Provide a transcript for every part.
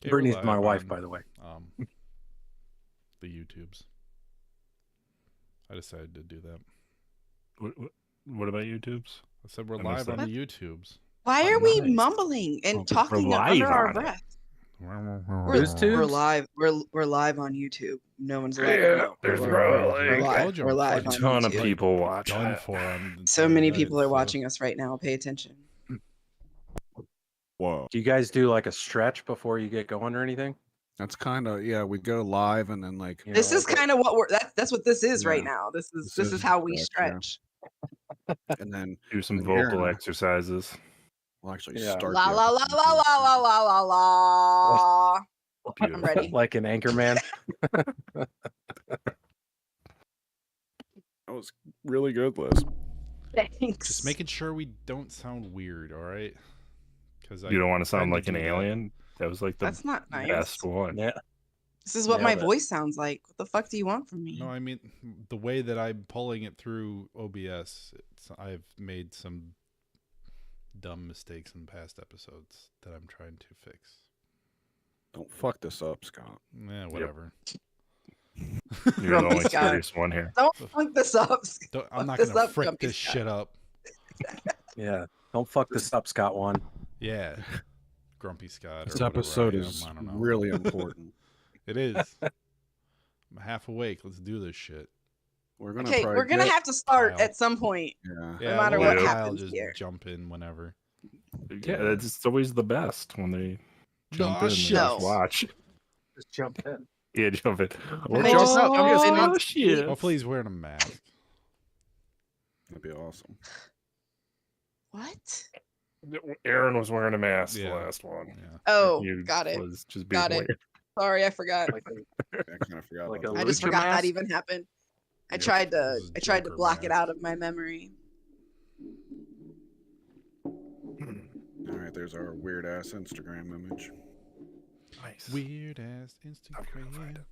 Okay, Brittany's we're my live wife, on, by the way. The YouTubes. I decided to do that. What about YouTubes? I said we're I live missed on that. the YouTubes. Why Oh, are we nice. mumbling and We're talking live under our on it. breath? Who's We're tubes? live. We're live on YouTube. No one's live. Yeah, No, there's we're probably live. We're live a on ton of YouTube. people watching. Done it. for on So many Friday people night, are so- watching us right now. Pay attention. Whoa. Do you guys do like a stretch before you get going or anything? That's kind of, yeah, we go live and then like, You This know, is like a- kind of what we're. That's what this is right Yeah. now. This This is is how we stretch, stretch. and then Do some And here- vocal exercises. we'll actually Yeah. start. La the la la episode. la la la la la la. I'm Beautiful. ready. like an anchorman. That was really good, Liz. Thanks. Just making sure we don't sound weird, all right? Because You don't want to sound like an do that. alien? That was like the That's not nice. best one. Yeah. This is what my Nailed it. voice sounds like. What the fuck do you want from me? No, I mean the way that I'm pulling it through OBS. I've made some dumb mistakes in past episodes that I'm trying to fix. Don't fuck this up, Scott. Whatever. You're the Grumpy only Scott. serious one here. Don't fuck this up. I'm not Fuck this gonna up, frick Grumpy this Scott. shit up. Yeah. Don't fuck this up, Scott one. Yeah, Grumpy Scott. This or whatever episode I am, is I don't know. really important. It is. I'm half awake. Let's do this shit. We're gonna. Okay, probably we're gonna get- have to start Kyle. at some point. Yeah. Yeah, matter we'll what let Kyle happens just here. jump in whenever. Yeah, it's always the best when they jump Oh, in and shit. just watch. Just jump in. Yeah, jump in. And they just jump in Oh, on- shit. Hopefully he's wearing a mask. That'd be awesome. What? Aaron was wearing a mask Yeah. the last one. Yeah. Oh, You got it. Was just being Got it. weird. Sorry, I forgot. Like I kind of forgot Like about a that. I just lucha forgot that mask? even happened. I Yep, tried to this is I tried to Joker block it mask. out of my memory. All right, there's our weird ass Instagram image. Nice. Weird ass I'm gonna find Instagram. it.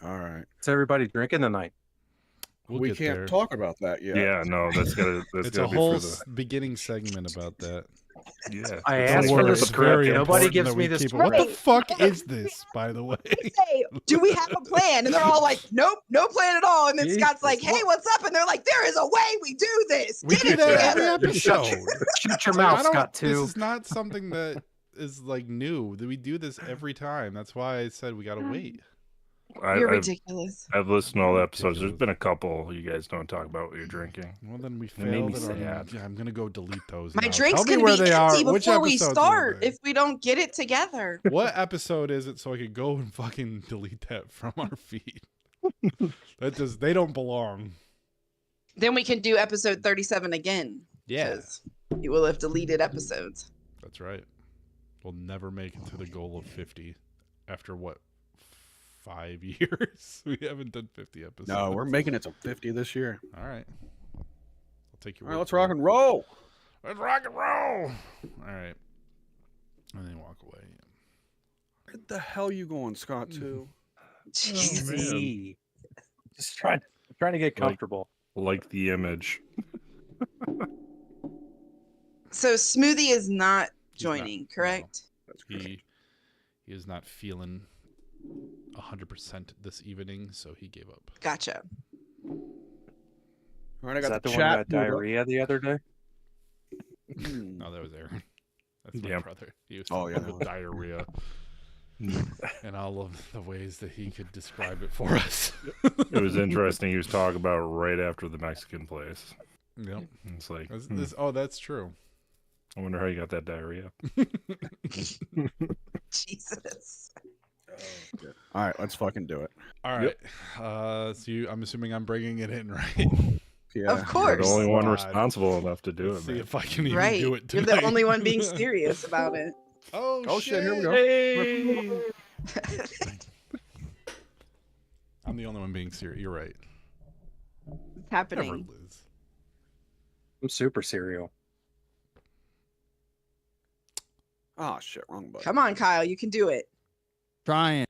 All right, What's everybody drinking tonight? We'll we get can't there. talk about that yet. Yeah, no, that's gotta. That's It's a gotta be whole for the. beginning segment about that. Yeah. I it's asked only for the the It's script. very Nobody important gives that me we the keep- script. What the Right. fuck is this, by the way? I say, do we have a plan? And they're all like, nope, no plan at all. And then Jesus. Scott's like, hey, what's up? And they're like, there is a way we do this. We Get do it that together. every episode. Shut your Like, I mouth, don't- Scott, This too. is not something that is like new. We do this every time. That's why I said we gotta wait. You're I've, ridiculous. I've listened to all the episodes. There's been a couple you guys don't talk about what you're drinking. Well, then we It made me failed. and sad. I'm gonna go delete those. My now. drink's Tell me gonna where be they empty are. Which before we episodes are start they? if we don't get it together. What episode is it so I could go and fucking delete that from our feed? They don't belong. Then we can do episode 37 again. Yeah, 'cause you will have deleted episodes. that's right. We'll never make it to the goal of 50 after what 5 years? We haven't done 50 episodes. No, we're making it to 50 this year. All right. I'll take your All right, word let's for rock it. and roll. Let's rock and roll. All right. And then walk away. Where the hell you going, Scott? Mm-hmm. To? Jesus. man. Easy. Just trying to get comfortable. Like the image. So Smoothie is not He's not, joining, no. correct? That's correct. He is not feeling 100% this evening, so he gave up. Gotcha. All right, I Is got that the the one that chat. had pulled up. diarrhea the other day? No, that was Aaron. That's my Yep. brother. He was Oh, talking yeah. with diarrhea and all of the ways that he could describe it for us. It was interesting. He was talking about it right after the Mexican place. Yep. It's like, Oh, that's true. I wonder how you got that diarrhea. Jesus. All right, let's fucking do it. All right. I'm assuming I'm bringing it in, right? Yeah. Of You're course. the only one God. responsible enough to do Let's it, see man. if I can even Right. do it You're tonight. the only one being serious about it. Oh, shit, here we go. Hey! I'm the only one being serious. You're right. It's Never, happening. Liz. I'm super cereal. Oh shit, wrong button. Come on, Kyle. You can do it. Trying.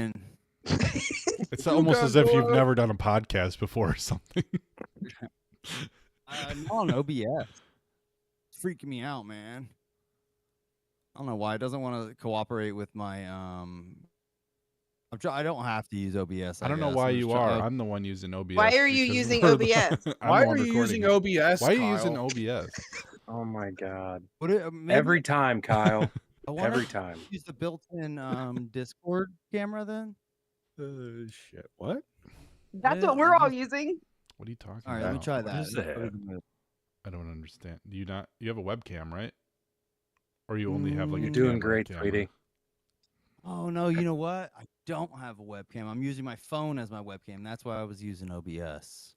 It's almost as if you've never done a podcast before or something. I'm on OBS. It's freaking me out, man. I don't know why it doesn't want to cooperate with my I don't have to use OBS. I don't know guess. why I'm you just are. trying- I'm the one using OBS. Why are you because using we're the- OBS? I'm Why the one are you recording using it. OBS? Why are you Kyle? using OBS? Oh my god. What maybe Every time, Kyle. I wanna Every time. use the built-in Discord camera then. Shit. What? That's Yeah, what we're I all just- using. What are you talking All right, about? let me try What that. is Let me that? put it in the- I don't understand. Do you not? You have a webcam, right? Or you only have like a You're doing camera great, sweetie. Oh no, you know what? I don't have a webcam. I'm using my phone as my webcam. That's why I was using OBS.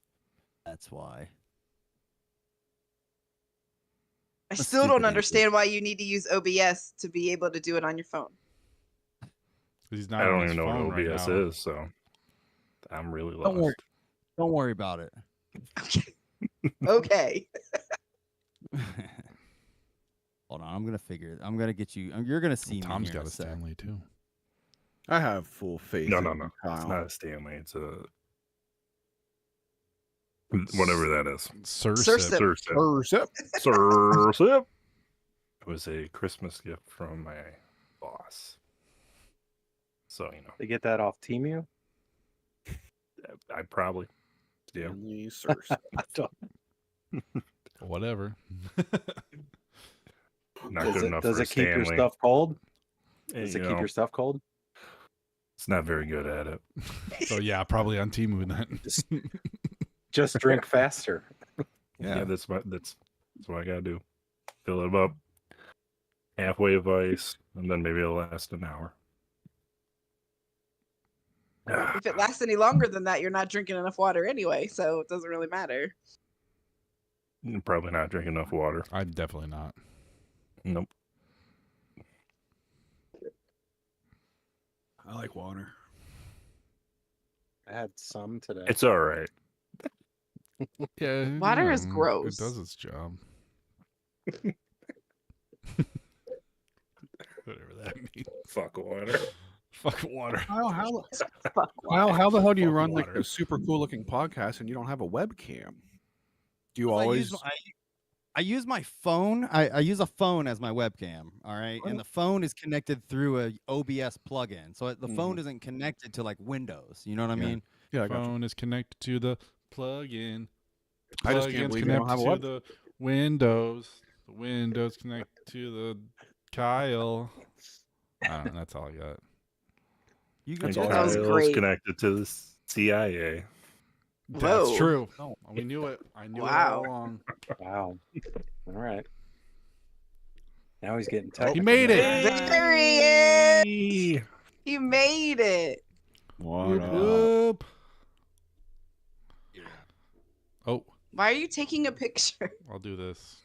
That's why. I A still don't stupid idiot. understand why you need to use OBS to be able to do it on your phone. He's not I on don't his even know phone what right OBS now. is, so I'm really Don't worry. lost. Don't worry about it. Okay. Okay. Hold on, I'm gonna figure it. I'm gonna get you. You're gonna see me Tom's here in got a sec. Stanley too. I have full faith. No, in no, you, no. It's Kyle. not a Stanley. It's a whatever that is. Sursip. Sursip. Sursip. It was a Christmas gift from my boss. So They get that off Temu? I probably. Yeah. Stanley Sursip. Whatever. Not Does good it, enough does for it keep your Stanley. stuff cold? Eh, Does you it keep know, your stuff cold? It's not very good at it. So yeah, probably on Temu then. Just drink faster. Yeah, that's what I gotta do. Fill it up, halfway of ice, and then maybe it'll last an hour. If it lasts any longer than that, you're not drinking enough water anyway, so it doesn't really matter. Probably not drinking enough water. I'm definitely not. Nope. I like water. I had some today. It's all right. Yeah, Water is gross. It does its job. Whatever that means. Fuck water. Fuck water. Kyle, how Fuck. Kyle, how the hell do you Fuck run water. like a super cool looking podcast and you don't have a webcam? Do you I always? use my phone. I use a phone as my webcam. All right, and the phone is connected through a OBS plugin, so the phone isn't connected to like Windows. You know what I mean? Yeah, I got you. Phone is connected to the plug-in. I just can't Plug-in's believe you don't have a connected to the Windows. The Windows connect to the Kyle. I don't know, that's all I got. You And can That was Kyle's great. connected to the CIA. That's Whoa. true. We knew it. I knew it Wow. all along. Wow. All right. Now he's getting technical. He made it. There he is. He made it. What Whoop, up? whoop. Oh, Why are you taking a picture? I'll do this.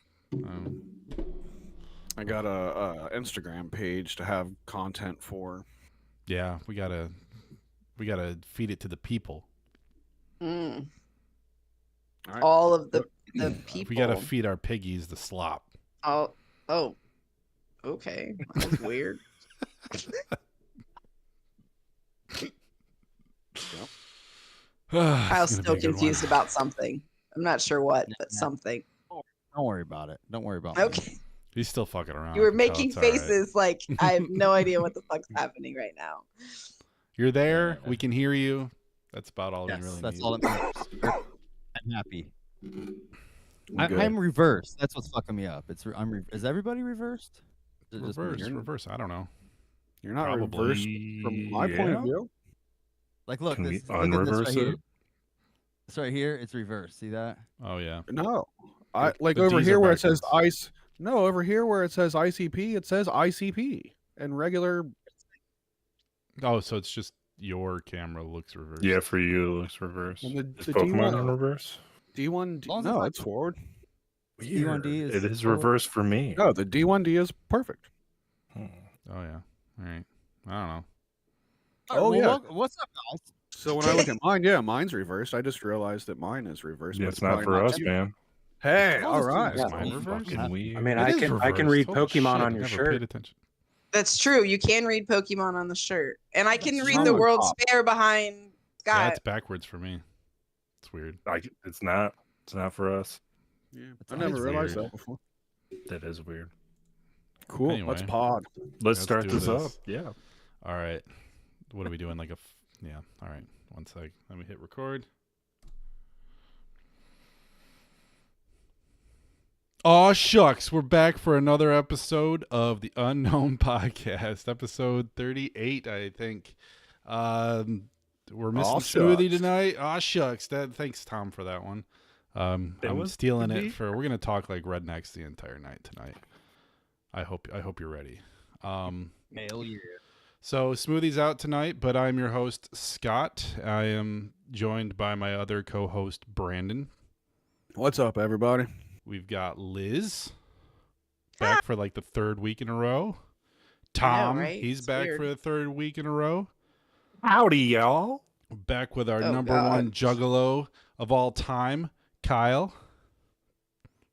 I got a Instagram page to have content for. Yeah, we gotta feed it to the people. Mm. All right. All of the people. We gotta feed our piggies the slop. Oh. Okay. That was weird. Kyle's still confused about something. I'm not sure what, but something. Don't worry about it. Don't worry about it. Okay. He's still fucking around. You were I can tell, making it's all right. faces like I have no idea what the fuck's happening right now. You're there. We can hear you. That's about all Yes, we really that's need. all it matters. I'm happy. Good. I'm reversed. That's what's fucking me up. Is everybody reversed? Is it just me? Reverse. I don't know. You're not Probably, reversed from my point of yeah. view. Like, look, Can we look at this right unreverse here. it? This right here, it's reversed. See that? Oh yeah. No, I like the over Ds here are where it says backwards. ice. No, over here where it says ICP, it says ICP and regular. Oh, so it's just your camera looks reversed. Yeah, for you, it looks reverse. And Is the Pokemon D1 in reverse? D1. long as No, it's it's forward. D1D Weird. is It is forward. reverse for me. No, the D1D is perfect. Oh yeah. All right. I don't know. Oh, well, yeah. What's up, guys? So when I look at mine, yeah, mine's reversed. I just realized that mine is reversed. Yeah, but it's not probably for us, you. man. Hey, As long all as it's right. reversed, Is mine I'm reversed? fucking happy. I mean, It I is can reversed. read Holy Pokemon shit, on I your never shirt. Paid attention. That's true. You can read Pokemon on the shirt. And I can That's read the true. World's Fair behind Yeah, Scott. it's backwards for me. It's weird. It's not. It's not for us. Yeah, It's I never always realized weird. that before. That is weird. Cool. Anyway. Let's pod. Let's Let's start do this up. this. Yeah. All right. What are we doing? Yeah. All right. One sec. Let me hit record. Aw, shucks. We're back for another episode of the Unknown Podcast, episode 38, I think. We're missing Aw, Smoothie shucks. tonight. Aw, shucks. Thanks, Tom, for that one. I'm was stealing to it be. for. We're gonna talk like rednecks the entire night tonight. I hope you're ready. Hell yeah. So Smoothie's out tonight, but I'm your host, Scott. I am joined by my other co-host, Brandon. What's up, everybody? We've got Liz back for like the third week in a row. I know, Tom, right? he's It's back weird. for the third week in a row. Howdy, y'all. Back with our Oh, number God. one juggalo of all time, Kyle.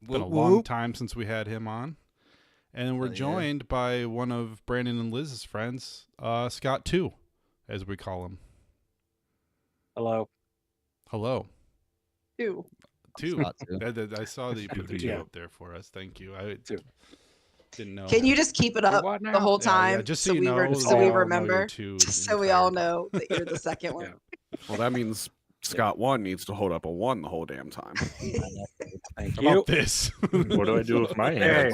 Been a Whoop, long whoop. time since we had him on. And we're Hell yeah. joined by one of Brandon and Liz's friends, Scott 2, as we call him. Hello. Hello. Two. 2. Scott too. I saw that you put the 2 Yeah. up there for us. Thank you. I 2. didn't know. Can you just keep it up what now? the whole Yeah, time yeah, just so you we know, were, we so we all know you're remember, 2 just so we all entire- know that you're the second one. Well, that means Scott 1 needs to hold up a 1 the whole damn time. Thank How you. about this? What do I do with my hand?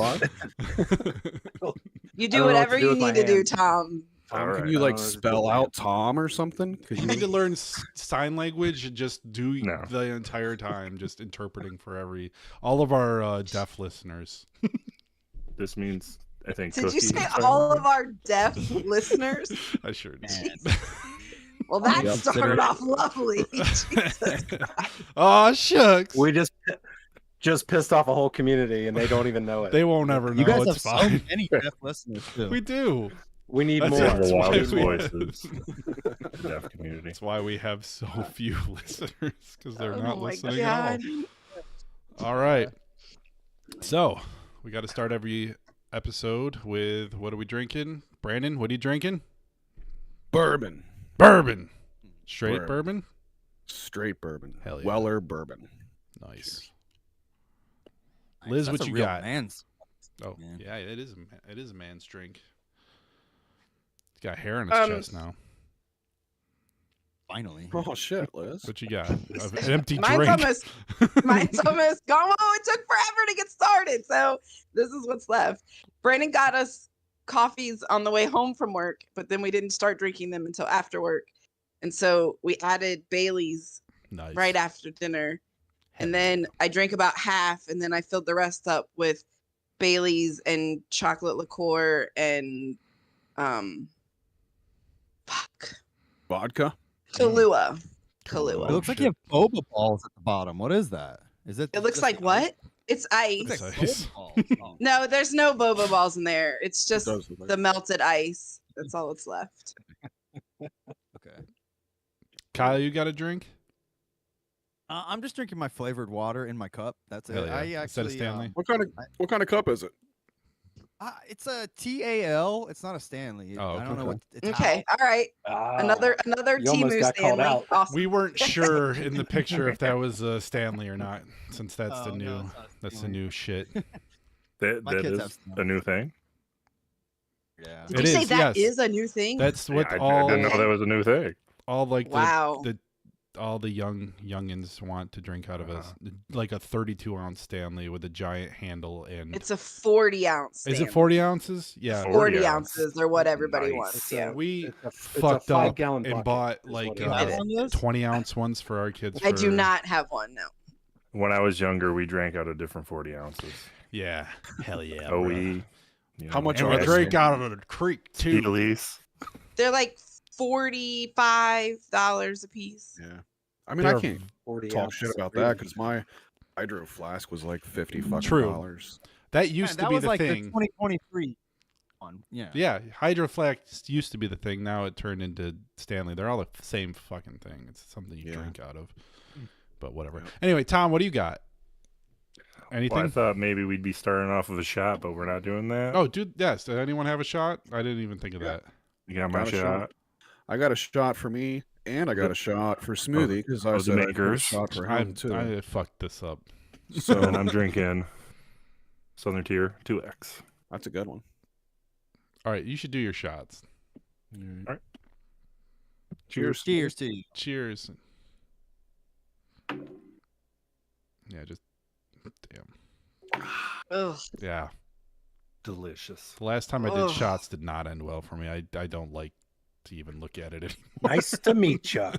You I do don't know what whatever to do you with my need to do, hands. Tom. Tom, All can right, you I like don't know what to do spell with my out Tom or something? Could You need to learn sign language and just do No. the entire time, just interpreting for all of our deaf listeners. This means, I think, Did you cookie say sign all language. of our deaf listeners? I sure did. Man. Well, that Yep, started consider- off lovely. Jesus Christ. Oh shucks. We just pissed off a whole community and they don't even know it. They won't ever know. You guys It's have so fine. many deaf listeners too. We do. we need That's more. it. The why loudest we- voices. Deaf community. That's why we have so few listeners, because they're Oh not my listening God. at all. All right. So we got to start every episode with what are we drinking? Brandon, what are you drinking? Bourbon. Bourbon. Straight Bourbon. bourbon? Straight bourbon. Hell yeah. Weller bourbon. Nice. Nice. Liz, That's what a you real got? man's- Oh, Man. yeah, it is a man's drink. He's got hair on his chest now. Finally. Oh shit, Liz. What you got? An empty Mine's drink. Mine's almost gone. Oh, it took forever to get started. So this is what's left. Brandon got us coffees on the way home from work, but then we didn't start drinking them until after work. And so we added Bailey's Nice. right after dinner. And then I drank about half, and then I filled the rest up with Bailey's and chocolate liqueur and Vodka. Kahlua. It Kahlua. looks like shit. you have boba balls at the bottom. What is that? Is it? It looks just like ice? what? It's ice. It looks like Ice. boba balls. Oh, No, there's no boba balls in there. It's just does look like- the melted ice. That's all that's left. okay. Kyle, you got a drink? I'm just drinking my flavored water in my cup. That's Hell it. yeah. I Instead of actually, Stanley? What kind of cup is it? it's a TAL. It's not a Stanley. Oh, I don't know okay. what. It's Okay, all right. Ah, Another you almost Timu got called Stanley. out. Awesome. We weren't sure in the picture if that was Stanley or not, since that's the Oh, new no, it's not that's the Stanley. new shit. That My kids have is Stanley. a new thing. Yeah. Did It you say is, that yes. is a new thing? That's what Yeah, I all didn't know that was a new thing. all like Wow. all the youngins want to drink out of a like a 32-ounce Stanley with a giant handle and It's a 40-ounce. is it Stanley. 40 ounces? Yeah. 40 40 ounce. ounces are what everybody Nice. wants. Yeah. We It's a fucked up 5-gallon and bucket bought is like what You it have is. one of those? 20-ounce ones for our kids. I do for- not have one. No. When I was younger, we drank out of different 40 ounces. Yeah. Hell yeah. OE. brother. You How much And are we they? drink out of the creek too. Elise. They're like $45 a piece. Yeah. I mean, I They're- can't 40 talk ounces shit of about freedom. that because my hydro flask was like $50 fucking True. dollars. That Man, used to that be was the like thing. the 2023 one. Yeah. Yeah, Hydroflex used to be the thing. Now it turned into Stanley. They're all the same fucking thing. It's something you Yeah. drink out of. But whatever. Anyway, Tom, what do you got? Anything? Well, I thought maybe we'd be starting off with a shot, but we're not doing that. Oh, dude, yes. Did anyone have a shot? I didn't even think of Yeah. that. You got my Got a shot. shot. I got a shot for me, and I got a shot for Smoothie because I of the said I got a makers. shot for I him too. fucked this up. So And I'm drinking Southern Tier 2X. that's a good one. All right, you should do your shots. Cheers. Cheers to you. Cheers. Yeah, just damn. Ugh. Yeah. Delicious. The last time I did Ugh. shots did not end well for me. I don't like to even look at it anymore. Nice to meet you.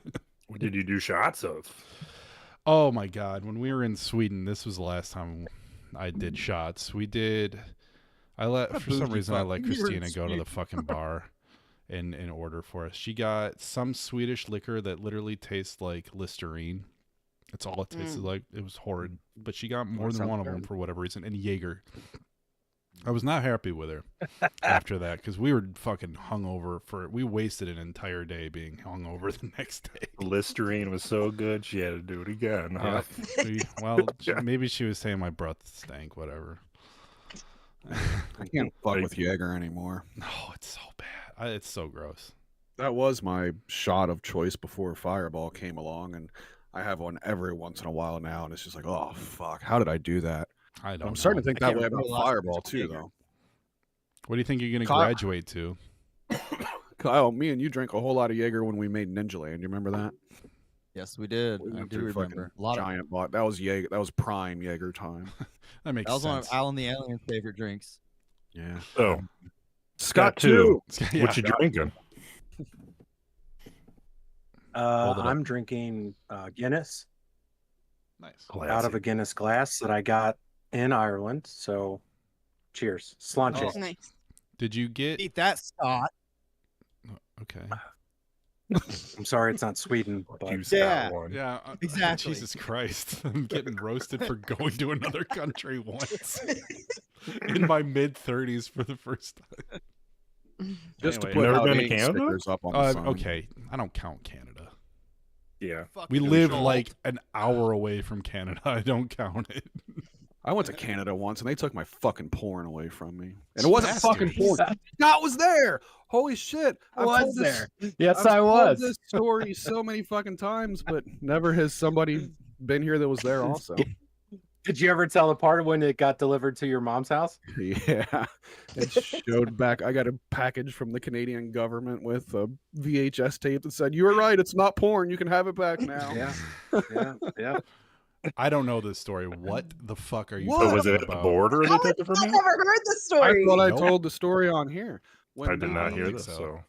What did you do shots of? Oh my god, when we were in Sweden, this was the last time I did shots. We did for some reason I let Christina go to the fucking bar and order for us. She got some Swedish liquor that literally tastes like Listerine. That's all it tasted like. It was horrid. But she got more than one of them for whatever reason. And Jaeger. I was not happy with her after that because we were fucking hungover we wasted an entire day being hungover the next day. Listerine was so good, she had to do it again. Huh? Maybe she was saying my breath stank, whatever. I can't fuck with Jaeger anymore. No, it's so bad. It's so gross. That was my shot of choice before Fireball came along, and I have one every once in a while now, and it's just like, oh fuck, how did I do that? I don't know. I'm starting to think I that can't way about remember the last Fireball time too, Jaeger. though. What do you think you're going to Kyle- graduate to? Kyle, me and you drank a whole lot of Jaeger when we made Ninja Land. You remember that? Yes, we did. We I went do through fucking remember. A lot of giant bot. That was Jaeger. That was prime Jaeger time. That makes that was one sense. of Alan the Alien's favorite drinks. Yeah. So, Scott too. too. Yeah. what you drinking? Hold it up. I'm drinking Guinness Nice. out of a Guinness glass that I got in Ireland. So, cheers. Sláinte. Oh. Nice. Did you get? Eat that, Scott. Okay. I'm sorry, it's not Sweden, but You Yeah. got one. Yeah. Exactly. Jesus Christ! I'm getting roasted for going to another country once in my mid-30s for the first time. Just Anyway, to put never out been to ink Canada? stickers up on the sign. Okay, I don't count Canada. Yeah. We Fucking live Joel. like an hour away from Canada. I don't count it. I went to Canada once, and they took my fucking porn away from me. And it wasn't Bastards. fucking porn. Scott was there. Holy shit! I've told this- Yes, I've I told was. this story so many fucking times, but never has somebody been here that was there also. Did you ever tell the part when it got delivered to your mom's house? Yeah, it showed back. I got a package from the Canadian government with a VHS tape that said, "You were right. It's not porn. You can have it back now." Yeah. I don't know this story. What the fuck are you What? So talking was it at the about? border How they have took it I from you? never heard this I story? thought I Nope. told the story on here. I did not I hear think this. so. So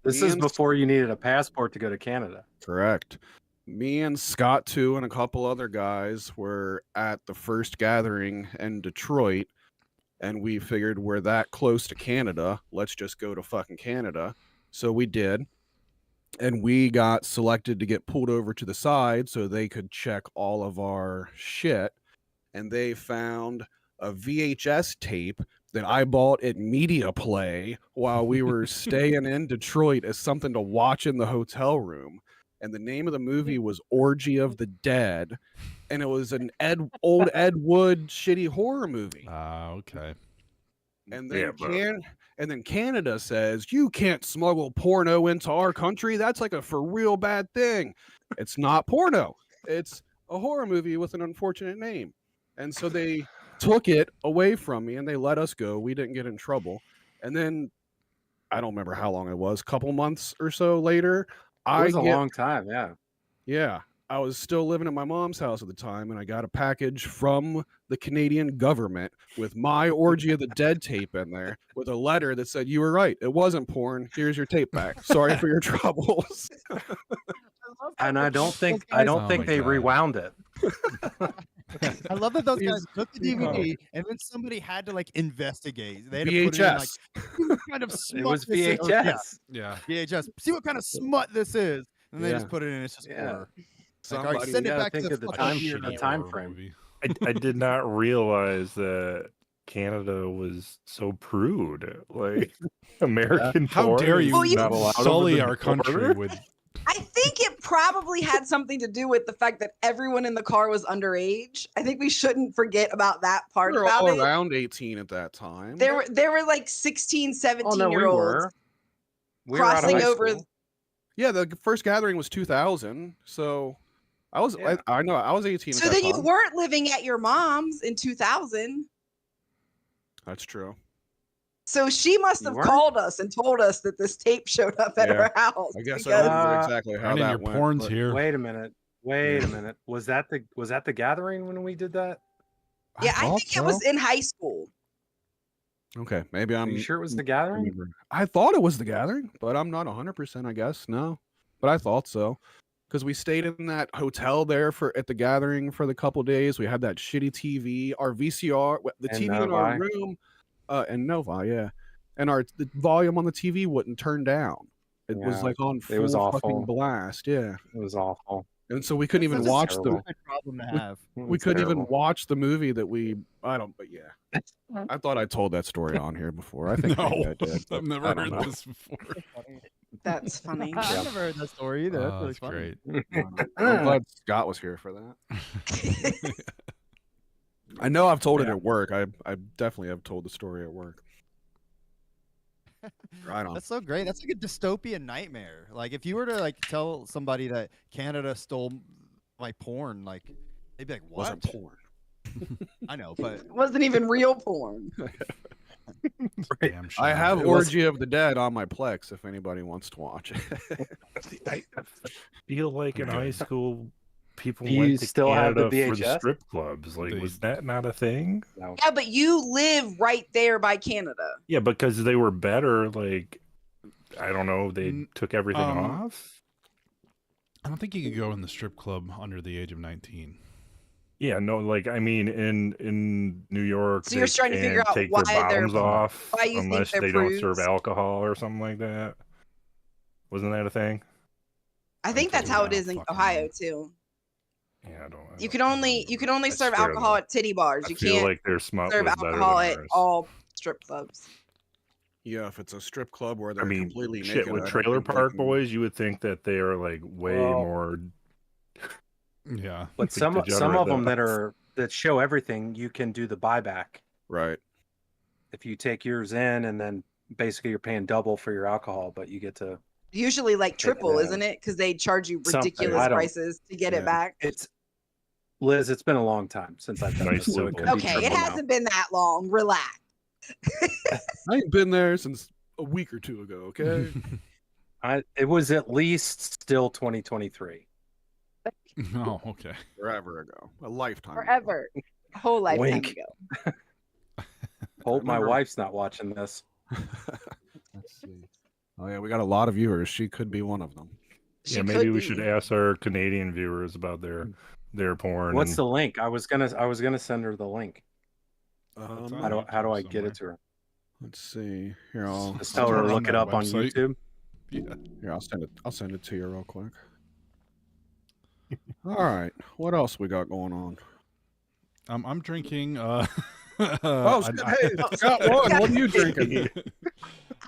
This Me is and- before you needed a passport to go to Canada. Correct. Me and Scott too, and a couple other guys were at the first gathering in Detroit, and we figured we're that close to Canada. Let's just go to fucking Canada. So we did, and we got selected to get pulled over to the side so they could check all of our shit. And they found a VHS tape that I bought at Media Play while we were staying in Detroit as something to watch in the hotel room. And the name of the movie was Orgy of the Dead, and it was an old Ed Wood shitty horror movie. Okay. And Yeah, then but- Canada says you can't smuggle porno into our country. That's like a for real bad thing. It's not porno. It's a horror movie with an unfortunate name. And so they took it away from me and they let us go. We didn't get in trouble. And then I don't remember how long it was, couple months or so later, It was a long time, yeah. yeah, I was still living at my mom's house at the time, and I got a package from the Canadian government with my Orgy of the Dead tape in there with a letter that said, "You were right. It wasn't porn. Here's your tape back. Sorry for your troubles." And I don't think Oh they my God. rewound it. I love that those guys These- took the DVD and then somebody had to like investigate. They had to put it in, like, VHS. see what kind of It smut was this is. VHS. Yeah. Yeah, VHS. See what kind of smut this is, and they Yeah. just put it in. It's just Yeah. horror. Like, all Somebody- right, send you it gotta back to think the of the fucking time- theater. the Shitty time horror frame. movie. I did not realize that Canada was so prude. Like American How porn dare is you Well, you- not allowed over sully the our country border? with I think it probably had something to do with the fact that everyone in the car was underage. I think we shouldn't forget about that part We were about all it. around 18 at that time. There were like 16, 17 Oh no, we year olds were. We were out of crossing high over. school. Yeah, the first gathering was 2000, so I was Yeah. I know I was 18 So at then that you time. weren't living at your mom's in 2000. That's true. So she must You have weren't? called us and told us that this tape showed up at Yeah. her house. I guess I because- don't remember exactly how Brandon, that your went. porn's but- here. Wait a minute. Wait a minute. Was that the gathering when we did that? yeah, I thought think it was so. in high school. Okay, maybe Are I'm. you sure it was the gathering? remembering. I thought it was the gathering, but I'm not 100%. I guess no, but I thought so because we stayed in that hotel there at the gathering for the couple days. We had that shitty TV, our VCR, the And TV in our Novi. room, and Nova, yeah, and the volume on the TV wouldn't turn down. It was Yeah, like on it was full awful. fucking blast, yeah, It was awful. and so we couldn't That's even such a watch terrible- Good problem to We- have. It we was couldn't even terrible. watch the movie that but yeah. I thought I told that story on here before. I think maybe I did. but I've never I don't heard know. this before. That's funny. I've never heard that story either. That's Oh, really that's funny. great. I'm glad Scott was here for that. I know I've told it Yeah. at work. I definitely have told the story at work. Right on. That's so great. That's like a dystopian nightmare. Like if you were to like tell somebody that Canada stole my porn, like they'd be like, "What?" Wasn't porn. I know, but It wasn't even real porn. Damn shame. I have It was- Orgy of the Dead on my Plex if anybody wants to watch it. I feel like in high school, people Do you went to still have the Canada for the VHS? strip clubs. Like, They- was that not a thing? No. Yeah, but you live right there by Canada. Yeah, because they were better. Like, I don't know, they N- took everything um, off. I don't think you could go in the strip club under the age of 19. Yeah, no, like I mean, in New York, So you're they trying to figure can't out take why their they're- bottoms off why you think unless they're they don't serve prudes? alcohol or something like that. Wasn't that a thing? I think that's how it is in Fucking Ohio know. too. Yeah, I don't. I You don't- can I don't only remember. I serve swear, alcohol though, at titty bars. I You feel can't like their smut serve was better alcohol than at ours. all strip clubs. Yeah, if it's a strip club where I they're mean, completely shit, naked. with I don't Trailer think they Park can- Boys, you would think that they are like way Well, more. Yeah. But Like some degenerate of them though. that show everything, you can do the buyback. Right. If you take yours in and then basically you're paying double for your alcohol, but you get to Usually like Take triple, the- isn't it? Because they charge you Something. ridiculous I don't- prices to get Yeah. it back. it's Liz, it's been a long time since I've done Nice this, so it loophole. could be Okay, it triple now. hasn't been that long. Relax. I ain't been there since a week or two ago. Okay. It was at least still 2023. Oh, okay. Forever ago. A lifetime. ago. Forever. A whole lifetime Wink. ago. Hope my remember- wife's not watching this. Let's see. Oh yeah, we got a lot of viewers. She could be one of them. She Yeah, maybe could we be. should ask our Canadian viewers about their porn. What's and- the link? I was gonna send her the link. That's How on do I YouTube get it to her? Let's see. Here, I'll Just tell her on to look that it up on website. YouTube. Yeah. I'll send it to you real quick. All right. What else we got going on? I'm drinking. Oh, I- hey, Scott one. What are you drinking?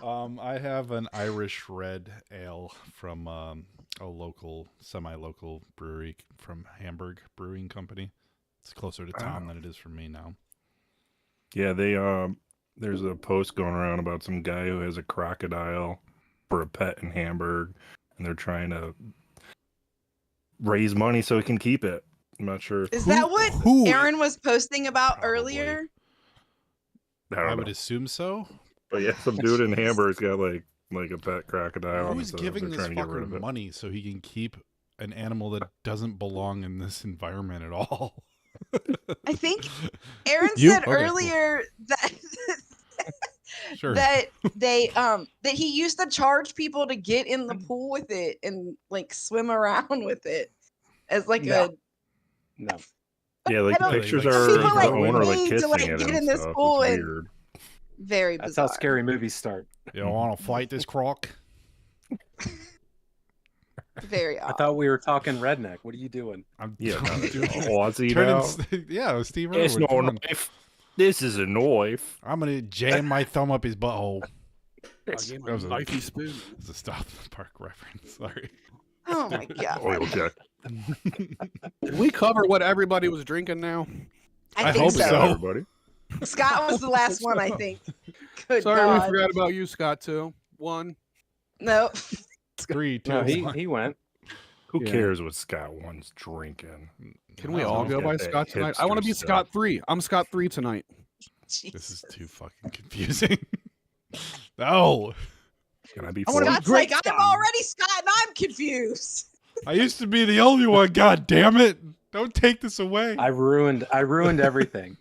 I have an Irish red ale from a local, semi-local brewery from Hamburg Brewing Company. It's closer to town than it is for me now. Yeah, there's a post going around about some guy who has a crocodile for a pet in Hamburg, and they're trying to raise money so he can keep it. I'm not sure. Is that what who- Aaron was posting about Probably. earlier? I don't I know. would assume so. But yeah, some dude in Hamburg's got like a pet crocodile. Who's so giving they're this trying to get rid of fucker it. money so he can keep an animal that doesn't belong in this environment at all? I think Aaron You? said Okay, cool. earlier that Sure. that that he used to charge people to get in the pool with it and like swim around with it as like No. a No. Yeah, like I the don't- pictures Like, are people, the like, owner like need to, kissing like, it get and in this stuff. pool It's and- weird. very That's bizarre. how scary movies start. You want to fight this croc? Very I odd. thought we were talking redneck. What are you doing? I'm Yeah, I'm doing- Aussie turning now. yeah, Steve It's Irwin. no come on. knife. This is a knife. I'm gonna jam my thumb up his butthole. I gave him That was a a- knifey spoon. It's a South Park reference. Sorry. Oh my god. Oil check. Did we cover what everybody was drinking now? I, I think hope so. so. Everybody. Scott was the last one, I think. Good Sorry, God. we forgot about you, Scott, too. One. No. 3, 2, No, 1. he went. Who Yeah. cares what Scott one's drinking? Can we No, all don't go get by that Scott tonight? I want to hipster be stuff. Scott 3. I'm Scott 3 tonight. This is too fucking confusing. No. Can I be I wanna fourth? be Scott's great like, I'm Scott. already Scott, and I'm confused. I used to be the only one. God damn it! Don't take this away. I ruined everything.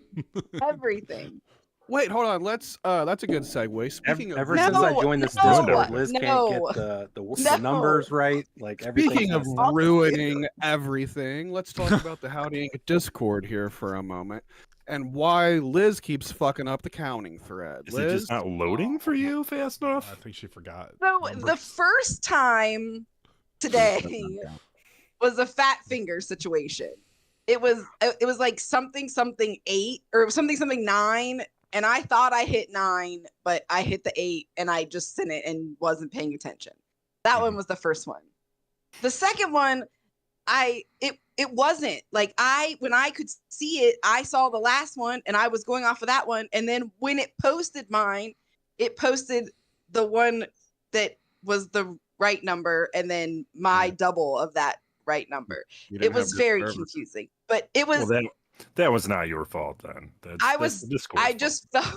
Everything. Wait, hold on. Let's. That's a good segue. Speaking Ever of since I No, joined this no, Discord, Liz can't no, get the no. numbers right. Like everything's Speaking of messed up. ruining everything, let's talk about the Howdy Inc. Discord here for a moment, and why Liz keeps fucking up the counting thread. Is it Liz, just not loading for you fast I enough? think she forgot. So the numbers. first time today was a fat finger situation. It was like something 8 or something 9, and I thought I hit 9, but I hit the 8 and I just sent it and wasn't paying attention. That one was the first one. The second one, it wasn't like when I could see it, I saw the last one and I was going off of that one, and then when it posted mine, it posted the one that was the right number and then my double of that right number. It was very confusing, but it was. Well, that was not your fault then. That's the Discord's I fault. just felt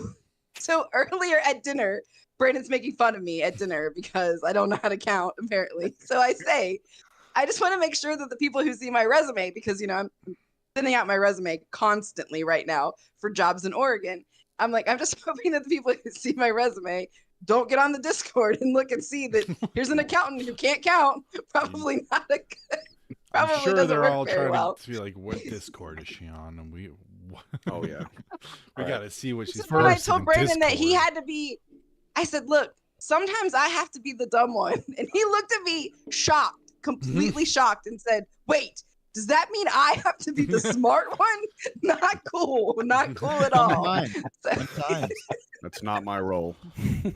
so earlier at dinner. Brandon's making fun of me at dinner because I don't know how to count apparently. So I say, I just want to make sure that the people who see my resume, because I'm sending out my resume constantly right now for jobs in Oregon. I'm just hoping that the people who see my resume don't get on the Discord and look and see that here's an accountant who can't count. Probably not a good. Probably I'm sure doesn't they're work all very trying well. to be like, what Discord is she on? And we Oh yeah. we got to see what she's. So when I posted told in Brandon that he Discord. had to be, I said, look, sometimes I have to be the dumb one. And he looked at me shocked, completely shocked, and said, wait, does that mean I have to be the smart one? Not cool. Not cool at all. Sometimes. That's not my role. I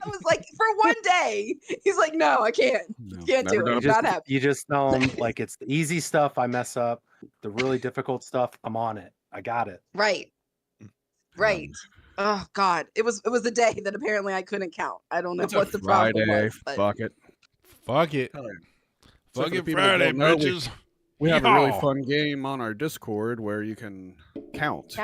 was like, for one day, he's like, no, I can't. No, Can't never do done it. it Not happening. You just know like it's the easy stuff I mess up. The really difficult stuff, I'm on it. I got it. Right. Right. Oh God. It was the day that apparently I couldn't count. I don't know It's what a the problem Friday. was. But Fuck it. Fuck it. So Fuck for the it people that Friday, don't know, bitches. We have a really Yeehaw. fun game on our Discord where you can count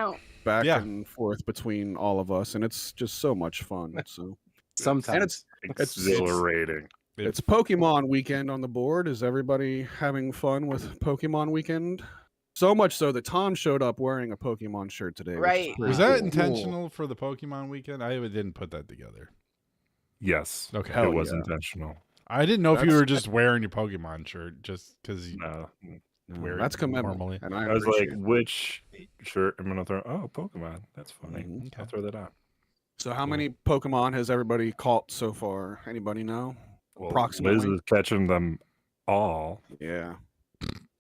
back Yeah. and forth between all of us, and it's just so much fun. So Sometimes. Exhilarating. it's Pokemon weekend on the board. Is everybody having fun with Pokemon weekend? So much so that Tom showed up wearing a Pokemon shirt today. Right. Was Pretty that cool. intentional for the Pokemon weekend? I didn't put that together. Yes. Okay. Hell It was yeah. intentional. I didn't know if you That's- were just wearing your Pokemon shirt just because you No. No, wear that's it commendable. normally. And I was like, appreciate it. which shirt I'm gonna throw? Oh, Pokemon. That's funny. Mhm. I'll throw that on. So how many Pokemon has everybody caught so far? Anybody know? Well, Approximately. Liz is catching them all. Yeah.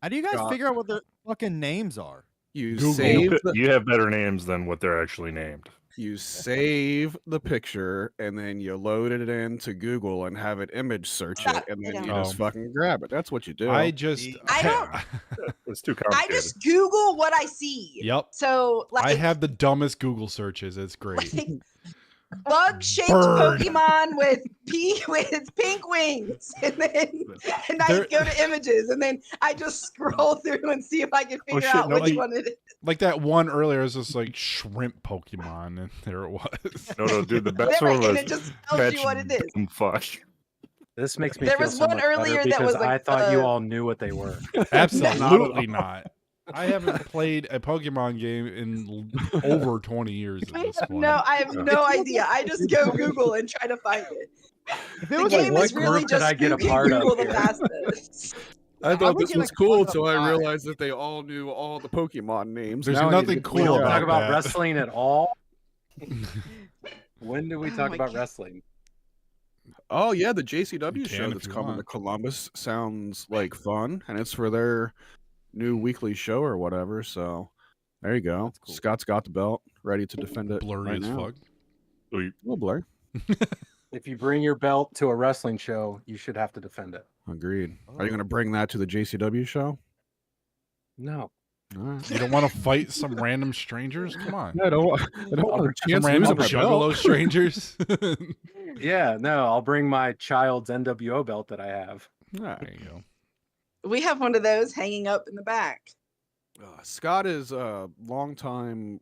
How do you guys God. figure out what their fucking names are? You Google. save the, You have better names than what they're actually named. you save the picture and then you load it into Google and have it image search it, Stop. and then Sit you down. just fucking grab it. That's what you do. I just I don't- It's too I complicated. just Google what I see. Yep. So like I have the dumbest Google searches. It's great. like bug-shaped Bird. Pokemon with pink wings, and then I There- go to images, and then I just scroll through and see if I can figure shit, out no, which like- one it is. Like that one earlier is just like shrimp Pokemon, and there it was. No, dude, the best Right, one and was it just tells you what it is. dumb fuck. This makes me There feel was so one much better earlier that because was like, I thought you all knew what they were. Absolutely not. I haven't played a Pokemon game in over 20 years at this point. No, I have no idea. I just go Google and try to find it. If The was game what is really group did just I get a who can part of Google the here? fastest. I I thought would this get, was like, cool one until of I five. realized that they all knew all the Pokemon names. There's Now I need to nothing get the cool We don't fuck about talk out. about that. wrestling at all. When do we Oh talk my about God. wrestling? Oh yeah, the JCW You show can if that's you coming to want. Columbus sounds like fun, and it's for their new weekly show or whatever. So there you go. That's cool. Scott's got the belt, ready to defend it. Blurry right as now. fuck. Sweet. A little blurry. If you bring your belt to a wrestling show, you should have to defend it. Agreed. Are you Oh. going to bring that to the JCW show? No. All right. You don't want to fight some random strangers? Come on. I don't want a Some chance random losing my juggalo belt. strangers. Yeah, no, I'll bring my child's NWO belt that I have. All right. There you go. We have one of those hanging up in the back. Scott is a longtime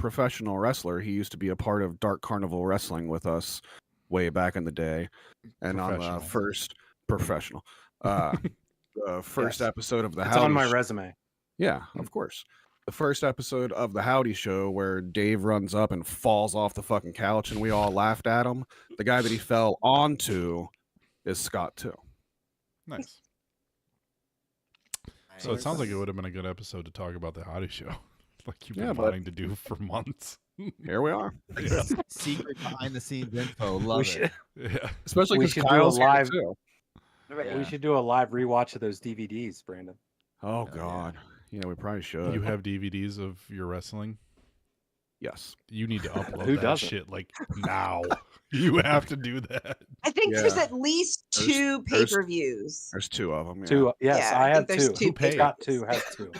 professional wrestler. He used to be a part of Dark Carnival Wrestling with us way back in the day. And on the first professional, the first episode of the It's Howdy on my Show- resume. Yeah, of course. The first episode of the Howdy Show where Dave runs up and falls off the fucking couch and we all laughed at him. The guy that he fell onto is Scott too. Nice. So it sounds like it would have been a good episode to talk about the Howdy Show, like you've been wanting to do for months. Here we are. Yeah. Secret behind the scenes info. Love it. Yeah. Especially We because should do a Kyle's here live- too. We should do a live rewatch of those DVDs, Brandon. Oh God. Yeah, we probably should. You have DVDs of your wrestling? Yes. You need to upload Who that doesn't? shit like now. You have to do that. I think Yeah. there's at least There's- 2 there's- pay-per-views. There's 2 of them. Yeah. 2. Yes, Yeah, I I have think there's 2. 2 Who paid? Scott 2 has 2.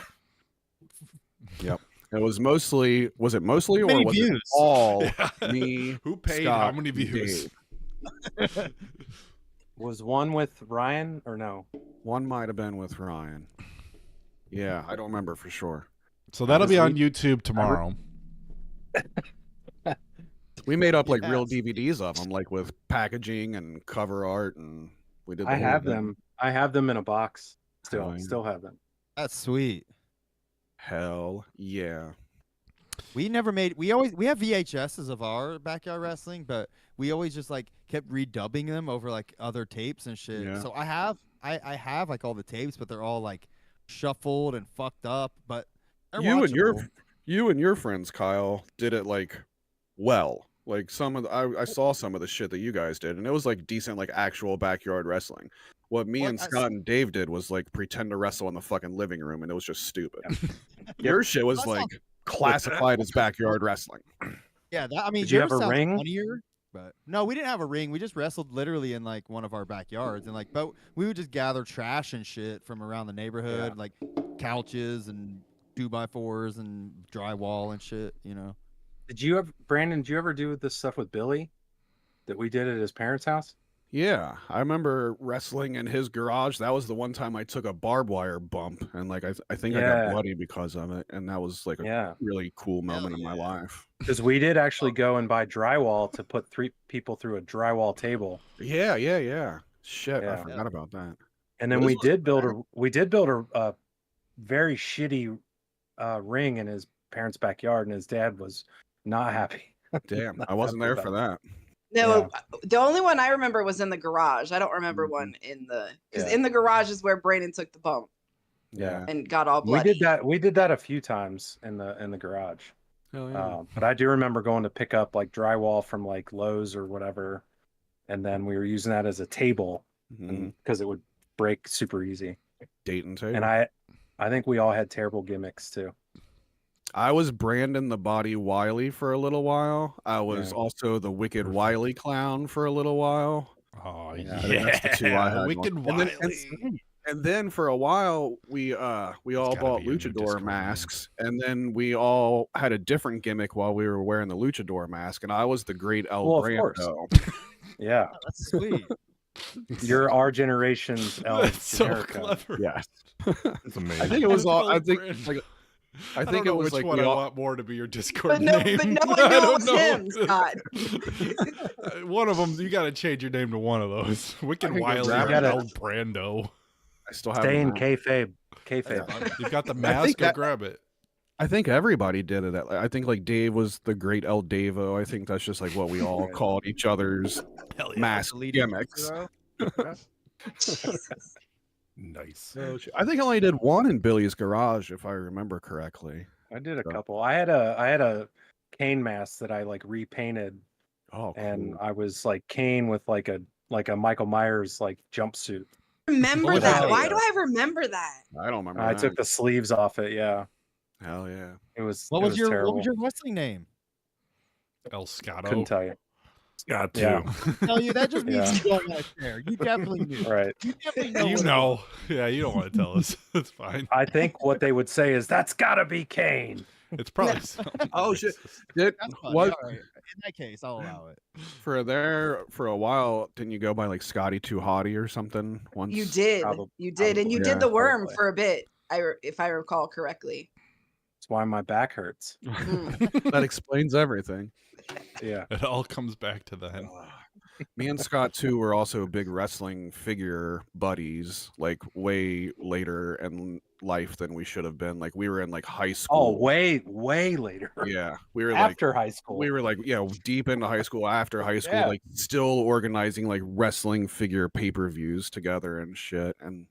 It was mostly. Was it mostly, or Many was it views. all Yeah. me? Who paid Scott, how many and views? Dave? Was one with Ryan or no? One might have been with Ryan. Yeah, I don't remember for sure. So that'll be This on YouTube tomorrow. We made up like real Yes. DVDs of them, like with packaging and cover art, and we did. The I whole have thing. them. I have them in a box. Still, Oh, yeah. still have them. That's sweet. Hell yeah! We never made. We have VHSs of our backyard wrestling, but we always just like kept redubbing them over like other tapes and shit. Yeah. So I have like all the tapes, but they're all like shuffled and fucked up. But they're You watchable. and your friends, Kyle, did it like well. Like some of the, I saw some of the shit that you guys did, and it was like decent, like actual backyard wrestling. What me What and I- Scott and Dave did was like pretend to wrestle in the fucking living room, and it was just stupid. Your shit was That's like not- classified as backyard wrestling. Yeah, that, I mean, Did you yours have a sounds ring? funnier, but no, we didn't have a ring. We just wrestled literally in like one of our backyards, and like, but we would just gather trash and shit from around the neighborhood, like couches and 2x4s and drywall and shit. You know. Did you ever, Brandon? Did you ever do this stuff with Billy that we did at his parents' house? Yeah, I remember wrestling in his garage. That was the one time I took a barbed wire bump, and like I think I got Yeah. bloody because of it, and that was like a Yeah, really cool moment in my yeah. life. because we did actually go and buy drywall to put 3 people through a drywall table, Yeah. Shit, I Yeah. forgot about that. and then This we was did build a very shitty ring in his parents' backyard, and his dad was not happy. Damn, Not I wasn't happy there for about that. No, the only one I remember was in the garage. I don't remember Mhm. one in the because Yeah. in the garage is where Brandon took the bump Yeah. and got all We bloody. did that. We did that a few times in the garage. Hell yeah. But I do remember going to pick up like drywall from like Lowe's or whatever, and then we were using that as a table Mhm. because it would break super easy. Dayton too. And I think we all had terrible gimmicks too. I was Brandon the Body Wiley for a little while. I was Yeah. also the Wicked Perfect. Wiley Clown for a little while. Oh Yeah, I yeah, think that's the 2 I had Wicked going. And then- Wiley. And then for a while we all gotta bought be in your luchador Discord masks, and then we all had a different gimmick while we were wearing the luchador mask, and I was the Great El Well, of course. Brando. Yeah, Oh, that's sweet. you're our generation's El That's so Generico. clever. Yes. It's amazing. I think it was all. I El think Brando. like I I think don't know it was which like one we I all. want more to be your Discord but no, name. but no one I don't knows know. him, Scott. One of them, you got to change your name to one of those. Wicked can go Wiley grab or it. El Brando. I still have. Stay them in now. kayfabe. Kayfabe. You've got the I mask. think Go that- grab it. I think everybody did it. I think like Dave was the Great El Davo. I think that's just like what we all Right. called each other's Hell mask Deleted gimmicks. Jesus. Nice. I think I only did one in Billy's garage, if I remember correctly. I did a So- couple. I had a Kane mask that I like repainted, Oh, and cool. I was like Kane with like a Michael Myers like jumpsuit. Remember was that? that? Why do I remember that? I don't remember. I that. took the sleeves off it. Yeah, Hell yeah. it was. What it was your terrible. What was your wrestling name? El Scotto. Couldn't tell you. Got to. Yeah. Tell you that just means Yeah. you don't want to share. You definitely knew. Right. You definitely know. You what it know. was. Yeah, you don't want to tell us. It's fine. I think what they would say is that's gotta be Kane. It's probably something Oh, shit. racist. Did That's fine. what All right. In that case, I'll allow it. for a while? Didn't you go by like Scotty Too Hottie or something once? You did. Probably- You did, and you probably, did the worm probably. for a bit. If I recall correctly. why my back hurts. That explains everything. Yeah. It all comes back to then. Me and Scott too were also big wrestling figure buddies, like way later in life than we should have been. Like we were in like high Oh, school. way later. Yeah, we were After high school. we were like deep into high school, after high school, Yeah. like still organizing like wrestling figure pay-per-views together and shit, and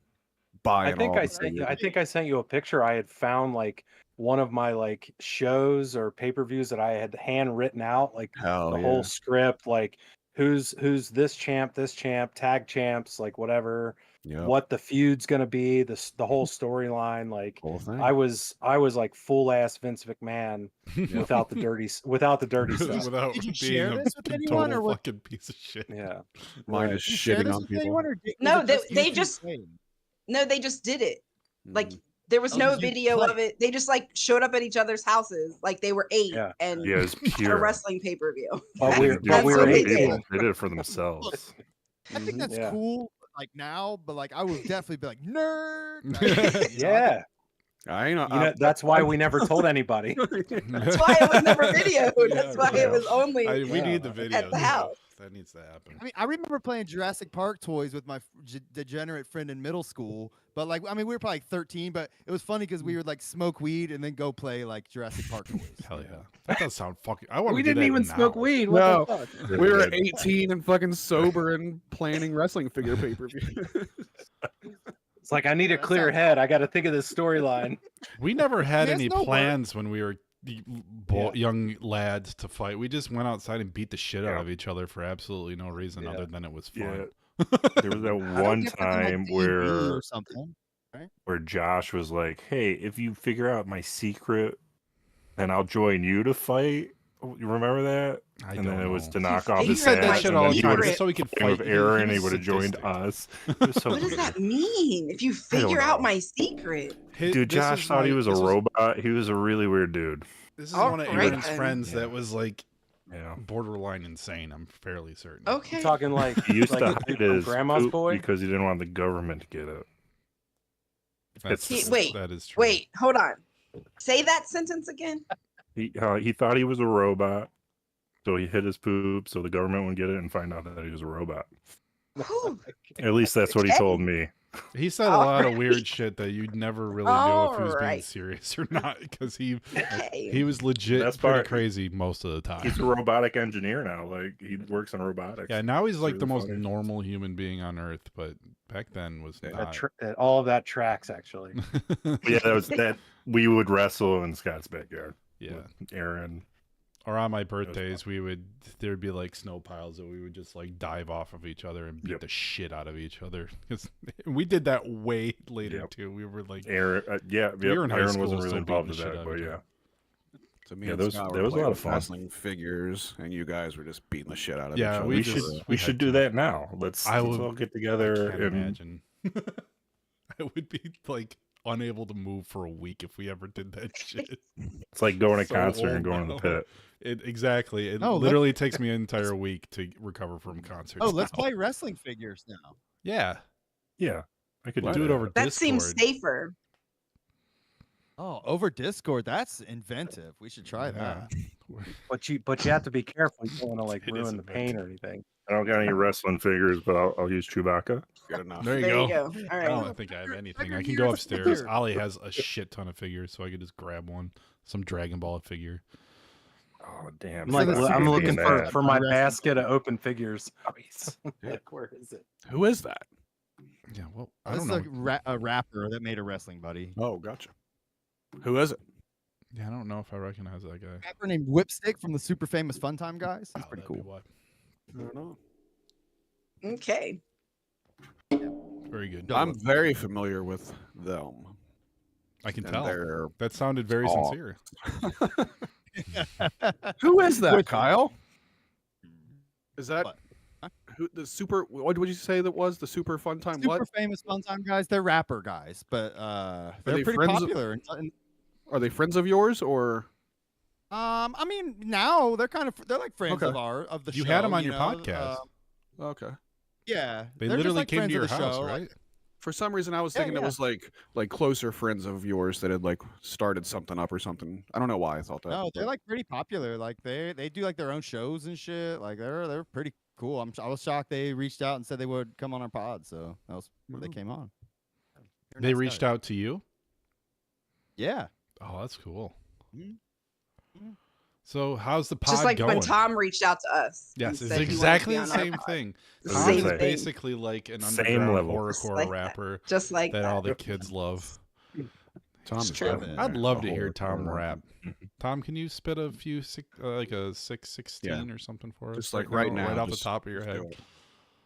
buying. I think all I the sent you. figures. I think I sent you a picture. I had found like one of my like shows or pay-per-views that I had hand written out, like Hell the yeah. whole script, like who's this champ, tag champs, like whatever, Yep. what the feud's gonna be, the whole storyline. Like Whole thing. I was like full ass Vince McMahon without the dirty stuff. Without Did you being share a this with anyone, total or what? fucking piece of shit. Yeah. Mine Right. is Did you share shitting this on with people. anyone, or No, was it they you just- playing? No, they just did it. Like Mm. there was Oh, no did you video play? of it. They just like showed up at each other's houses, like they were 8 Yeah. and Yeah, it's had a pure. wrestling pay per view. But They we didn't do That's it for what other they people. did. They did it for themselves. I think that's Yeah. cool, like now, but like I would definitely be like nerd. You know, I Yeah. I know. That's why we never told anybody. That's why it was never videoed. That's why right. it was only. We Yeah. need the video. At the house. That needs to happen. I mean, I remember playing Jurassic Park toys with my degenerate friend in middle school. But like, I mean, we were probably like 13, but it was funny because we would like smoke weed and then go play like Jurassic Park toys. Hell yeah. That does sound fucking. I want We to do didn't that even now. smoke weed. No. What the fuck? We were 18 and fucking sober and planning wrestling figure pay-per-view. It's like I need a That clear sounds- head. I got to think of this storyline. We never had There's any no word. plans when we were Yeah. young lads to fight. We just went outside and beat the shit out Yeah. of each other for absolutely no reason Yeah. other than it was fun. Yeah. There was that I don't one get that in, like, time D&D where or something. Josh was like, "Hey, if you figure out my secret, then I'll join you to fight." You remember that? I And don't then it was know. to knock You off He his figured said ass, that my shit and all then the he time would just have so he could with fight. Aaron, and he was would have joined sadistic. us. It was so What does weird. that mean? If you I don't figure out know. my secret. Dude, This Josh is thought he my- was a this robot. He was a really weird dude. This is All one of right, Aaron's then. friends Yeah. that was like Yeah. borderline insane. I'm fairly certain. Okay. You talking like He used like to the hide dude from his grandma's poop boy? because he didn't want the government to get it. That's, Wait, that is true. Wait, hold on. Say that sentence again. He thought he was a robot, so he hid his poop so the government wouldn't get it and find out that he was a robot. Whew. At least that's what he Okay. told me. He said a lot of Alright. weird shit that you'd never really know if he was being Alright. serious or not because he Okay. was legit That's pretty part- crazy most of the time. He's a robotic engineer now. Like he works on robotics. Yeah, now he's like the really most funny. normal human being on earth, but back then was not. All of that tracks actually. But yeah, that was that. We would wrestle in Scott's backyard. Yeah. with Aaron. Or on my birthdays, there'd be like snow piles that we would just like dive off of each other and beat Yep. the shit out of each other. 'Cause we did that way later Yep. too. We were like, Aaron, We were in high Aaron school, wasn't still really involved beating with the shit that, out of but each yeah. other. So me Yeah, and there was- Scott there were was a lot playing of fun. wrestling figures, and you guys were just beating the shit out of Yeah, each other. we We just- should we we should had do to. that now. Let's I let's would- all get I together can't and imagine. I would be like unable to move for a week if we ever did that shit. it's like going to So concert old and going to now. the pit. Exactly. It Oh, let's- literally takes me an entire week to recover from concerts. Oh, let's now. play wrestling figures now. Yeah, Yeah, I could we'll do do it that. over That Discord. seems safer. Oh, over Discord. That's inventive. We should try that. But you have to be careful. You don't want to like It is ruin the paint or anything. I don't got any wrestling figures, but I'll use Chewbacca. Good enough. There you There go. you go. All I right. don't think I have anything. I can figure go here, upstairs. figure. Ollie has a shit ton of figures, so I could just grab one. Some Dragon Ball figure. Oh damn! I'm like that's I'm super looking bad. for my Wrestling basket of open figures. Yeah. Like, where is it? Who is that? Yeah, well, I This don't is know. a rapper that made a wrestling buddy. Oh, gotcha. Who is it? Yeah, I don't know if I recognize that guy. Rapper named Whipstick from the super famous Funtime guys. He's Oh, pretty that'd be cool. why. I don't know. Okay. Very good. I'm very familiar with them. I can And tell. they're That sounded very Aw. sincere. Who is that, With- Kyle? Is that What? Huh? who the super? What would you say that was the super fun time? Super What famous Funtime guys. They're rapper guys, but they're they pretty friends of- popular. are they? Friends of yours or? I mean, now they're like friends Okay. of the show. You had 'em on your know? podcast. Okay. Yeah, They they're just literally like came friends to of your the house, show, right? For some reason, I was thinking it was like closer friends of yours that had like started something up or something. I don't know why I thought that. No, they're like pretty popular. Like they do like their own shows and shit. Like they're pretty cool. I was shocked they reached out and said they would come on our pod. So that was where they came on. They reached out to you? Yeah. Oh, that's cool. Mm-hmm. So how's the pod Just like going? when Tom reached out to us. Yes, and it's said he wanted to be exactly the on our same pod. thing. The Tom same is thing. basically like an Same underground level. horrorcore Just like that. rapper Just like that that. all the kids love. Tom is true. definitely I'd love a to hear horrorcore Tom rapper. rap. Tom, can you spit a few like a 616 or something for us? Just like right now, right off the just top of your head. do it.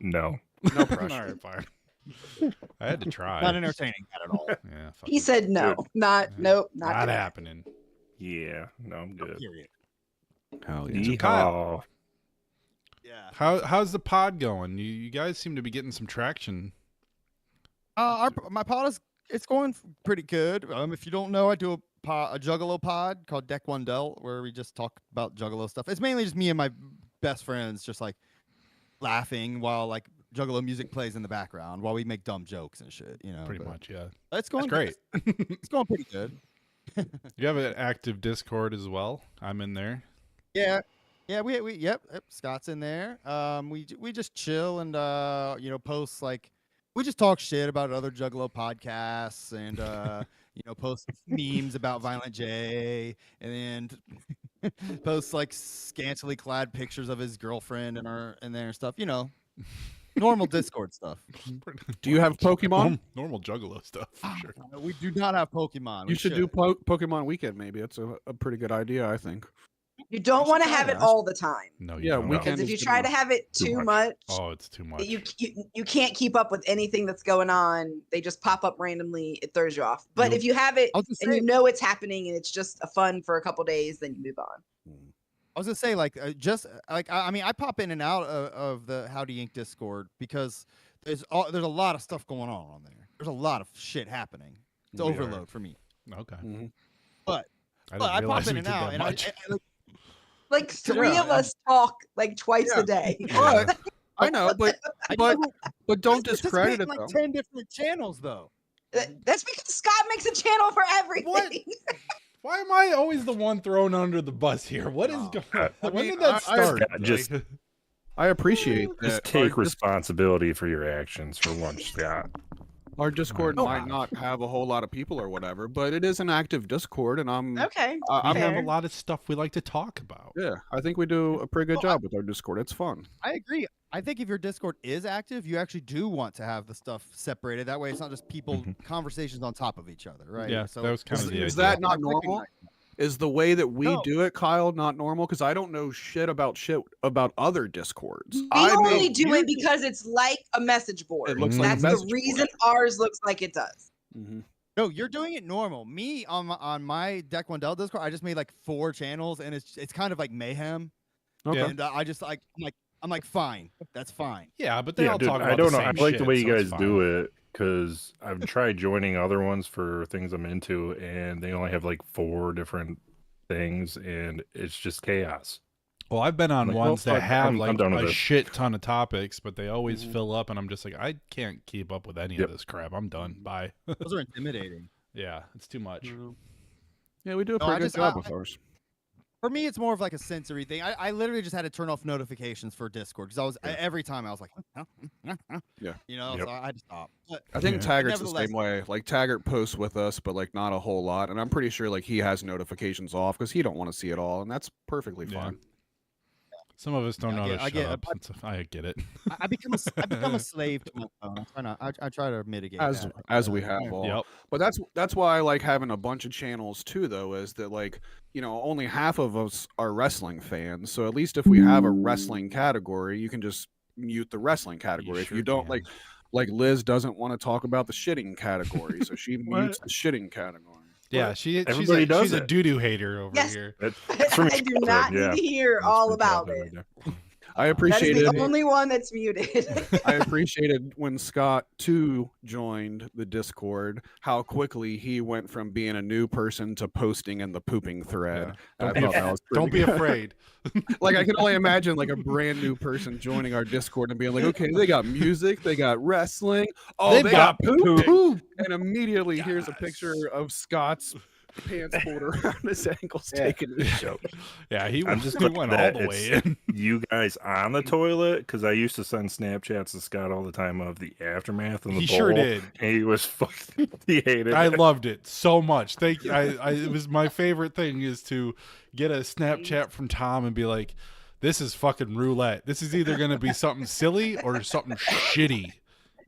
No. No All pressure. right, fine. I had to try. Not entertaining at all. Yeah, fuck He it. said no. Dude. Not nope. Not, Not doing it. happening. Yeah. No, I'm good. Period. Hell yeah. Yeehaw. Yeah. How's the pod going? You guys seem to be getting some traction. My pod is it's going pretty good. If you don't know, I do a Juggalo pod called Deck One Delt, where we just talk about Juggalo stuff. It's mainly just me and my best friends, just like laughing while like Juggalo music plays in the background while we make dumb jokes and shit. You know, Pretty but much, yeah. It's going That's great. It's going pretty good. You have an active Discord as well. I'm in there. Yeah. Yeah, yep, Scott's in there. We just chill and post like we just talk shit about other Juggalo podcasts and post memes about Violent J and then post like scantily clad pictures of his girlfriend in there and stuff, normal Discord stuff. Do you have Pokemon? Normal Juggalo stuff, for sure. We do not have Pokemon. You should do Pokemon Weekend. Maybe it's a pretty good idea. I think. You don't want to have it all the time. No, Yeah, don't. weekend Because if is you too try to much. have it Too too much. much, Oh, it's too much. you can't keep up with anything that's going on. They just pop up randomly. It throws you off. But if you have it I'll just and say- you know it's happening and it's just a fun for a couple days, then you move on. I was gonna say I pop in and out of the Howdy Inc. Discord because there's a lot of stuff going on there. There's a lot of shit happening. It's We are. overload for me. Okay. Mhm. But I I didn't realize pop in we and did out, that and much. Like three of us talk like twice a day. But I know, but don't discredit it like though. 10 different channels though. That's because Scott makes a channel for everything. What? Why am I always the one thrown under the bus here? What is going on? When did that start? Just- Like, I appreciate Just that. take responsibility for your actions for once, Scott. Our Discord Oh, might wow. not have a whole lot of people or whatever, but it is an active Discord, and I'm Okay. I we have fair. a lot of stuff we like to talk about. yeah, I think we do a pretty good job with our Discord. It's fun. I agree. I think if your Discord is active, you actually do want to have the stuff separated. That way, it's not just people conversations on top of each other, right? Yeah, So that was kind Is, of the is idea. that not I normal? recognize Is the way that we No. do it, Kyle, not normal? Because I don't know shit about other Discords. We I only make do it YouTube- because it's like a message board. It looks like a That's message the board. reason ours looks like it does. Mhm. No, you're doing it normal. Me on my Deck One Dell Discord, I just made like 4 channels, and it's kind of like mayhem. Okay. And I just I'm like fine, that's fine. Yeah, but they all Dude, talk about I don't the know. I same like the shit, way you so it's guys do fine. it because I've tried joining other ones for things I'm into, and they only have like 4 different things, and it's just chaos. Well, I've been on Like, ones well, that have I'm like done with a it. shit ton of topics, but they always Mhm. fill up, and I'm just like, I can't keep up with any Yep. of this crap. I'm done. Bye. Those are intimidating. Yeah, it's too much. Yeah, we do a No, I pretty good just- job I- with ours. For me, it's more of like a sensory thing. I literally just had to turn off notifications for Discord because every time I was like, Yeah. Yep. so I had to stop. But I think Yeah. Taggart's the Nevertheless- same way. Like Taggart posts with us, but like not a whole lot. And I'm pretty sure like he has notifications off because he don't want to see it all, and that's perfectly Yeah. fine. Some of us don't Yeah, know how to I shut get- up. I get it. I become a slave to my phone. I try to mitigate As that. as we have all. Yep. But that's why I like having a bunch of channels too, though, is that like, only half of us are wrestling fans. So at least if we have a wrestling category, you can just mute the wrestling category. If sure you don't can. like Liz doesn't want to talk about the shitting category, so she mutes the shitting category. Yeah, Everybody does she's a it. doo-doo hater over Yes. here. That's from I do not need to hear all about it. I That is appreciated the only one that's muted. I appreciated when Scott too joined the Discord, how quickly he went from being a new person to posting in the pooping thread. Yeah. I thought that was Don't be pretty good. afraid. Like, I can only imagine like a brand new person joining our Discord and being like, okay, they got music, they got wrestling, oh, they got poop. And immediately here's a picture of Scott's pants pulled around his ankles taking a show. Yeah, he I'm just he glad went all that the way it's in. you guys on the toilet, because I used to send Snapchats to Scott all the time of the aftermath and the He bowl. sure did. And he was fucking, he hated I it. loved it so much. Thank you. It was my favorite thing is to get a Snapchat from Tom and be like, this is fucking roulette. This is either going to be something silly or something shitty.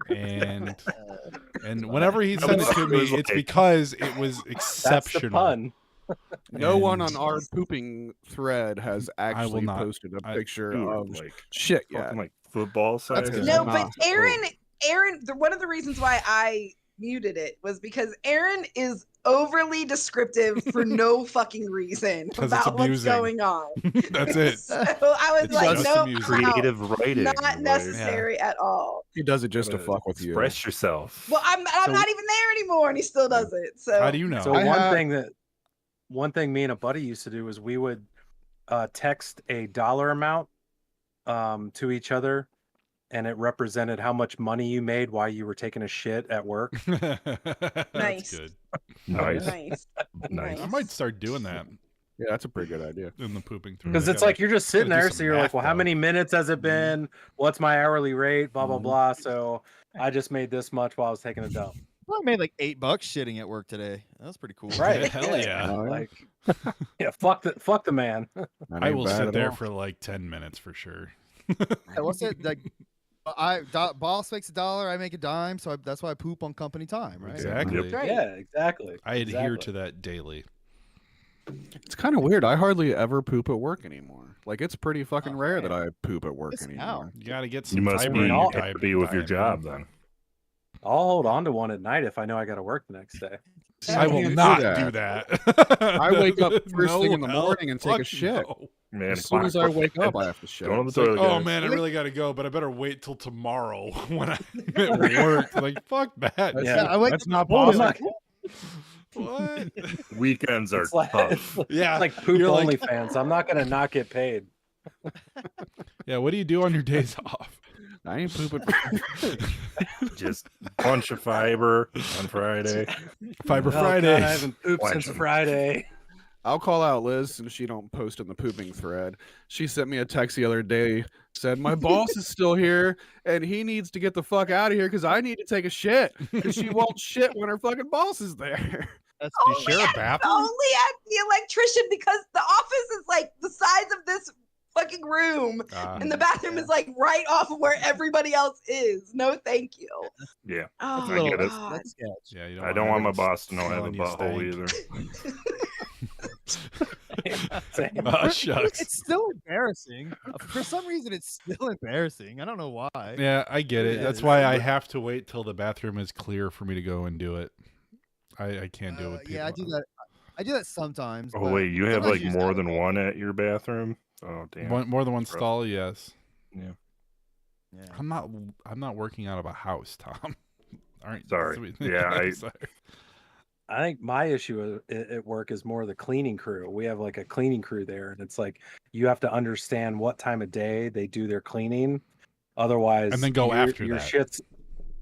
And whenever he sent it to me, it's because it was exceptional. That's the pun. No one on our pooping thread has actually not. posted a picture Dude, of like shit yet. fucking like football size. good. No, Nah. but Aaron, one of the reasons why I muted it was because Aaron is overly descriptive for no fucking reason 'Cause it's about what's amusing. going on. That's it. So I was It's like, just no, amusing. Creative writing. not like, necessary at all. He does it just to gotta fuck with you. Express yourself. Well, I'm So- not even there anymore, and he still does it. So How do you know? So I one thing me and a buddy used to do is we would text a dollar amount to each other, and it represented how much money you made while you were taking a shit at work. That's Nice. good. Nice. nice. Nice. I might start doing that Yeah, that's a pretty good idea. in the pooping thread. Because I it's gotta- like you're just sitting gotta do there, some so you're like, math, well, how though. many minutes has it been? What's my hourly rate? Blah blah Mhm. blah. So I just made this much while I was taking a dump. I made like $8 shitting at work today. That was pretty cool. Right? Hell yeah. Oh, yeah. Like, yeah, fuck the man. That I ain't will bad sit at there all. for like 10 minutes for sure. Hey, what's it like? Boss makes $1, I make a dime, so that's why I poop on company time, right? Exactly. Yep. Right. Yeah, exactly. I adhere Exactly. to that daily. It's kind of weird. I hardly ever poop at work anymore. Like, it's pretty fucking Oh, rare man. that I poop at work Listen anymore. out. You got to get some You must fiber be in your happy with your diet, job man. then. I'll hold on to one at night if I know I got to work the next day. See, I you will do not that. do that. I wake up first thing in the hell, morning and take a fuck shit. no. Man, As soon as I wake up, I have to shit. Go on the It's like, toilet, oh guys. man, I really got to go, but I better wait till tomorrow when I'm at work. Like, fuck that. Yeah, I wake That's up not in the morning, possible. What? Weekends are It's like, tough. Yeah. it's like poop You're like- OnlyFans. I'm not gonna not get paid. Yeah, what do you do on your days off? I ain't pooping. Just bunch of fiber on Friday. Fiber Oh, God, Fridays. I haven't pooped Watch since them. Friday. I'll call out Liz since she don't post in the pooping thread. She sent me a text the other day, said my boss is still here and he needs to get the fuck out of here because I need to take a shit because she won't shit when her fucking boss is there. That's Do you share a bathroom? Only at the electrician because the office is like the size of this fucking room, and the bathroom is like right off of where everybody else is. No, thank you. Yeah. Oh, I get it. God. that's sketch. Yeah, you I don't want my have boss to know I have a smelling you butthole stank. either. Same. Oh, shucks. It's still embarrassing. For some reason, it's still embarrassing. I don't know why. Yeah, I get it. Yeah, That's it's why I weird. have to wait till the bathroom is clear for me to go and do it. I can't do it with people. Yeah, I do that. I do that sometimes. Oh but wait, you have sometimes like just more gotta than go. one at your bathroom? Oh damn. More than one Rough. stall, yes. Yeah. Yeah. I'm not working out of a house, Tom. All right. Sorry. sweet. Yeah, Sorry. I think my issue at work is more the cleaning crew. We have like a cleaning crew there, and it's like you have to understand what time of day they do their cleaning. Otherwise, And then go your- after your that. shit's.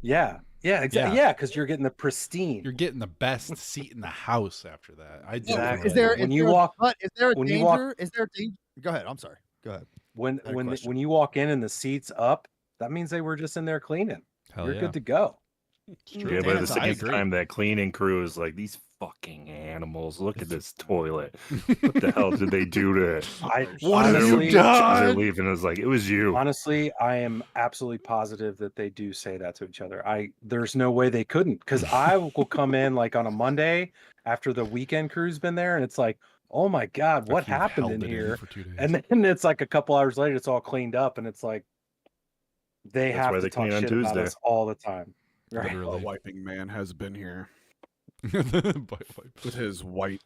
Yeah, exactly. Yeah, because you're getting the pristine. You're getting the best seat in the house after that. I do. Exactly. Is there When is you there a- walk- but is there a when you danger? walk- Is there a danger? Go ahead. I'm sorry. Go ahead. when I had a question. when you walk in and the seat's up, that means they were just in there cleaning. Hell You're yeah. good to go. It's true. Yeah, but at the I same agree. time, that cleaning crew is like, these fucking animals. Look at this toilet. What the hell did they do to it? What have you honestly- done? They're leaving. It's like, it was you. Honestly, I am absolutely positive that they do say that to each other. There's no way they couldn't, because I will come in like on a Monday after the weekend crew's been there, and it's like, oh my God, what Like you've happened held in it here? for 2 days. And then it's like a couple hours later, it's all cleaned up, and it's like they That's have why to they talk clean on shit about Tuesday. us all the time. Right? The Literally. wiping man has been here The with his white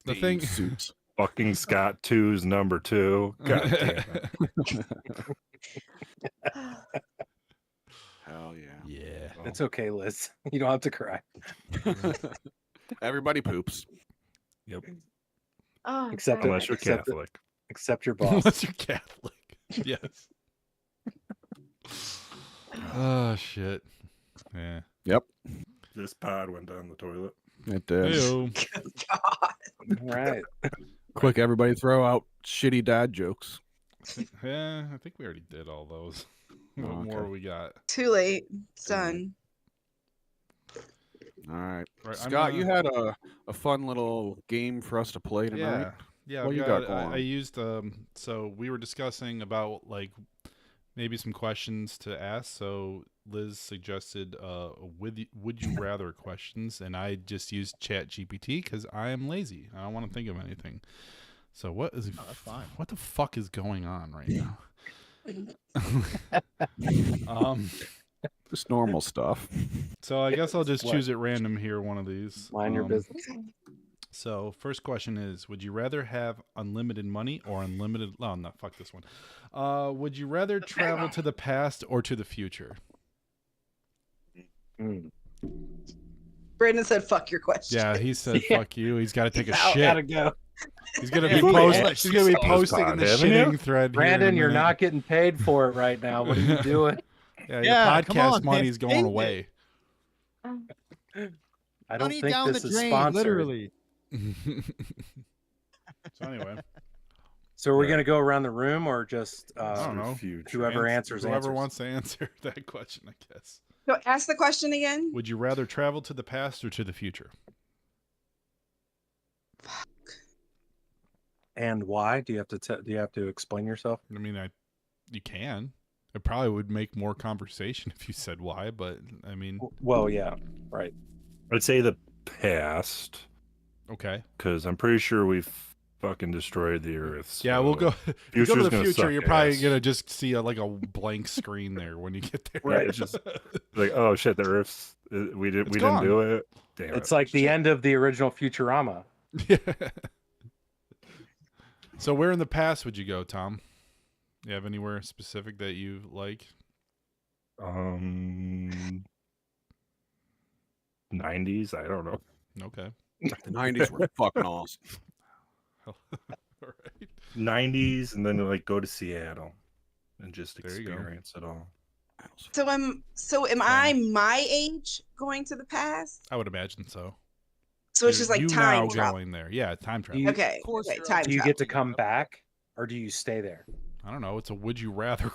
thing, suit. Fucking Scott 2's number 2. God damn it. Hell yeah. Yeah. It's okay, Liz. You don't have to cry. Everybody poops. Yep. Oh, Except God. Unless you're Except- Catholic. Except your boss. Unless you're Catholic. Yes. Oh shit. Yeah. This pod went down the toilet. It did. Heyo. God. All right. Quick, everybody throw out shitty dad jokes. Yeah, I think we already did all those. What Oh, more okay. we got? Too late. It's done. All right. Right, I'm Scott, you gonna- had a fun little game for us to play tonight. Yeah. Yeah, What I've you got, got going I on? used so we were discussing about like maybe some questions to ask. So Liz suggested would you rather questions, and I just used Chat GPT because I am lazy. I don't want to think of anything. So what is that's fine. what the fuck is going on right now? Just normal stuff. So I guess I'll just What? choose at random here, one of these. Mind your business. So first question is, would you rather have unlimited money or unlimited... Oh, no, fuck this one. Would you rather travel to the past or to the future? Brandon said, "Fuck your question." Yeah, he said, Yeah. fuck you. He's got to take a out. shit. Gotta go. He's going to Yeah, be who posting. asked He's going to be this posting in the pod, haven't you? shitting thread. here in a Brandon, you're minute. not getting paid for it right now. What are you doing? Yeah, your Yeah, come podcast on, man, money's going save it. away. I don't Money think down this the is drain, sponsored. literally. So anyway, So are we Right. gonna go around the room or just I don't know. Future. whoever answers whoever answers? wants to answer that question, I guess. So ask the question again. Would you rather travel to the past or to the future? And why? Do you have to do you have to explain yourself? I mean, you can. It probably would make more conversation if you said why, but I mean, Well, yeah, right. I'd say the past, okay. because I'm pretty sure we've fucking destroyed the Earth. Yeah, we'll so go. If you go to future's the gonna future, suck you're probably ass. gonna just see like a blank screen there when you get there. Right, it's just like, oh shit, the Earth's we didn't gone. do it. Damn It's it. like the end of the original Futurama. Yeah. So where in the past would you go, Tom? You have anywhere specific that you like? 90s. I don't know. Okay. The 90s were fucking awesome. All right. 90s, and then like go to Seattle and just There you go. experience it all. So am I my age going to the past? I would imagine so. So it's just like you time now travel. going there. Yeah, time travel. You- Okay. Of course okay, you're time Do you get to travel. come back or do you stay there? I don't know. It's a would you rather.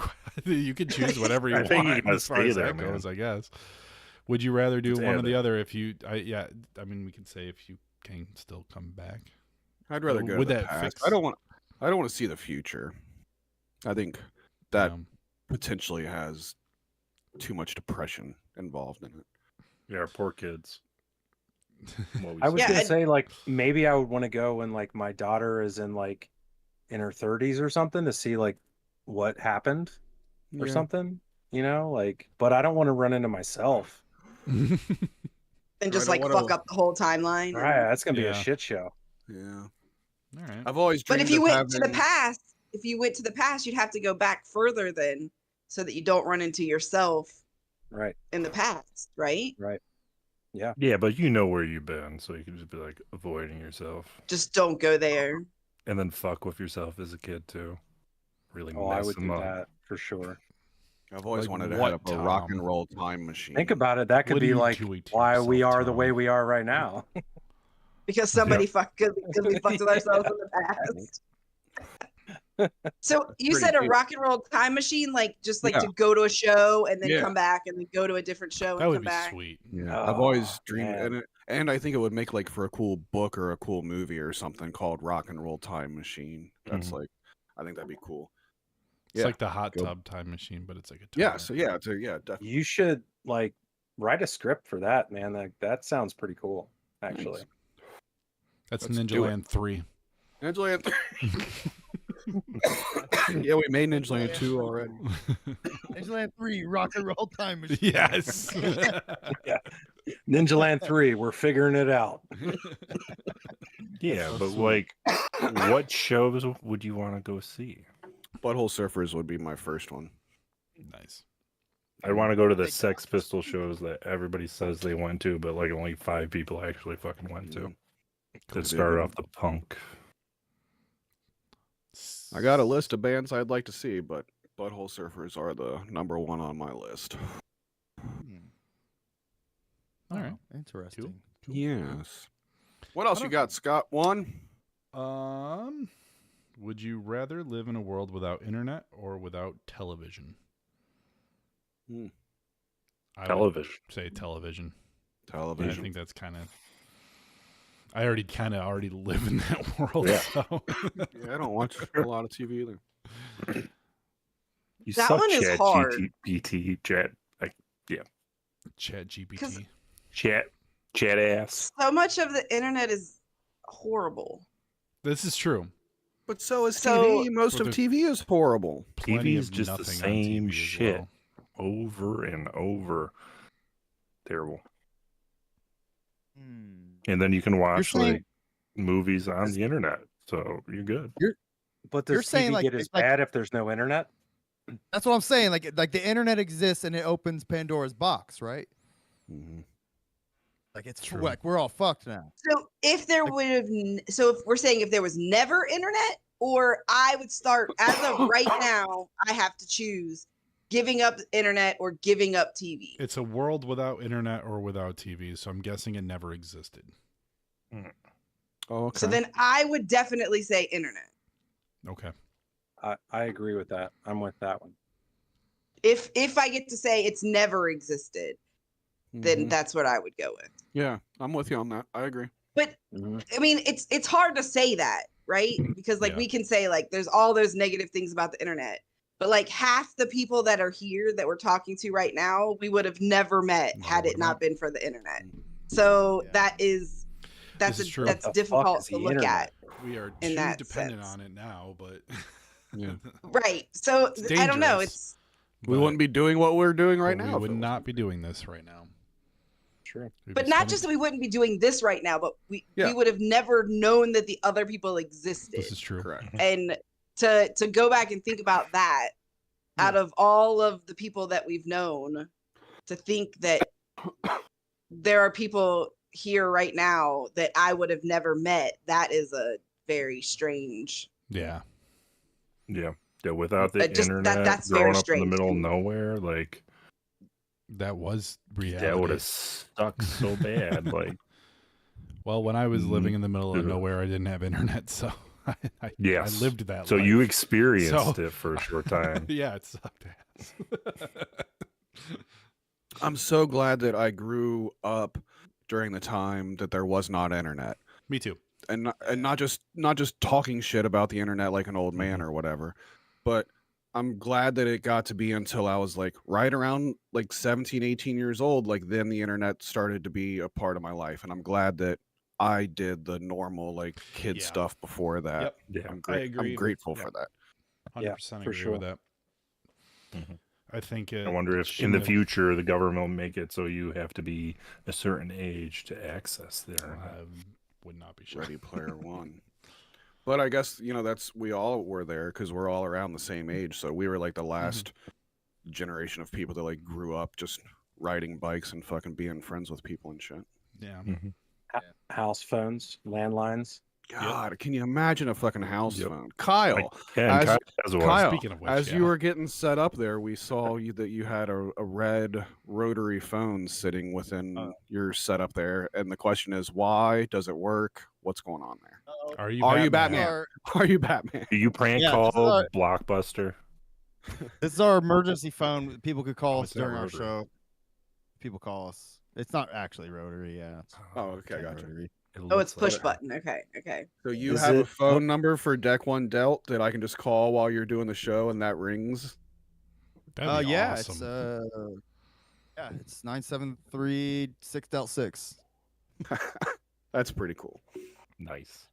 You can choose whatever you I want. think you gotta as far stay as there, that man. goes, I guess. Would you rather do It's one or either. the other? If you, yeah. I mean, we can say if you can still come back. I'd rather go Would to the that past. fix- I don't want to see the future. I think that Um, potentially has too much depression involved in it. Yeah, poor kids. What we I was Yeah, gonna and- say like maybe I would want to go when like my daughter is in like in her 30s or something to see like what happened or Yeah. something, you know, like but I don't want to run into myself. And just I like don't fuck wanna- up the whole timeline. and- Right, that's gonna be Yeah. a shit show. Yeah. All right. I've always But dreamed if you of went to the having- past, you'd have to go back further then, so that you don't run into yourself Right. in the past, right? Yeah, but you know where you've been, so you can just be like avoiding yourself, Just don't go there. and then fuck with yourself as a kid too. Really Oh, I mess would them do up. that for sure. I've always Like wanted to what, have a rock and Tom? roll time machine. Think about it. That could What are be you like doing to why we yourself, are the way Tom? we are right now. Because somebody fucked we fucked with ourselves in the past. So you Pretty said a deep. rock and roll time machine, like just like Yeah. to go to a show and then Yeah. come back and then go to a different show That and would come be back. sweet. Yeah, I've always Oh, dreamed, man. and I think it would make like for a cool book or a cool movie or something called Rock and Roll Time Machine. That's Mhm. like, I think that'd be cool. It's Yeah, like the hot go. tub time machine, but it's like a Yeah, timer. so yeah, definitely. You should like write a script for that, man. That sounds pretty cool, actually. Nice. That's Let's Ninja do it. Land 3. Ninja yeah, we made Ninja Land 2 already. Ninjaland 3, rock and roll time machine. Yes. Ninja Land 3, we're figuring it out. Yeah, So but sweet. like, what shows would you want to go see? Butthole Surfers would be my first one. Nice. I want to go to the Sex Pistol shows that everybody says they went to, but like only 5 people actually fucking went to. That started off the punk. I got a list of bands I'd like to see, but Butthole Surfers are the number one on my list. All right. Interesting. Cool. Yes. What else you got, Scott? One? Would you rather live in a world without internet or without television? I Television. would say television. Television. I think that's kind of. I already live in that world. Yeah. So. Yeah, I don't watch a lot of TV either. You That suck, one is Chat hard. GPT, chat. Chat GPT. 'Cause- Chat ass. So much of the internet is horrible. This is true. But so is So- TV. Most Well, of TV is horrible. Plenty TV's of just the nothing same on TV as shit. well. Over and over. Terrible. Hmm. And then you can watch saying- like movies on the internet, so you're good. But You're does saying, TV like, get as it's like- bad if there's no internet? That's what I'm saying. Like the internet exists and it opens Pandora's box, right? Mm-hmm. Like it's True. like we're all fucked now. So if there would have, so if we're saying if there was never internet, or I would start as of right now, I have to choose giving up internet or giving up TV. It's a world without internet or without TV, so I'm guessing it never existed. Oh, okay. So then I would definitely say internet. Okay. I agree with that. I'm with that one. If I get to say it's never existed, then Mhm. that's what I would go with. Yeah, I'm with you on that. I agree. But I mean, it's hard to say that, right? Because like Yeah. we can say like there's all those negative things about the internet, but like half the people that are here that we're talking to right now, we would have never met Never had it would've not met. been for the internet. So Yeah. that's This is true. that's What the fuck difficult is to the look internet? at. We are In too that dependent sense. on it now, but Yeah. Right. So It's I don't know. dangerous. It's We wouldn't be doing what we're doing right now. We if would it not wasn't. be doing this right now. True. We'd but be not spending- just that we wouldn't be doing this right now, but we Yeah. would have never known that the other people existed. This is true. Correct. And to go back and think about that, out of all of the people that we've known, to think that there are people here right now that I would have never met, that is a very strange. Yeah. Yeah. Without the Just that- internet, that's very growing up in the strange middle to of me. nowhere, like That was reality. that would have sucked so bad. Like, Well, when I was Mhm. living in the middle of Yeah. nowhere, I didn't have internet, so I yes, lived that So life. you experienced So- it for a short time. Yeah, it sucked ass. I'm so glad that I grew up during the time that there was not internet, Me too. and not just talking shit about the internet like an old man Mhm. or whatever, but I'm glad that it got to be until I was like right around like 17, 18 years old. Like then the internet started to be a part of my life, and I'm glad that I did the normal like kid Yeah. stuff before that. Yep. Yeah. I'm agree. I'm grateful Yeah. for that. 100% for agree sure. with that. Mhm. I think I wonder if in shouldn't the have- future the government will make it so you have to be a certain age to access the internet. I would not be sure. Ready Player One. But I guess we all were there because we're all around the same age, so we were like the last generation of people that like grew up just riding bikes and fucking being friends with people and shit. Yeah. House phones, landlines. God, can you imagine a fucking house Yep. phone? Kyle, Like, yeah, and as- Kyle has one. Kyle, Speaking of which, as yeah. you were getting set up there, we saw that you had a red rotary phone sitting within your setup there, and the question is, why does it work? What's going on there? Are you Are you Batman? Batman? Are you Batman? Do you prank Yeah, call this is our- Blockbuster? This is our emergency phone. People could call Oh, us it's not during our rotary. show. People call us. It's not actually rotary. Yeah. Oh, okay, gotcha. Rotary. Oh, it's push button. Okay. So you Is have a it- phone number for Deck One Delt that I can just call while you're doing the show, and that rings. That'd be Yeah, awesome. it's 973-6-6. That's pretty cool. Nice.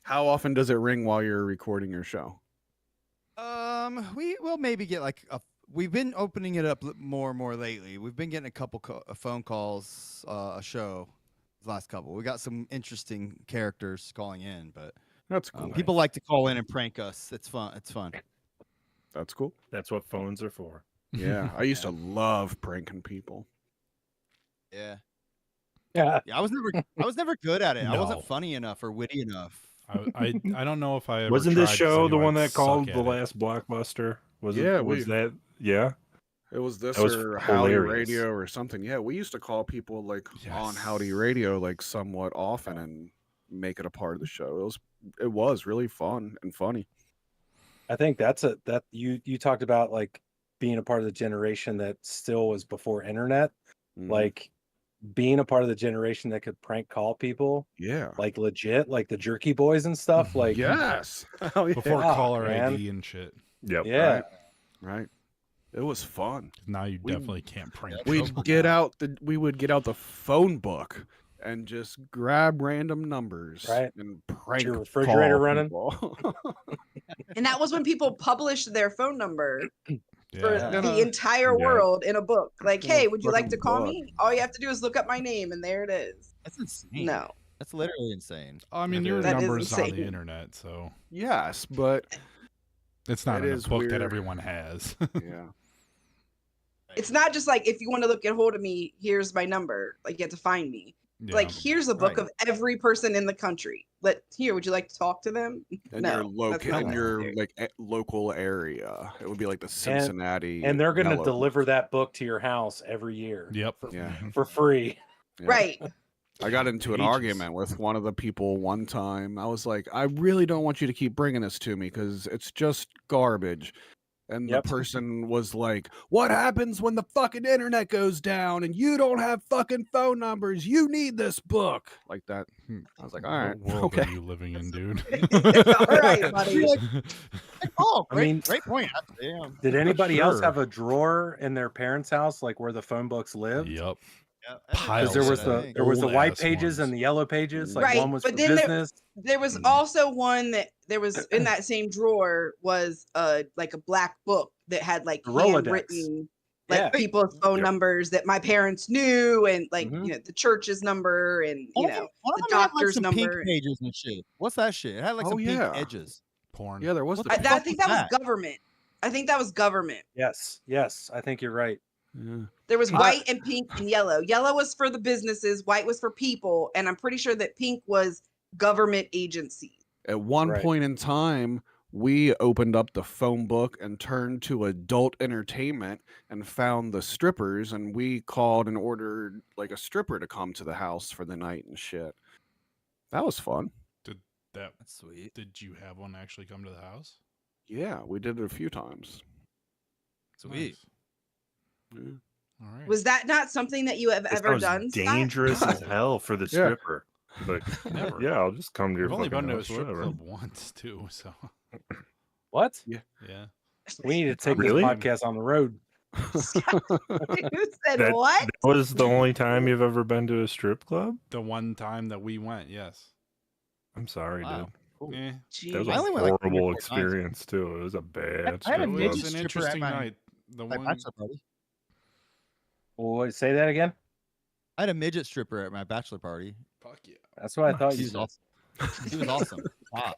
How often does it ring while you're recording your show? We will maybe get like we've been opening it up more and more lately. We've been getting a couple phone calls a show. last couple. We got some interesting characters calling in, but That's cool. people like to call in and prank us. It's fun. It's fun. That's cool. That's what phones are for. Yeah, I used to love pranking people. Yeah. Yeah. Yeah, I was never good at it. I No. wasn't funny enough or witty enough. I don't know if I ever Wasn't this tried 'cause I show the knew one I'd that suck called at The it. Last Blockbuster? Was Yeah, it? Was that? Yeah. It was this That was or Howdy hilarious. Radio or something. Yeah, we used to call people like on Howdy Yes. Radio like somewhat often and make it a part of the show. It was really fun and funny. I think that you talked about like being a part of the generation that still was before internet, Mhm. like being a part of the generation that could prank call people, Yeah. like legit, like the Jerky Boys and stuff. Like, Yes. Hell yeah. Before Fuck, caller man. ID and shit. Yep. yeah, Right. It was fun. Now you definitely can't prank. We people. would get out the phone book and just grab random numbers, Right. and prank your refrigerator call running? people. And that was when people published their phone number for Yeah. the entire Yeah. world in a book. Like, In a hey, would you like to fucking call book. me? All you have to do is look up my name, and there it is. That's insane. No, That's literally insane. I mean, your That is number's on the insane. internet, so Yes, but it's not It in a is book that weird. everyone has. yeah. it's not just like if you want to look at hold of me, here's my number. Like you have to find me. Yeah. Like here's a book Right. of every person in the country. Would you like to talk to them? In No, your that's not in your necessary. like local area, it would be like the Cincinnati, and they're going to Yellow deliver Book. that book to your house every year Yep. Yeah. for free. Yeah. Right. I got into an Pages. argument with one of the people one time. I was like, I really don't want you to keep bringing this to me because it's just garbage. And Yep. the person was like, what happens when the fucking internet goes down and you don't have fucking phone numbers? You need this book. Like that. I was like, all right. What world Okay. are you living in, dude? All right, buddy. Oh, I mean- great point. Yeah. Did anybody else Sure. have a drawer in their parents' house, like where the phone books lived? Yep. Yeah, Piles Because there was of the them. there was the white Old-ass pages and ones. the yellow pages. Like Right, one was but for then business. There was also one that there was in that same drawer was like a black book that had like The Rolodex. handwritten like Yeah. people's phone Yep. numbers that my parents knew and like Mhm. you know the church's number and One you of them- know one of the them had, like, doctor's some number. pink pages and shit. What's that shit? It had like Oh, some yeah. pink edges. Porn. Yeah, there was What the. the I fuck think was that was that? government. I think that was government. Yes, I think you're right. Yeah. There was I- white and pink and yellow. Yellow was for the businesses, white was for people, and I'm pretty sure that pink was government agencies. At one Right. point in time, we opened up the phone book and turned to adult entertainment and found the strippers, and we called and ordered like a stripper to come to the house for the night and shit. That was fun. That's sweet. Did you have one actually come to the house? Yeah, we did it a few times. Sweet. Yeah. All right. Was that not something that you have That ever sounds done? Scott? dangerous as hell for the Yeah. stripper. But Never. yeah, I'll just come to your I've only fucking been to a house, strip whatever. club once too, so What? yeah. We need to take Really? this podcast on the road. You said That- what? That was the only time you've ever been to a strip club? The one time that we went, yes. I'm sorry, Wow. dude. Eh, That was I a only went, like, 3 or horrible 4 times. experience too. It was a bad I had a strip it midget club. was an stripper at interesting my- night. The My one bachelor party. Well, say that again. I had a midget stripper at my bachelor party. fuck yeah. That's what I thought She you was said. awesome. She was awesome. Wow.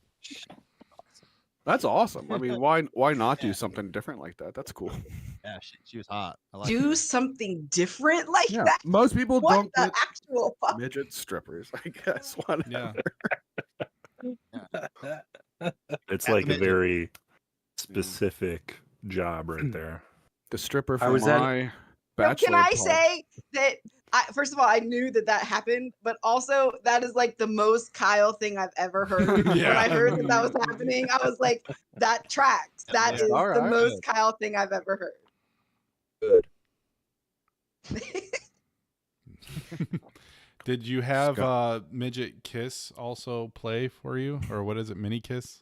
That's awesome. I mean, why not do something different like that? That's cool. Yeah, she was hot. I like Do something different like Yeah, that? most people What don't the get actual fuck? midget strippers. I guess. Whatever. Yeah. It's like a midget. very specific job right there. The stripper I for was at- my No, bachelor can I party. say that? First of all, I knew that happened, but also that is like the most Kyle thing I've ever heard. When Yeah. I heard that was happening, I was like, "That tracks. That Yeah. is All the right. most Kyle thing I've ever Good. heard." Did you have Scott. Midget Kiss also play for you? Or what is it, Mini Kiss?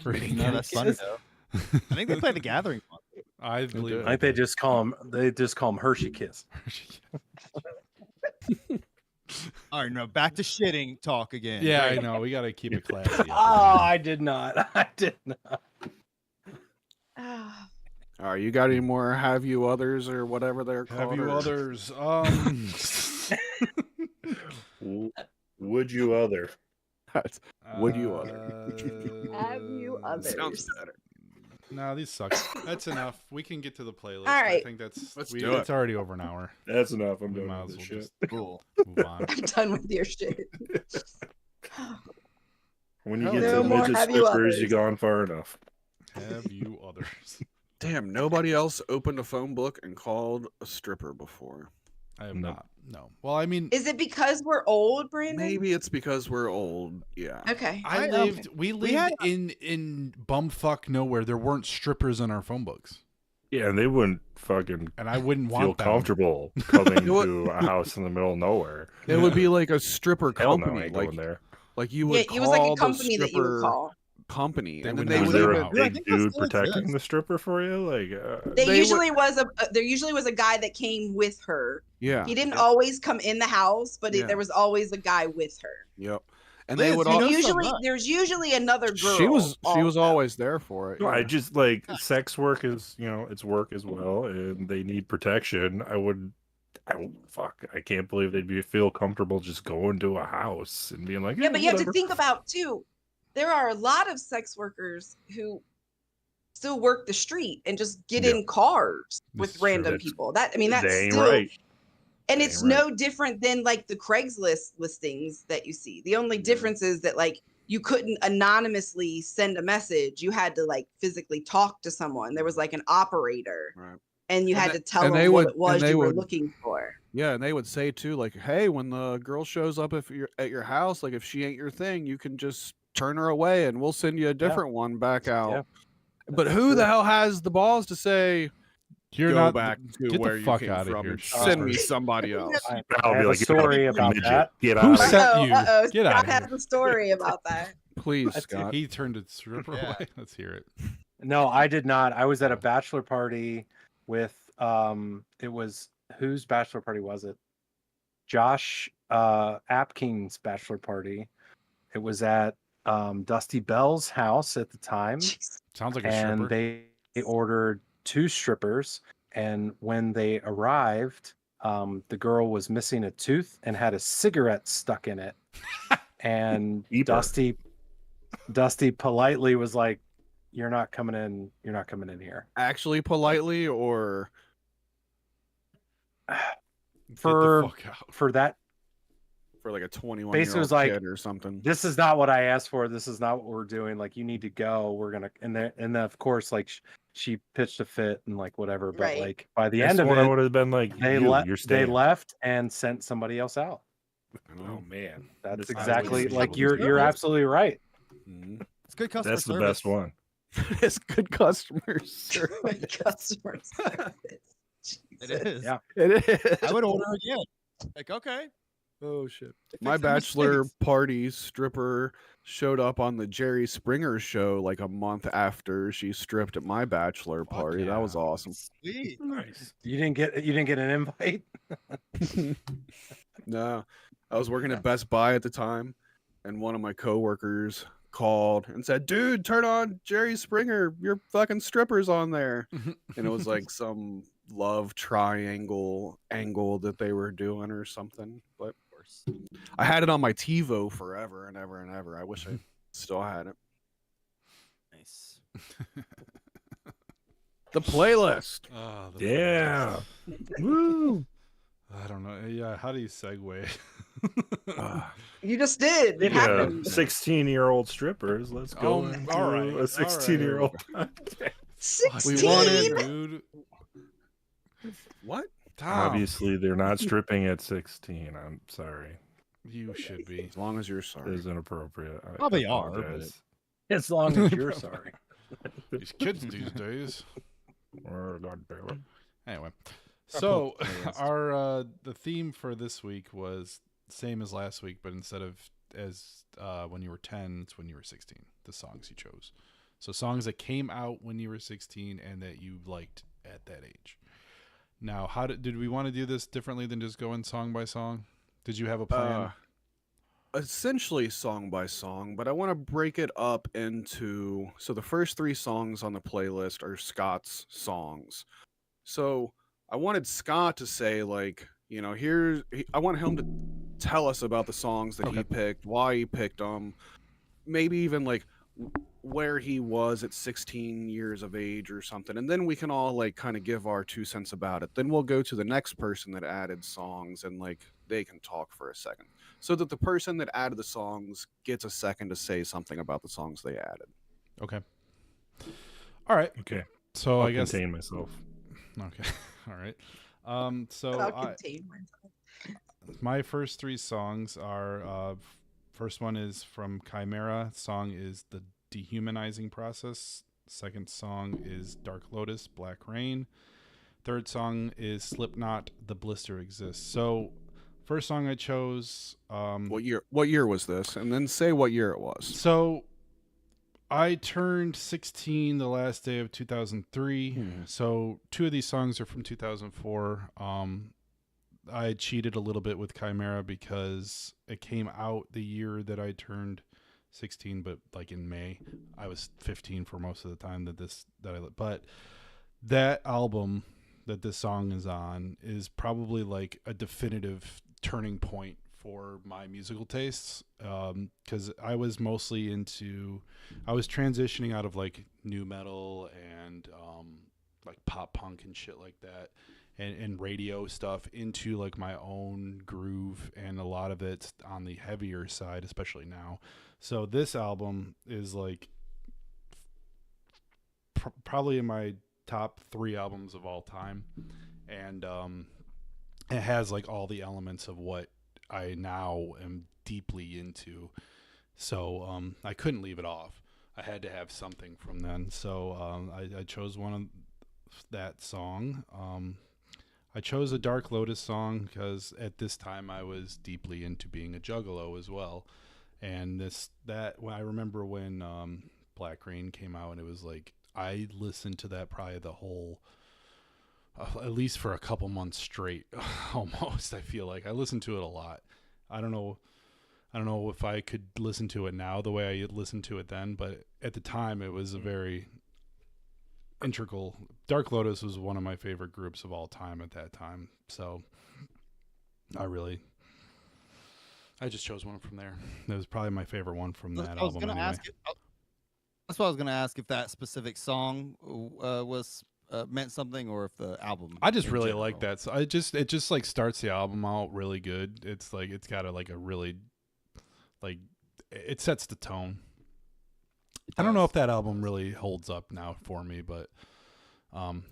For you? No, that's funny though. I think they played the Gathering one. I believe did. I think they just call him Hershey Kiss. All right, no, back to shitting talk again. Yeah, I Great. know. We got to keep it classy. Oh, I did not. I did not. Ah, All right, you got any more have you others or whatever they're called? Have you or- others? Would you other? That's, would you other? Have you others? Sounds better. No, these suck. That's enough. We can get to the playlist. All right. I think that's Let's do it's already over an hour. That's enough. I'm We done might with as this well shit. just Cool. move on. I'm done with your shit. When you Hell get yeah. to No more midget have you strippers, others. you gone far enough. Have you others? Damn, nobody else opened a phone book and called a stripper before. I have No. not. No. Well, I mean, Is it because we're old, Brandon? Maybe it's because we're old. Yeah. Okay. we lived in bumfuck nowhere. There weren't strippers in our phone books, Yeah, and they wouldn't fucking and I wouldn't feel want them. comfortable coming You know what? to a house in the middle of nowhere. It would be like a stripper Hell no, I company, ain't like going there. you Yeah, would it was like a call the company that you would stripper call. company, They and would then they knock Was would there them a out. Dude, I big think that dude still protecting exists. the stripper for you? Like, There They usually was a guy that came with her. yeah, He didn't always come in the house, but Yeah. there was always a guy with her. yep, and Liz, they would you all. know Usually, something. there's usually another girl. She was also. always there for it. no, I yeah. just like sex work is, it's work as well, and they need protection. I can't believe they'd feel comfortable just going to a house and being like, Yeah, but you have to whatever." think about too. There are a lot of sex workers who still work the street and just get Yeah. in cars This with is true. random That's- people. That's They ain't still right. and They it's ain't right. no different than like the Craigslist listings that you see. The only difference is that like you couldn't anonymously send a message. You had to like physically talk to someone. There was like an operator, Right. and you And had they- to tell and them they what would- it was and they you were would- looking for. Yeah, and they would say too, like, hey, when the girl shows up, if you're at your house, like if she ain't your thing, you can just turn her away, and we'll send you a different one back out. Yeah. But who the hell has the balls to say You're go not back to get where the you fuck came out of from here. and send me stripper. somebody else? I I'll have be a like, story "You're about midget. that. Get Who out of sent here." you? Get Scott out of has here. a story about that. Please, That's it. Scott. He turned a stripper Yeah. away. Let's hear it. No, I did not. I was at a bachelor party with it was whose bachelor party was it? Josh Apking's bachelor party. It was at Dusty Bell's house at the time, Jeez. Sounds like a and stripper. they ordered 2 strippers, and when they arrived, the girl was missing a tooth and had a cigarette stuck in it. And Keeper. Dusty politely was like, you're not coming in here. Actually, politely, or Get for- the fuck out. For that, for like a 21-year-old Basically, it was like, kid or something. this is not what I asked for. This is not what we're doing. Like, you need to go. We're gonna, and then of course, like she pitched a fit and like whatever. But Right. like by the That's end of when I it, would have been like, they you're they staying. left and sent somebody else out. Oh man, That's This- exactly would- like would- you're absolutely right. Mhm. It's good customer that's the service. best one. It's good customer service. My customer service. It Jesus. is. Yeah. It is. I would order again. Like, okay. Oh shit. They My fixed the bachelor mistakes. party stripper showed up on the Jerry Springer show like a month after she stripped at my bachelor Fuck party. That was yeah. awesome. Sweet. Nice. You didn't get an invite. No. I was working at Best Buy at the time, and one of my coworkers called and said, "Dude, turn on Jerry Springer. Your fucking strippers on there." And it was like some love triangle angle that they were doing or something. But Of course. I had it on my TiVo forever and ever and ever. I wish I still had it. Nice. The playlist. Oh, the Yeah. playlist. Woo. I don't know. Yeah, how do you segue? You just did. It Yeah, happened. 16-year-old strippers. Let's go. Oh, into all right, a all right. 16-year-old. 16. wanted- Dude. What? Tom, Obviously, they're not stripping at 16. I'm sorry. you should be. As long as you're It sorry. is inappropriate. I Probably are, apologize. As long as you're sorry. These kids these days. Oh, God damn it. Anyway, so playlist. our the theme for this week was same as last week, but instead of as when you were 10, it's when you were 16. The songs you chose, so songs that came out when you were 16 and that you liked at that age. Now, how did we want to do this differently than just going song by song? Did you have a plan? Essentially song by song, but I want to break it up into, so the first 3 songs on the playlist are Scott's songs. So I wanted Scott to say, like, I want him to tell us about the songs that he picked, why he picked them, maybe even like where he was at 16 years of age or something, and then we can all like kind of give our 2 cents about it. Then we'll go to the next person that added songs, and like they can talk for a second, so that the person that added the songs gets a second to say something about the songs they added. Okay. All right. Okay. So I'll I guess contain myself. Okay. All right. But I'll contain myself. My first 3 songs are first one is from Chimera. Song is The Dehumanizing Process. Second song is Dark Lotus, Black Rain. Third song is Slipknot, The Blister Exists. So first song I chose What year was this? And then say what year it was. So I turned 16 the last day of 2003. So 2 of these songs are from 2004. I cheated a little bit with Chimera because it came out the year that I turned 16, but like in May. I was 15 for most of the time but that album that this song is on is probably like a definitive turning point for my musical tastes, because I was transitioning out of like nu metal and like pop punk and shit like that, and radio stuff into like my own groove, and a lot of it's on the heavier side, especially now. So this album is like probably in my top 3 albums of all time, and it has like all the elements of what I now am deeply into. So I couldn't leave it off. I had to have something from then. So I chose one of that song. I chose a Dark Lotus song because at this time I was deeply into being a juggalo as well. And when I remember when Black Rain came out, and it was like I listened to that probably the whole, at least for a couple months straight, almost. I feel like I listened to it a lot. I don't know if I could listen to it now the way I listened to it then, but at the time it was a very integral. Dark Lotus was one of my favorite groups of all time at that time. So I just chose one from there. It was probably my favorite one from that album. That's what I was going to ask, if that specific song was meant something, or if the album. I just really like that. So it just like starts the album out really good. It's like it's got a really like it sets the tone. I don't know if that album really holds up now for me, but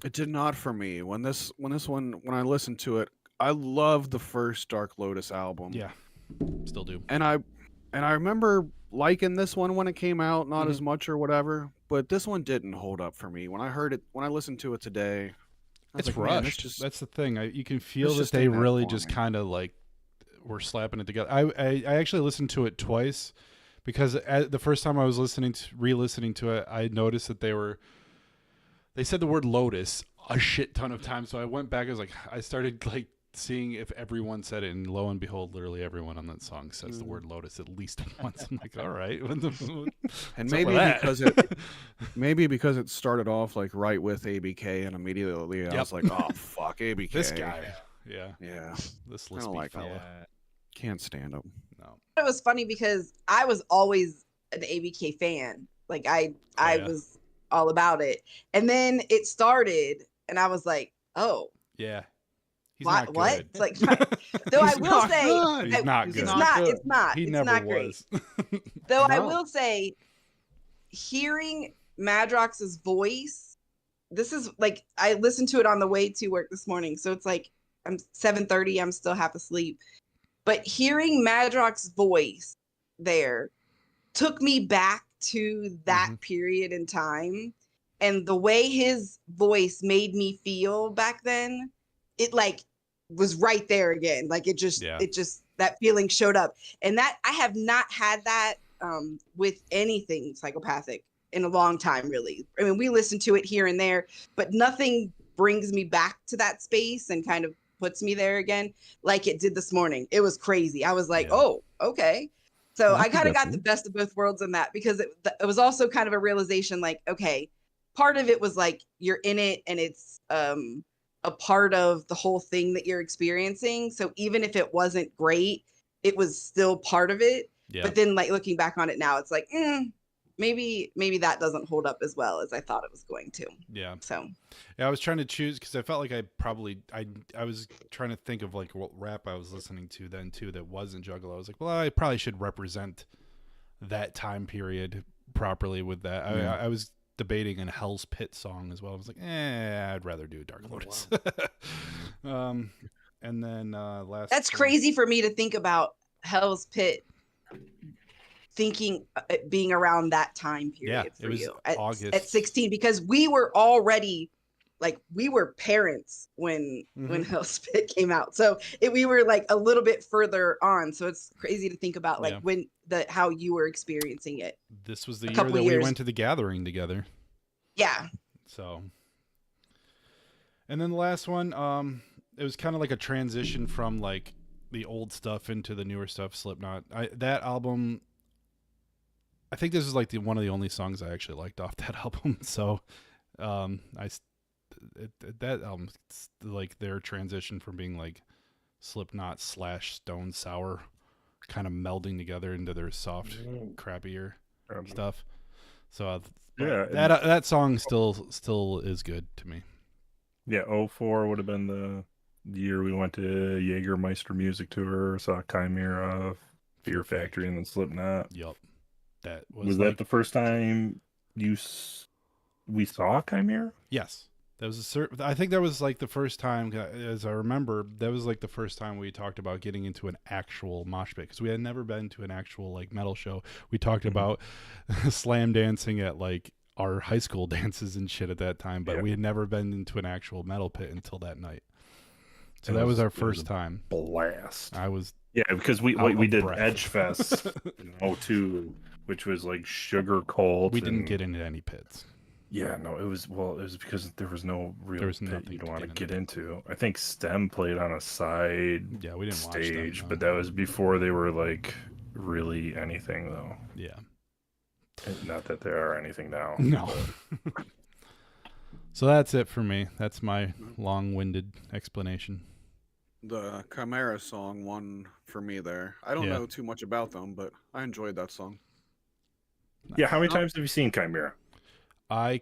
it did not for me. When I listened to it, I loved the first Dark Lotus album. Yeah, still do. And I remember liking this one when it came out, not as much or whatever, but this one didn't hold up for me. When I listened to it today, it's like, rushed. That's the thing. You can feel that they really just kind of like were slapping it together. I actually listened to it twice, because the first time I was re-listening to it, I noticed that they said the word lotus a shit ton of times. So I went back. I started like seeing if everyone said it, and lo and behold, literally everyone on that song says the word lotus at least once. I'm like, all right. And maybe because it started off like right with ABK, and immediately I was like, oh fuck, ABK. This guy. Yeah. This I don't like fella. Can't stand him. No. It was funny because I was always an ABK fan. Like I was all about it, and then it started, and I was like, oh. Yeah. He's not what? Like, though I will say, he's not good. It's not. He it's never not was. Great. Though I will say, hearing Madrox's voice, this is like I listened to it on the way to work this morning, so it's like I'm 7:30. I'm still half asleep, but hearing Madrox's voice there took me back to that period in time, and the way his voice made me feel back then. It like was right there again. Like it just that feeling showed up. And that I have not had that with anything psychopathic in a long time, really. I mean, we listen to it here and there, but nothing brings me back to that space and kind of puts me there again like it did this morning. It was crazy. I was like, oh, okay. So I kind of got the best of both worlds in that, because it was also kind of a realization like, okay, part of it was like you're in it and it's a part of the whole thing that you're experiencing. So even if it wasn't great, it was still part of it. Yeah. But then like looking back on it now, it's like, maybe that doesn't hold up as well as I thought it was going to. Yeah. So yeah, I was trying to choose because I felt like I was trying to think of like what rap I was listening to then too that wasn't Juggalo. I was like, well, I probably should represent that time period properly with that. I was debating a Hell's Pit song as well. I was like, I'd rather do Dark Lotus. Wow. And then last. That's crazy for me to think about Hell's Pit. Thinking it being around that time period for you August. at 16, because we were already like we were parents when Hell's Pit came out, so we were like a little bit further on. So it's crazy to think about like when how you were experiencing it. This was the year that we went to the gathering together. Yeah. So, and then the last one, it was kind of like a transition from like the old stuff into the newer stuff. Slipknot. That album. I think this is like one of the only songs I actually liked off that album. So, that album, like their transition from being like Slipknot / Stone Sour, kind of melding together into their soft, crappier stuff. So that song still is good to me. Yeah, 04 would have been the year we went to Jägermeister Music Tour, saw Chimera, Fear Factory, and then Slipknot. Yep. That was that the first time we saw Chimera? Yes, that was I think that was like the first time, as I remember, that was like the first time we talked about getting into an actual mosh pit, because we had never been to an actual like metal show. We talked about slam dancing at like our high school dances and shit at that time, but we had never been into an actual metal pit until that night. So that was our first time. Blast. Because we did Edge Fest in 02, which was like sugar cold. We didn't get into any pits. Yeah, no, it was because there was no real pit you'd want to get into. I think STEM played on a side we didn't stage, watch them, but that was before they were like really anything though. Yeah. Not that they are anything now. No. So that's it for me. That's my long-winded explanation. The Chimera song won for me there. I don't know too much about them, but I enjoyed that song. Yeah, how many times have you seen Chimera? I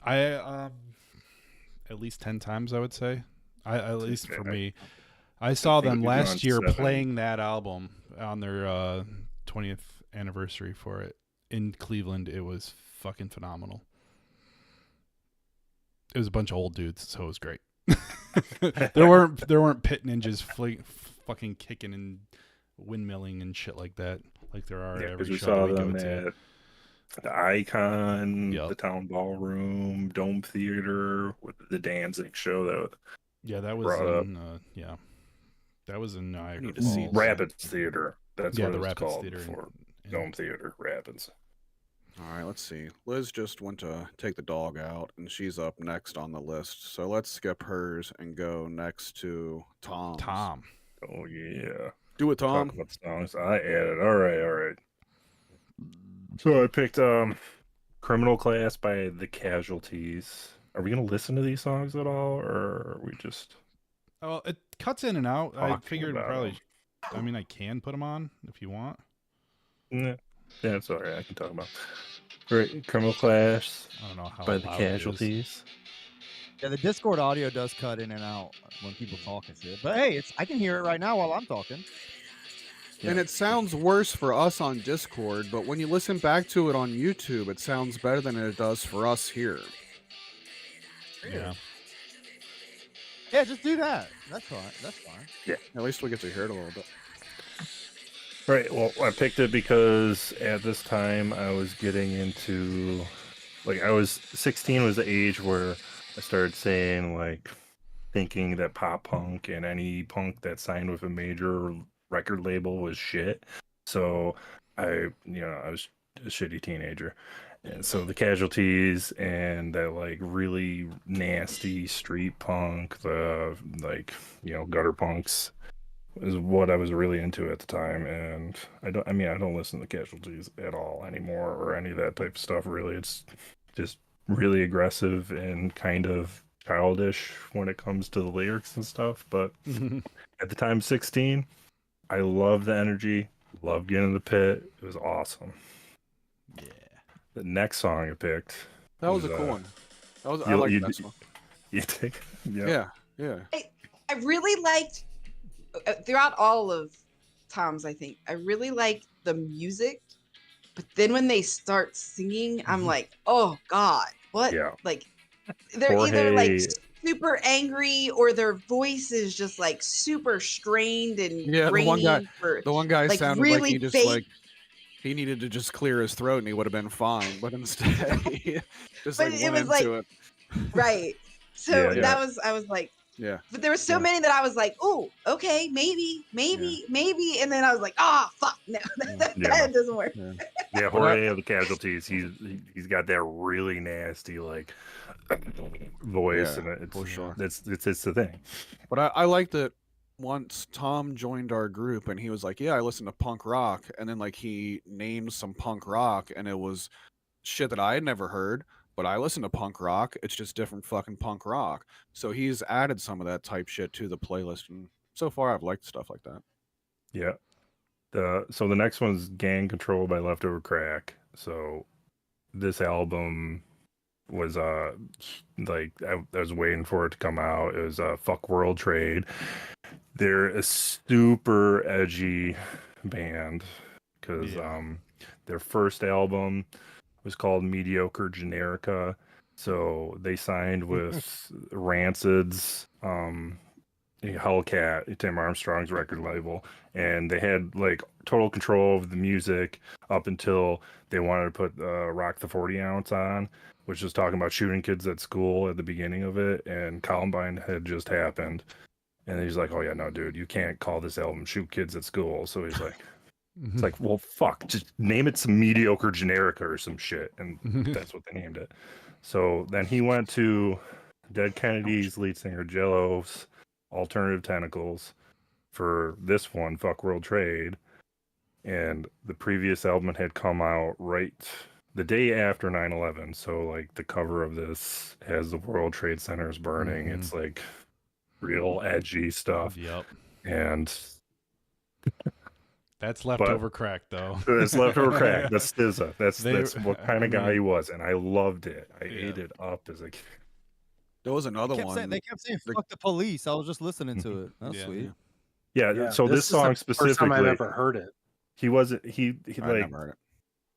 at least 10 times, I would say. At least for me. I saw them last year playing that album on their 20th anniversary for it in Cleveland. It was fucking phenomenal. It was a bunch of old dudes, so it was great. there weren't pit ninjas fucking kicking and windmilling and shit like that, like there are every show we go to. The Icon, the Town Ballroom, Dome Theater, with the Danzig show that that was in Niagara. Rapids Theater. That's what the it was Rapids called Theater before. Dome Theater, Rapids. All right, let's see. Liz just went to take the dog out, and she's up next on the list. So let's skip hers and go next to Tom. Oh, yeah. Do it, Tom. Talk about songs I added. All right. So I picked Criminal Class by The Casualties. Are we going to listen to these songs at all, or are we just... Oh, it cuts in and out. I figured probably... I mean, I can put them on if you want. Yeah, it's all right. I can talk about Right, Criminal Class I don't know how by The Casualties. Yeah, the Discord audio does cut in and out when people talk and shit. But hey, I can hear it right now while I'm talking. Yeah. And it sounds worse for us on Discord, but when you listen back to it on YouTube, it sounds better than it does for us here. Yeah. Yeah, just do that. That's fine. Yeah. At least we get to hear it a little bit. Right. Well, I picked it because at this time I was getting into, like, 16 was the age where I started saying, like, thinking that pop punk and any punk that signed with a major record label was shit. So I was a shitty teenager. And so the Casualties and that, like, really nasty street punk, the, like, gutter punks is what I was really into at the time. And I don't listen to Casualties at all anymore or any of that type of stuff, really. It's just really aggressive and kind of childish when it comes to the lyrics and stuff. But at the time, 16, I love the energy. Love getting in the pit. It was awesome. Yeah. The next song I picked. That was a cool one. I You, like you, that song. you take. Yeah, yeah. I really liked throughout all of Tom's, I think I really liked the music, but then when they start singing, I'm like, oh God, what? Yeah. Like they're either like super angry or their voice is just like super strained and Yeah, grainy the one guy like sounded really like he just fake. like he needed to just clear his throat and he would have been fine, but instead he just But like it went was like into it. right. So Yeah. that was I was like, Yeah. but there were so many that I was like, oh, okay, maybe, and then I was like, ah, fuck, no, that doesn't work. Yeah, Jorge of the Casualties. He's got that really nasty like voice, and it's for sure. It's the thing. But I liked it once Tom joined our group and he was like, "Yeah, I listen to punk rock," and then like he named some punk rock and it was shit that I had never heard. But I listen to punk rock. It's just different fucking punk rock. So he's added some of that type shit to the playlist, and so far I've liked stuff like that. Yeah. So the next one's Gang Control by Leftover Crack. So this album was like I was waiting for it to come out. It was Fuck World Trade. They're a super edgy band because their first album was called Mediocre Generica. So they signed with Rancid's Hellcat, Tim Armstrong's record label, and they had like total control of the music up until they wanted to put Rock the 40 Ounce on, which was talking about shooting kids at school at the beginning of it, and Columbine had just happened. And he's like, oh yeah, no, dude, you can't call this album Shoot Kids at School. So he's like, it's like, well, fuck, just name it some Mediocre Generica or some shit. And that's what they named it. So then he went to Dead Kennedys lead singer Jello's Alternative Tentacles for this one, Fuck World Trade. And the previous album had come out right the day after 9/11. So like the cover of this has the World Trade Centers burning. It's like real edgy stuff. Yep. And that's Leftover Crack, though. That's Leftover Crack. That's SZA. That's what kind of guy he was, and I loved it. I ate it up as a kid. There was another one. They kept saying "fuck the police." I was just listening to it. That's sweet. Yeah. So this song specifically, first time I've ever heard it. He wasn't. He I like never heard it.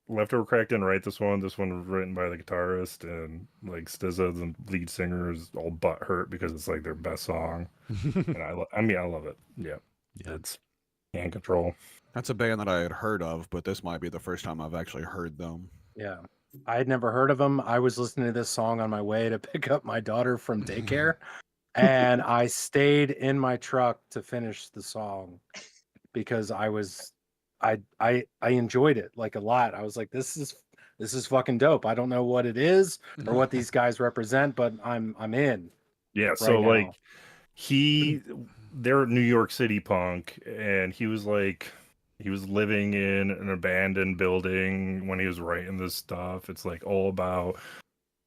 Leftover Crack didn't write this one. This one was written by the guitarist, and like SZA, the lead singer, is all butthurt because it's like their best song. And I love it. Yeah. It's Hand Control. That's a band that I had heard of, but this might be the first time I've actually heard them. Yeah. I had never heard of them. I was listening to this song on my way to pick up my daughter from daycare, and I stayed in my truck to finish the song because I enjoyed it like a lot. I was like, this is fucking dope. I don't know what it is or what these guys represent, but I'm in. Yeah, right so now. like they're New York City punk, and he was living in an abandoned building when he was writing this stuff. It's like all about,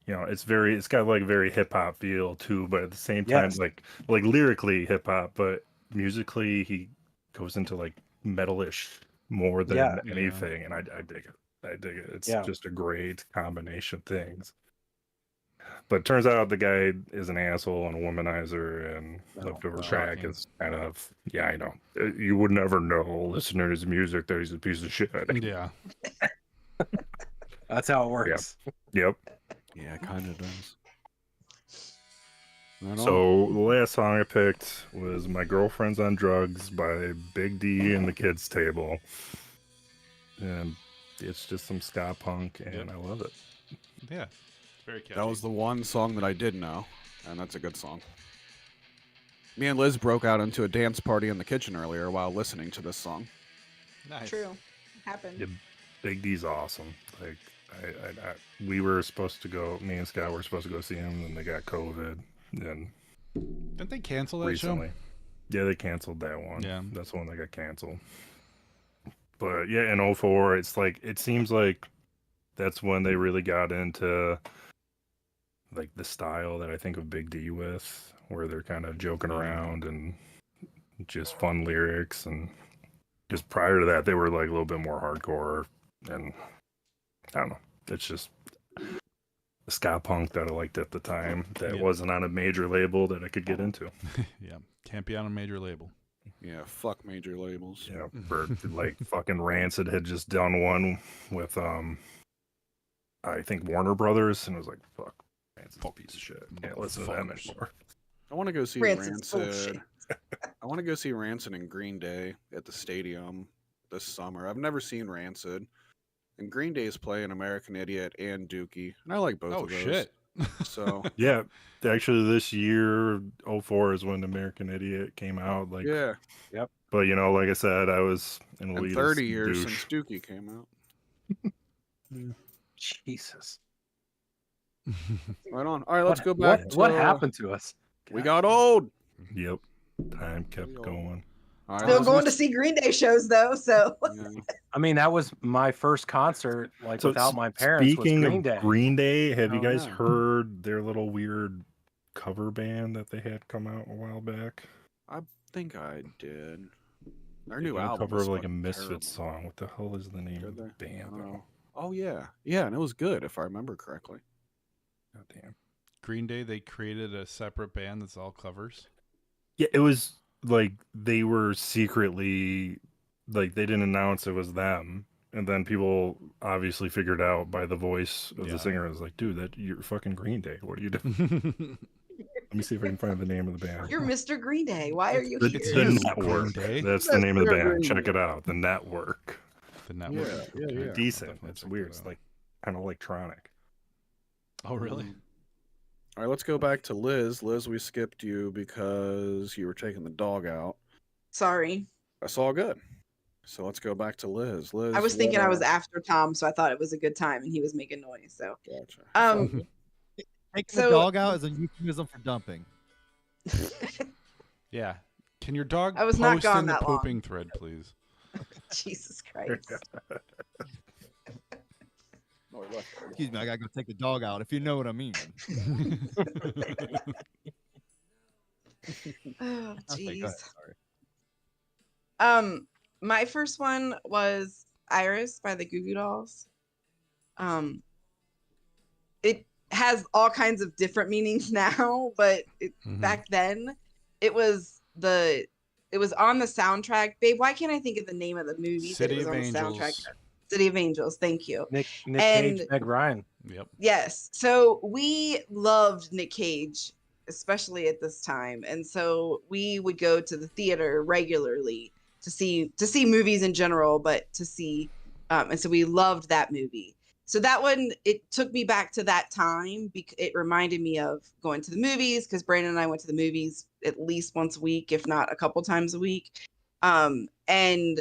it's got like a very hip hop feel too, but at the same time, like lyrically hip hop, but musically he goes into like metalish more than anything, and I dig it. It's just a great combination of things. But it turns out the guy is an asshole and a womanizer, and Leftover Crack is kind of, I know. You would never know, listening to his music, that he's a piece of shit. Yeah. That's how it works. Yep. Yeah, it kind of does. So the last song I picked was My Girlfriend's on Drugs by Big D and the Kids Table. And it's just some ska punk, and I love it. Yeah. Very catchy. That was the one song that I did know, and that's a good song. Me and Liz broke out into a dance party in the kitchen earlier while listening to this song. Nice. True. Happened. Yeah, Big D's awesome. Like, we were supposed to go, me and Scott were supposed to go see him, and they got COVID. And didn't they cancel that recently. show? Yeah, they canceled that one. Yeah. That's the one that got canceled. But yeah, in 2004, it's like, it seems like that's when they really got into like the style that I think of Big D with, where they're kind of joking around and just fun lyrics, and Because prior to that, they were like a little bit more hardcore, and I don't know. It's just the ska punk that I liked at the time that wasn't on a major label that I could get into. Yeah, can't be on a major label. Yeah, fuck major labels. Yeah, for like fucking Rancid had just done one with I think Warner Brothers, and I was like, fuck, Rancid's a piece of shit. Can't listen to them anymore. I want to go see Rancid's Rancid. I want to go see Rancid and Green Day at the stadium this summer. I've never seen Rancid. And Green Day's playing American Idiot and Dookie. And I like both of those. Shit. So yeah, actually this year, 04 is when American Idiot came out. Like, yeah. Yep. But you know, like I said, I was an And elitist 30 years douche. since Dookie came out. Jesus. Right on. All right, let's go back. What happened to us? We got old. Yep. Time kept going. All right, Still going to see Green Day shows though, so I mean, that was my first concert, like So without my parents. Speaking was Green of Day. Green Day, have you Oh, guys yeah. heard their little weird cover band that they had come out a while back? I think I did. Their They new did a album cover was of like a fucking Misfits terrible. song. What the hell is the name Did of the they? band? Though? Oh yeah, yeah, and it was good if I remember correctly. God damn. Green Day, they created a separate band that's all covers. Yeah, it was like they were secretly like they didn't announce it was them, and then people obviously figured out by the voice of the singer. I was like, dude, that you're fucking Green Day. What are you doing? Let me see if I can find the name of the band. you're Mr. Green Day. Why are you The, here? the Network. That's the name of the band. Check it out. The Network. The Network. Yeah, Okay. yeah. Decent. Definitely It's check weird. that It's out. like kind of electronic. Oh, really? All right, let's go back to Liz. Liz, we skipped you because you were taking the dog out. Sorry. That's all good. So let's go back to Liz. Liz, I was thinking what, I was after Tom, so I thought it was a good time and he was making noise. So Gotcha. Taking the dog out is a euphemism for dumping. Yeah. Can your dog I was post not gone in the that long. pooping thread, please? Jesus Christ. Excuse me, I gotta go take the dog out, if you know what I mean. Oh, Okay, go jeez. ahead, sorry. My first one was Iris by the Goo Goo Dolls. It has all kinds of different meanings now, but back then it was on the soundtrack. Babe, why can't I think of the name of the movie City that it was of on Angels. the soundtrack? City of Angels, thank you. Nick Cage, Meg Ryan. Yep. Yes. So we loved Nick Cage, especially at this time. And so we would go to the theater regularly to see movies in general, but to see and so we loved that movie. So that one, it took me back to that time because it reminded me of going to the movies, because Brandon and I went to the movies at least once a week, if not a couple times a week. And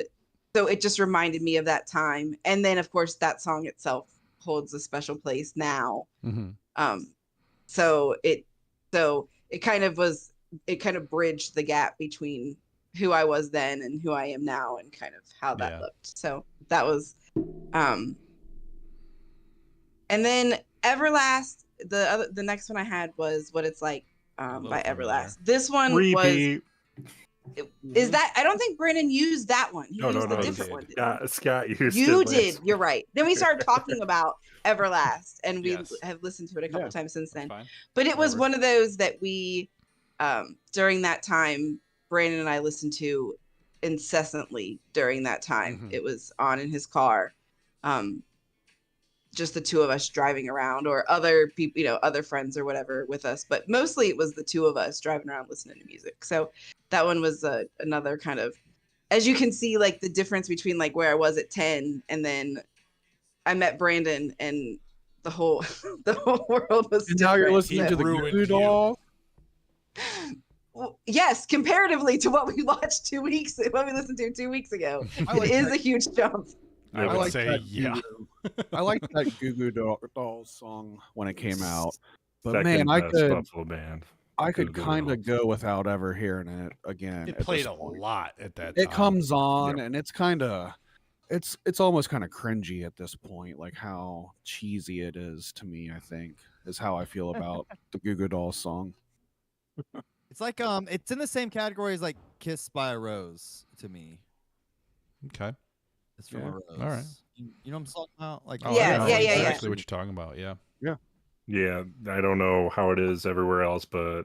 so it just reminded me of that time. And then of course that song itself holds a special place now. So it kind of bridged the gap between who I was then and who I am now, and kind of how that looked. So that was and then Everlast, the next one I had was What It's Like by Everlast. This one Repeat. is that, I don't think Brandon used that one. He used a different one. Scott used you it. did. You're right. Then we started talking about Everlast, and we have listened to it a couple times since then. But it was one of those that we, during that time, Brandon and I listened to incessantly during that time. It was on in his car. Just the two of us driving around, or other people, other friends or whatever with us. But mostly it was the two of us driving around listening to music. So that one was another kind of, as you can see, like the difference between like where I was at 10 and then I met Brandon, and the whole world was different. Now you're listening to the Goo Goo Dolls? Well, yes, comparatively to what we watched 2 weeks, what we listened to 2 weeks ago, it is a huge jump. I would say, I liked that Goo Goo Dolls song when it came out, but Second man, best Buffalo band. I could kind of go without ever hearing it again. It played a lot at that time. It comes on, and it's kind of, it's almost kind of cringy at this point, like how cheesy it is to me. I think is how I feel about the Goo Goo Dolls song. It's like it's in the same category as like "Kissed by a Rose" to me. Okay. It's from Yeah. a rose. All right. You know what I'm talking about? Like, Oh, Yeah, I know yeah, yeah, yeah. exactly what you're talking about. Yeah. Yeah, I don't know how it is everywhere else, but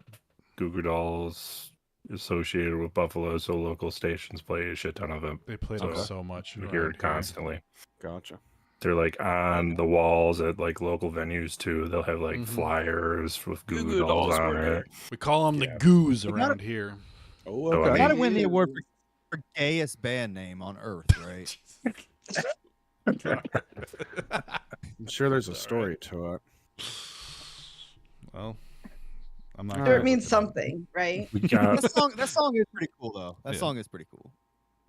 Goo Goo Dolls associated with Buffalo, so local stations play a shit ton of it. They played them so much. We hear around it here. constantly. Gotcha. They're like on the walls at like local venues too. They'll have like Mhm. flyers with Goo Goo Goo Dolls Dolls on were there. it. We call them Yeah. the goos gotta- around here. Oh, So, I okay. You gotta mean- win the award for gayest band name on earth, right? I'm sure there's a story to it. Well, I'm not. All Sure, gonna it means look up. something, right? We got that song is pretty cool though. That Yeah. song is pretty cool.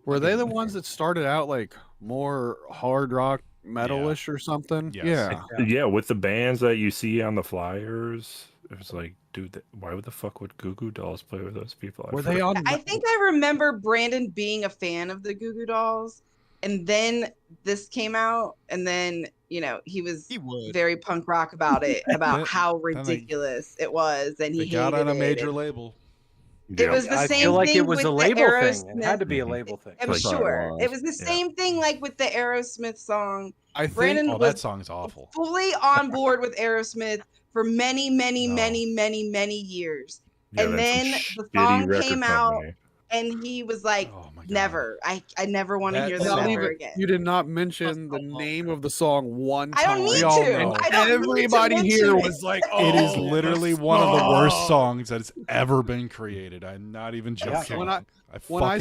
Were they the ones that started out like more hard rock metalish or something? Yes. Yeah. yeah, with the bands that you see on the flyers. It was like, dude, why would the fuck would Goo Goo Dolls play with those people? Were they on? I think I remember Brandon being a fan of the Goo Goo Dolls, and then this came out, and then he was He would. very punk rock about it, about Then- how then they- ridiculous it was, and he They got hated on a it, major and label. It was the I same feel like thing it was with a the label thing. It Aerosmith. had to be a label thing. I'm Like- sure was. it was the Yeah. same thing, like with the Aerosmith song. I think. Brandon Oh, was that song's awful. fully on board with Aerosmith for many, many, No. many, many, many years. Yeah, And that's some then the shitty song record came out, company. and he was like, Oh my god. never. I never want to That hear them song- ever even, again. you did not mention the name of the song one I time. don't need We all to. know. I don't Everybody need to here mention was like, It is "Oh, literally the one of the worst song." songs that has ever been created. I'm not even joking. When I- When I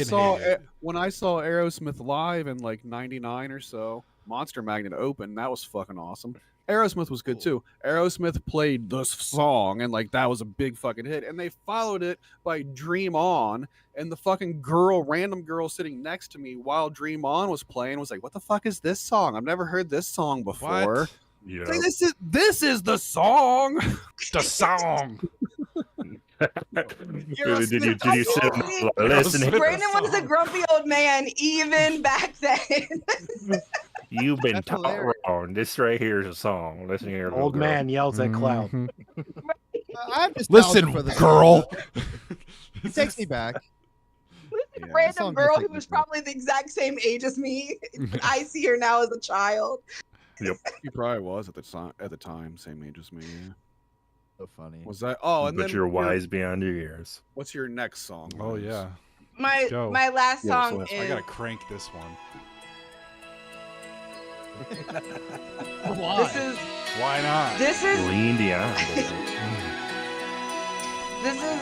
When I saw Aerosmith live in like '99 or so, Monster Magnet open, that was fucking awesome. Aerosmith was good too. Aerosmith played the song, and like that was a big fucking hit. And they followed it by "Dream On," and the fucking random girl sitting next to me while "Dream On" was playing, was like, "What the fuck is this song? I've never heard this song before." What? Yeah. It's like, this is the song. The song. Did you sit and listen? Brandon was a grumpy old man even back then. You've been That's taught hilarious. wrong. This right here is a song. Listen here, little Old girl. man yells at cloud. Mhm. I'm just Listen, for this girl. It takes me back. Yeah. Random song girl does who take was me back. probably the exact same age as me. I see her now as a child. He probably was at the time, same age as me. Yeah. So funny. Was that? Oh, and But then you're wise beyond your years. What's your next song? Oh Lance? yeah. My go. my last Yeah, so song that's- I is gotta crank this one. Why? this is Why not? this is Lean beyond. this is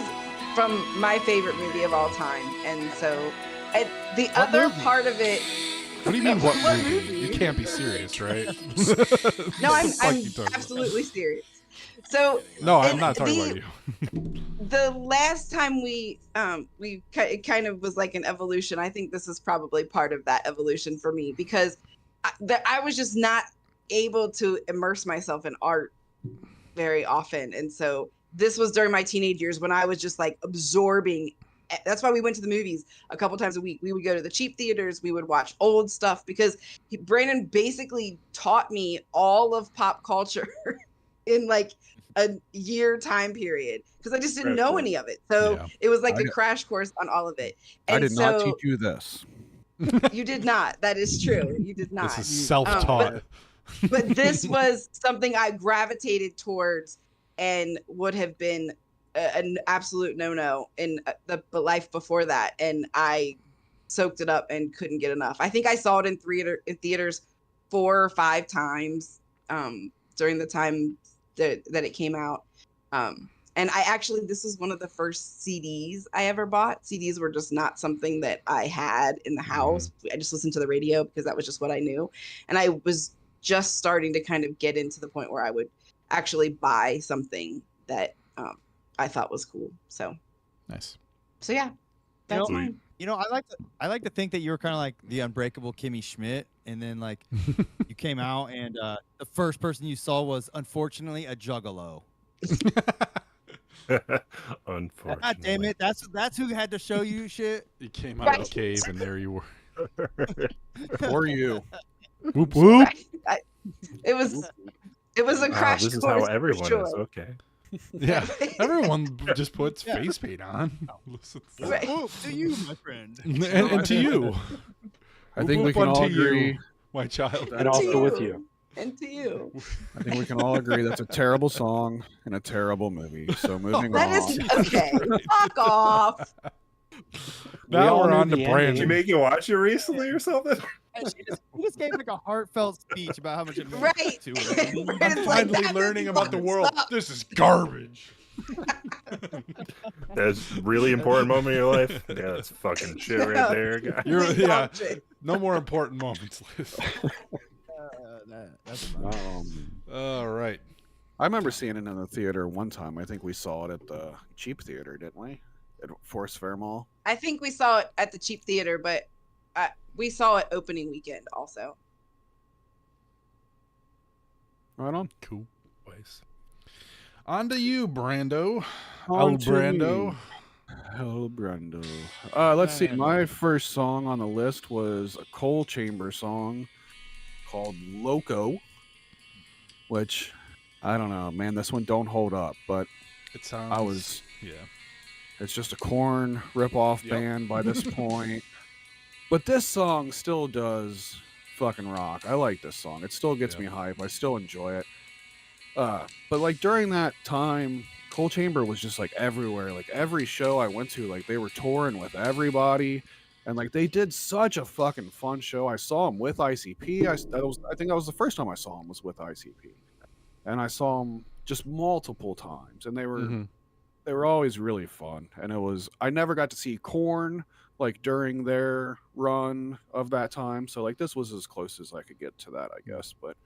from my favorite movie of all time, and so the What other movie? part of it. What do you mean? What What movie? movie? You can't be serious, right? No, What the fuck I'm you talking about? absolutely serious. So No, I'm and not talking the- about you. the last time it kind of was like an evolution. I think this is probably part of that evolution for me, because I was just not able to immerse myself in art very often, and so this was during my teenage years when I was just like absorbing. That's why we went to the movies a couple times a week. We would go to the cheap theaters. We would watch old stuff, because Brandon basically taught me all of pop culture in like a year time period, because I just didn't Crash know course. any of it. So Yeah. it was like I- a crash course on all of it. I And did not so teach you this. you did not. That is true. You did not. This is self-taught. But this was something I gravitated towards and would have been an absolute no-no in the life before that, and I soaked it up and couldn't get enough. I think I saw it in theaters 4 or 5 times during the time that it came out. And this was one of the first CDs I ever bought. CDs were just not something that I had in the house. I just listened to the radio because that was just what I knew. And I was just starting to kind of get into the point where I would actually buy something that I thought was cool. So Nice. yeah, that's Sweet. mine. I like to think that you were kind of like the unbreakable Kimmy Schmidt, and then like you came out and the first person you saw was unfortunately a juggalo. Unfortunately. God damn it! That's who had to show you shit. You came out of the cave and there you were. For you. Whoop whoop. It was a Wow, crash this is course how for everyone sure. is. Okay. Yeah. Everyone just puts Yeah. face paint on. Listen. Right. Oh, to you, my friend. And to you. I think we can all agree. My child. And also with you. And to you. I think we can all agree that's a terrible song and a terrible movie. So moving That on. is okay. Fuck off. Now we're on to the Did Brandon. you ending. make you watch it recently or something? And she just gave like a heartfelt speech about how much it meant Right. to her. I'm Finally learning about the world. This is garbage. That's a really important moment in your life. Yeah, that's fucking shit right there, guy. Yeah. No more important moments, Liz. That's enough. All right. I remember seeing it in the theater one time. I think we saw it at the cheap theater, didn't we? At Forest Fair Mall. I think we saw it at the cheap theater, but we saw it opening weekend also. Right on. Cool. Ways. On to you, Brando. On El to Brando. me. El Brando. Let's see. My first song on the list was a Coal Chamber song called Loco, which I don't know, man. This one don't hold up, but It sounds. Yeah. it's just a Korn rip-off Yep. band by this point. But this song still does fucking rock. I like this song. It still gets Yeah. me hype. I still enjoy it. But like during that time, Coal Chamber was just like everywhere. Like every show I went to, like they were touring with everybody, and like they did such a fucking fun show. I saw them with ICP. I think that was the first time I saw them was with ICP, and I saw them just multiple times, and they were always really fun. And I never got to see Korn like during their run of that time, so like this was as close as I could get to that, I guess. But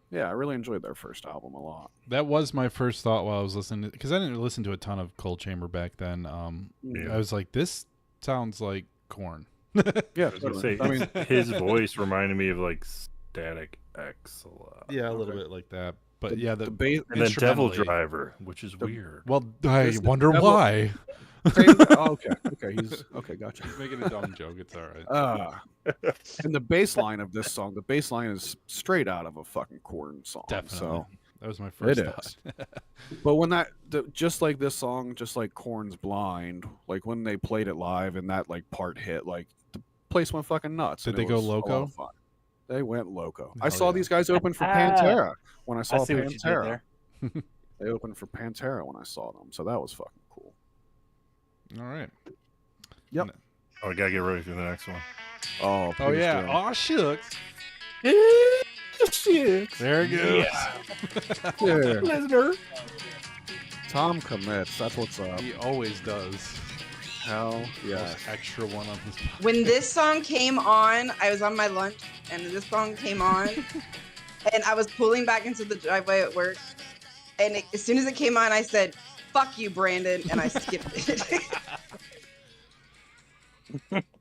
yeah, I really enjoyed their first album a lot. That was my first thought while I was listening, because I didn't listen to a ton of Coal Chamber back then. Yeah. I was like, this sounds like Korn. Yeah, I was gonna say, I mean, his voice reminded me of like Static X a lot. Yeah, a little bit like that. But yeah, the bass. And then Devil instrumentally- Driver, which is weird. Well, I This- wonder Devil- why. Oh, okay, gotcha. He's making a dumb joke. It's all right. And the bass line of this song, the bass line is straight out of a fucking Korn song. Definitely. So, That was my first It thought. is. but when just like this song, just like Korn's Blind, like when they played it live and that like part hit, like the place went fucking nuts. Did and they it go was a lot loco? of fun. They went loco. I Hell saw yeah. these guys open for Pantera when I saw see what you did Pantera. there. They opened for Pantera when I saw them, so that was fucking cool. All right. Yep. Oh, I gotta get ready for the next one. Oh, Oh please yeah. do. Oh shucks. Shit. There it goes. Yeah. Listener. Tom commits. That's what's up. He always does. Hell yeah. Most extra one on his. When this song came on, I was on my lunch and this song came on and I was pulling back into the driveway at work. And as soon as it came on, I said, "Fuck you, Brandon," and I skipped it.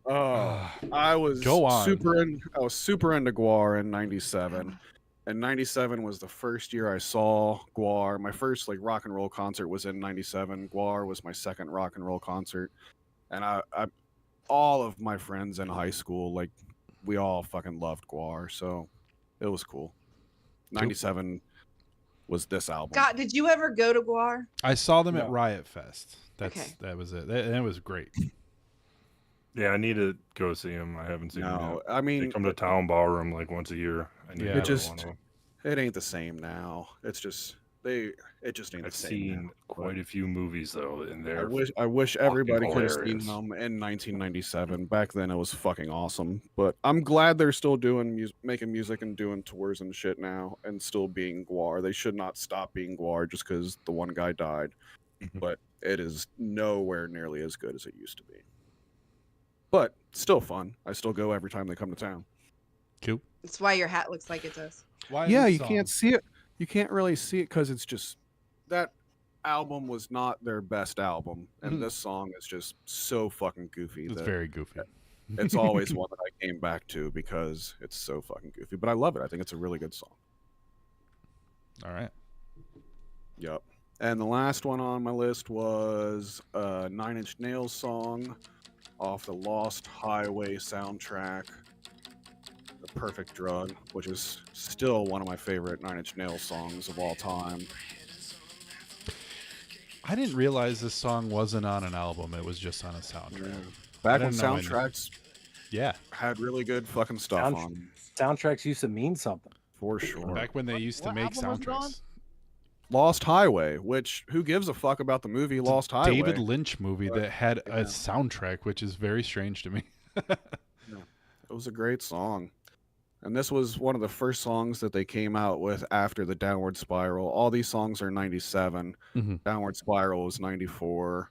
Oh, I was Go on. I was super into Guar in '97, and '97 was the first year I saw Guar. My first like rock and roll concert was in '97. Guar was my second rock and roll concert, and I all of my friends in high school, like we all fucking loved Guar, so it was cool. '97 was this album. God, did you ever go to Guar? I saw them at No. Riot Fest. Okay. That was it. And it was great. Yeah, I need to go see him. I haven't seen him No, yet. I They mean come to Town Ballroom like once a year. I need Yeah. to It go just- to one of them. it ain't the same now. It's just it just ain't I've the same. seen now. quite a few movies though, and I they're wish everybody could have seen hilarious. them in 1997. Back then, it was fucking awesome. But I'm glad they're still doing making music and doing tours and shit now, and still being Guar. They should not stop being Guar just because the one guy died. Mhm. But it is nowhere nearly as good as it used to be. But still fun. I still go every time they come to town. Cool. That's why your hat looks like it does. Why Yeah, this you song? can't see it. You can't really see it because it's just that album was not their best album, and Mhm. this song is just so fucking goofy. It's that very goofy. it's always one that I came back to because it's so fucking goofy. But I love it. I think it's a really good song. All right. Yep. And the last one on my list was a 9 Inch Nails song off the Lost Highway soundtrack, The Perfect Drug, which is still one of my favorite 9 Inch Nails songs of all time. I didn't realize this song wasn't on an album. It was just on a soundtrack. Back I when didn't know I knew. soundtracks Yeah. Had really good fucking stuff on. Soundtracks used to mean something. For sure. Back when they used to make soundtracks. Lost Highway, which who gives a fuck about the movie Lost Highway? David Lynch movie that had a soundtrack, which is very strange to me. It was a great song. And this was one of the first songs that they came out with after the Downward Spiral. All these songs are 97. Downward Spiral was 94.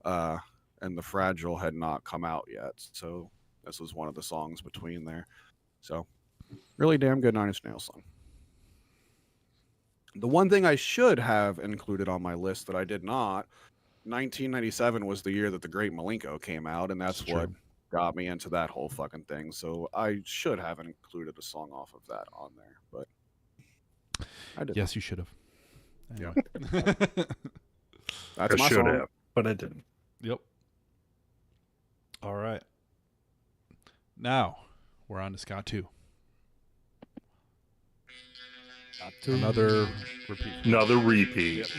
And The Fragile had not come out yet. So this was one of the songs between there. So really damn good Nine Inch Nails song. The one thing I should have included on my list that I did not, 1997 was the year that The Great Milenko came out, and that's what got me into that whole fucking thing. So I should have included a song off of that on there, but I didn't. Yes, you should have. Anyway. I should have, but I didn't. Yep. All right. Now we're on to Scott 2. Another repeat. Another repeat.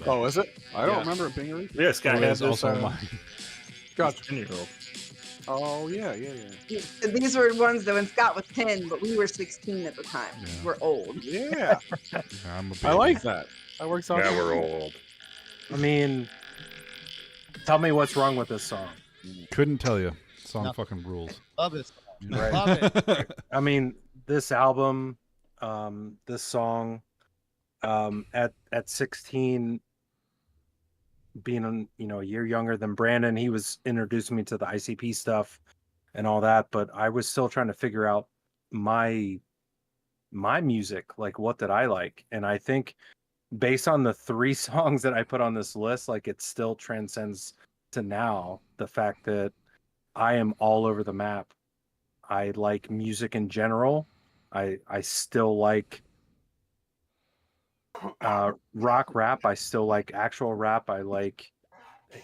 Oh, is it? I don't remember it being a repeat. Yeah, Scott has also mine. Gotcha. 10-year-old. Oh, yeah. These were ones that when Scott was 10, but we were 16 at the time. Yeah. We're old. Yeah. I'm a baby. I like that. That works out. Yeah, we're old. I mean, tell me what's wrong with this song. Couldn't tell you. Song fucking rules. Love it. Right. Love it. I mean, this album, this song, at 16, being a year younger than Brandon, he was introducing me to the ICP stuff and all that, but I was still trying to figure out my music, like what did I like, and I think based on the 3 songs that I put on this list, like it still transcends to now the fact that I am all over the map. I like music in general. I still like rock rap. I still like actual rap. I like,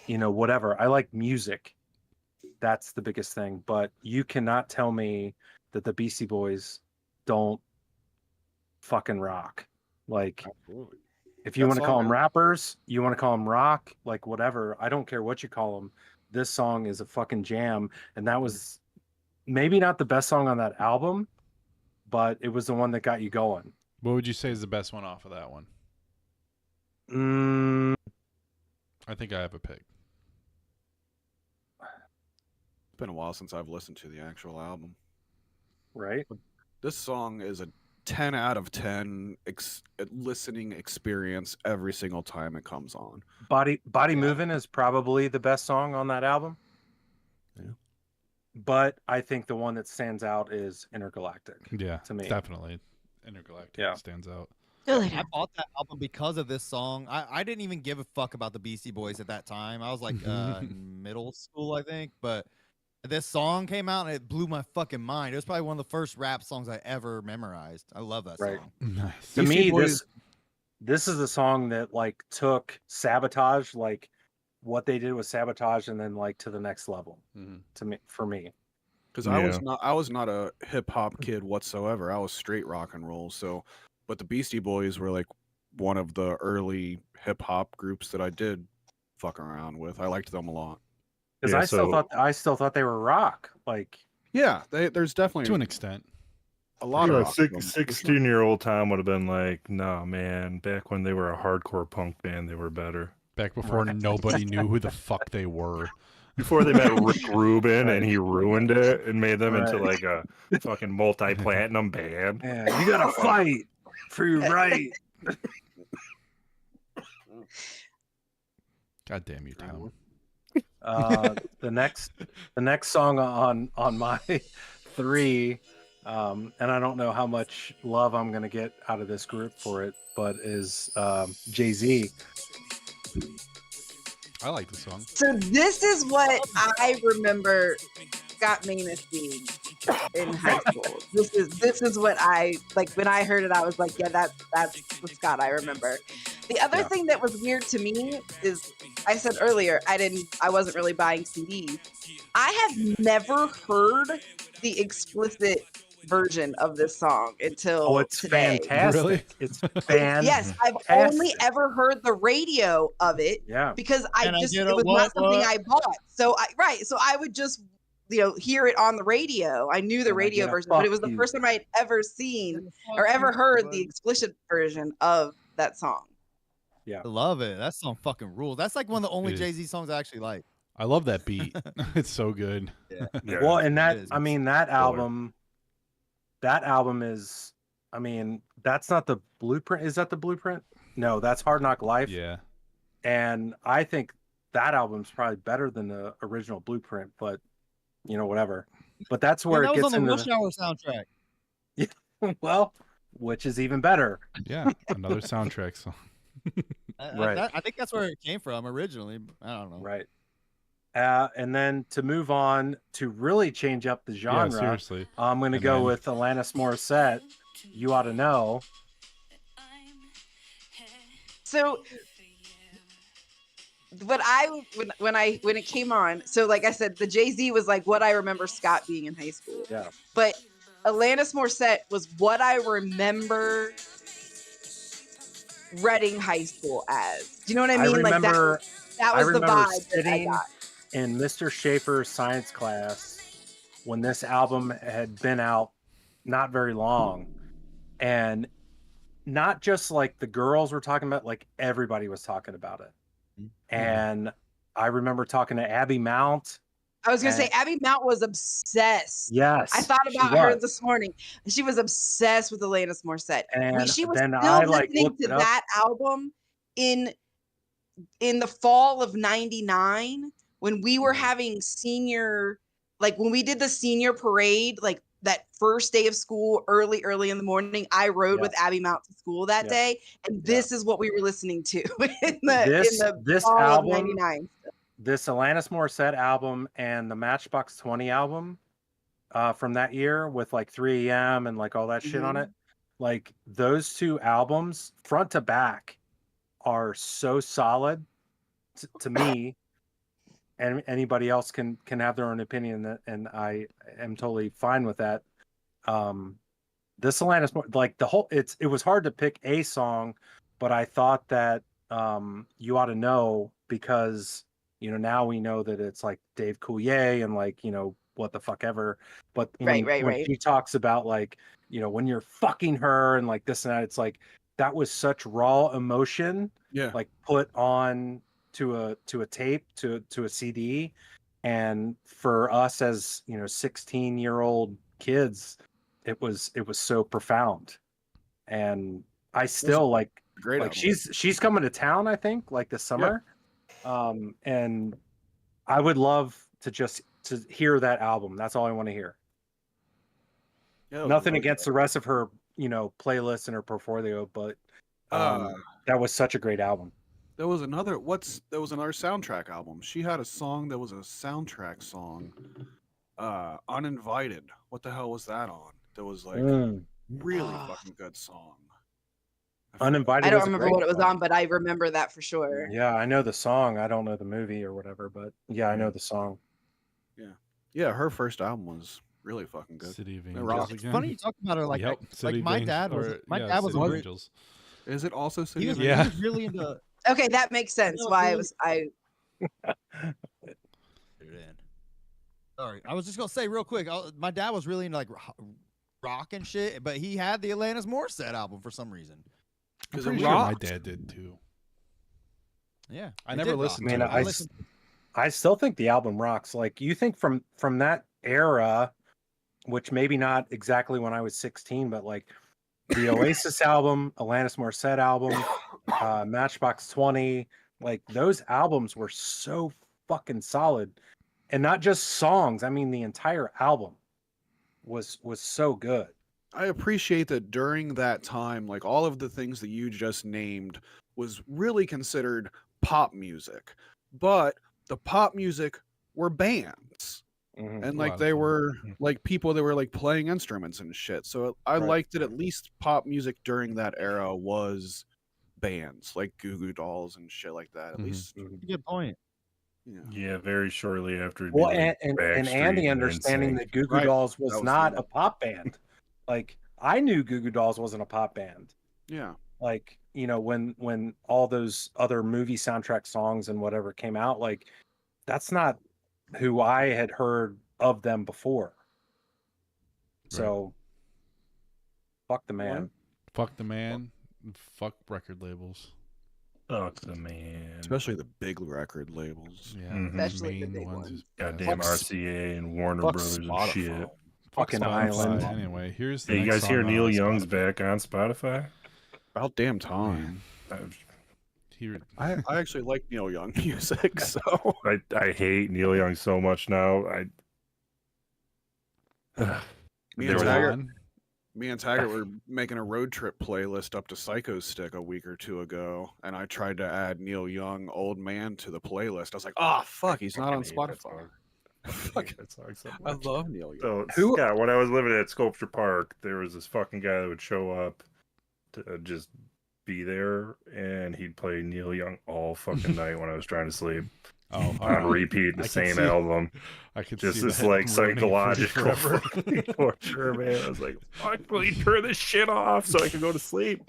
whatever. I like music. That's the biggest thing. But you cannot tell me that the Beastie Boys don't fucking rock. Like, Absolutely. if you want to call them rappers, you want to call them rock, like whatever. I don't care what you call them. This song is a fucking jam. And that was maybe not the best song on that album, but it was the one that got you going. What would you say is the best one off of that one? I think I have a pick. It's been a while since I've listened to the actual album. Right? This song is a 10 out of 10 listening experience every single time it comes on. Body Movin' is probably the best song on that album. Yeah. But I think the one that stands out is Intergalactic. Yeah, to me. definitely. Intergalactic stands out. I bought that album because of this song. I didn't even give a fuck about the Beastie Boys at that time. I was like in middle school, I think. But this song came out and it blew my fucking mind. It was probably one of the first rap songs I ever memorized. I love that song. Nice. To me, this is a song that like took Sabotage, like what they did with Sabotage, and then like to the next level. For me. Because I was not a hip hop kid whatsoever. I was straight rock and roll. So, but the Beastie Boys were like one of the early hip hop groups that I did fuck around with. I liked them a lot. Because I still thought they were rock. Like, yeah, there's definitely to an extent a lot of rock. 16-year-old Tom would have been like, "Nah, man. Back when they were a hardcore punk band, they were better. Back before nobody knew who the fuck they were." Before they met Rick Rubin and he ruined it and made them into like a fucking multi-platinum band. Yeah, you gotta fight for your right. God damn you, Tom. The next song on my 3, and I don't know how much love I'm gonna get out of this group for it, but is Jay-Z. I like the song. So this is what I remember Scott Manus being in high school. This is what I like when I heard it. I was like, yeah, that's the Scott I remember. The other thing that was weird to me is I said earlier I wasn't really buying CDs. I have never heard the explicit version of this song until today. Fantastic. Really? It's fantastic. Yes, I've only ever heard the radio of it. Yeah. Because it was not something I bought. So I would just hear it on the radio. I knew the And I radio get a version, but it was fuck the you. first time I'd ever seen or ever heard the explicit version of that song. Yeah. I love it. That song fucking rules. That's like one of the only It is. Jay-Z songs I actually like. I love that beat. It's so good. Yeah, Well, and that is. I mean that album is, I mean, that's not the Blueprint. Is that the Blueprint? No, that's Hard Knock Life. Yeah. And I think that album's probably better than the original Blueprint, but whatever. But that's where that it was gets on the into Rush Hour soundtrack. well, which is even better. Yeah. Another soundtrack song. Right. I think that's where it came from originally. I don't know. Right. And then to move on to really change up the Yeah, genre, seriously. I'm going to And go then- with Alanis Morissette. You Ought to Know. So when it came on, so like I said, the Jay-Z was like what I remember Scott being in high school. Yeah. But Alanis Morissette was what I remember Reading High School as. Do you know what I mean? remember, that was the vibe that I sitting got. in Mr. Schaefer's science class when this album had been out not very long, and not just like the girls were talking about, like everybody was talking about it. And I remember talking to Abby Mount. I was gonna say Abby Mount was obsessed. Yes, I thought she about her was. this morning. She was obsessed with Alanis Morissette. And She was then still I, like, listening looked to it up. that album in the fall of '99 when we were having senior, like when we did the senior parade, like that first day of school, early in the morning. I rode with Abby Mount to school that day, and this is what we were listening to in the fall album, of '99. This Alanis Morissette album and the Matchbox 20 album from that year with like 3 AM and like all that shit on it. Like those two albums front to back are so solid to me, and anybody else can have their own opinion, and I am totally fine with that. This Alanis, like it was hard to pick a song, but I thought that You Ought to Know, because now we know that it's like Dave Coulier and like what the fuck ever, but when she talks about like when you're fucking her and like this and that, it's like that was such raw emotion, like put on to a tape, to a CD, and for us as 16-year-old kids, it was so profound. And I still like she's coming to town, I think, like this summer. And I would love to hear that album. That's all I want to hear. Nothing against the rest of her playlist and her portfolio, but that was such a great album. There was another soundtrack album. She had a song that was a soundtrack song. Uninvited. What the hell was that on? That was like really fucking good song. Uninvited. I don't remember what it was on, but I remember that for sure. Yeah, I know the song. I don't know the movie or whatever, but yeah, I know the song. Yeah, her first album was really fucking good. City of Angels It's again. funny you talk about her like my dad was City of Angels. Is it also City of Angels? Angels? He was really into. Okay, that makes sense. Why I Sorry, I was just gonna say real quick. My dad was really into like rock and shit, but he had the Alanis Morissette album for some reason. I'm pretty sure my dad did too. Yeah, I never listened to it. I still think the album rocks. Like you think from that era, which maybe not exactly when I was 16, but like the Oasis album, Alanis Morissette album, Matchbox 20, like those albums were so fucking solid. And not just songs. I mean, the entire album was so good. I appreciate that during that time, like all of the things that you just named was really considered pop music, but the pop music were bands. And like they were like people that were like playing instruments and shit. So I liked that at least pop music during that era was bands like Goo Goo Dolls and shit like that. At least good point. Yeah, very shortly after. Well, and Andy understanding that Goo Goo Dolls was not a pop band. Like I knew Goo Goo Dolls wasn't a pop band. Yeah. Like when all those other movie soundtrack songs and whatever came out, like that's not who I had heard of them before. So, fuck the man. Fuck the man. Fuck record labels. Fuck the man. Especially the big record labels. Yeah, Mhm. Especially the main big ones. ones. Goddamn Fuck RCA and Warner Fuck Brothers and Spotify. shit. Fuck Fucking Spotify. island. Anyway, here's the Hey, you next guys hear song on Neil my Young's Spotify. back on Spotify? About damn time. Here, I actually like Neil Young music, so I hate Neil Young so much now. me There and was Taggart, on. me and Taggart were making a road trip playlist up to Psycho Stick a week or two ago, and I tried to add Neil Young "Old Man" to the playlist. I was like, "Oh fuck, he's not on fucking hate that Spotify." song. I hate that song so I much. love Neil Young. So, Who- Scott, when I was living at Sculpture Park, there was this fucking guy that would show up to just be there, and he'd play Neil Young all fucking night when I was trying to sleep Oh, on repeat, the I can same see- album. I could Just see this that like ruining it for you psychological forever. fucking torture, man. I was like, fuck, please turn this shit off so I can go to sleep.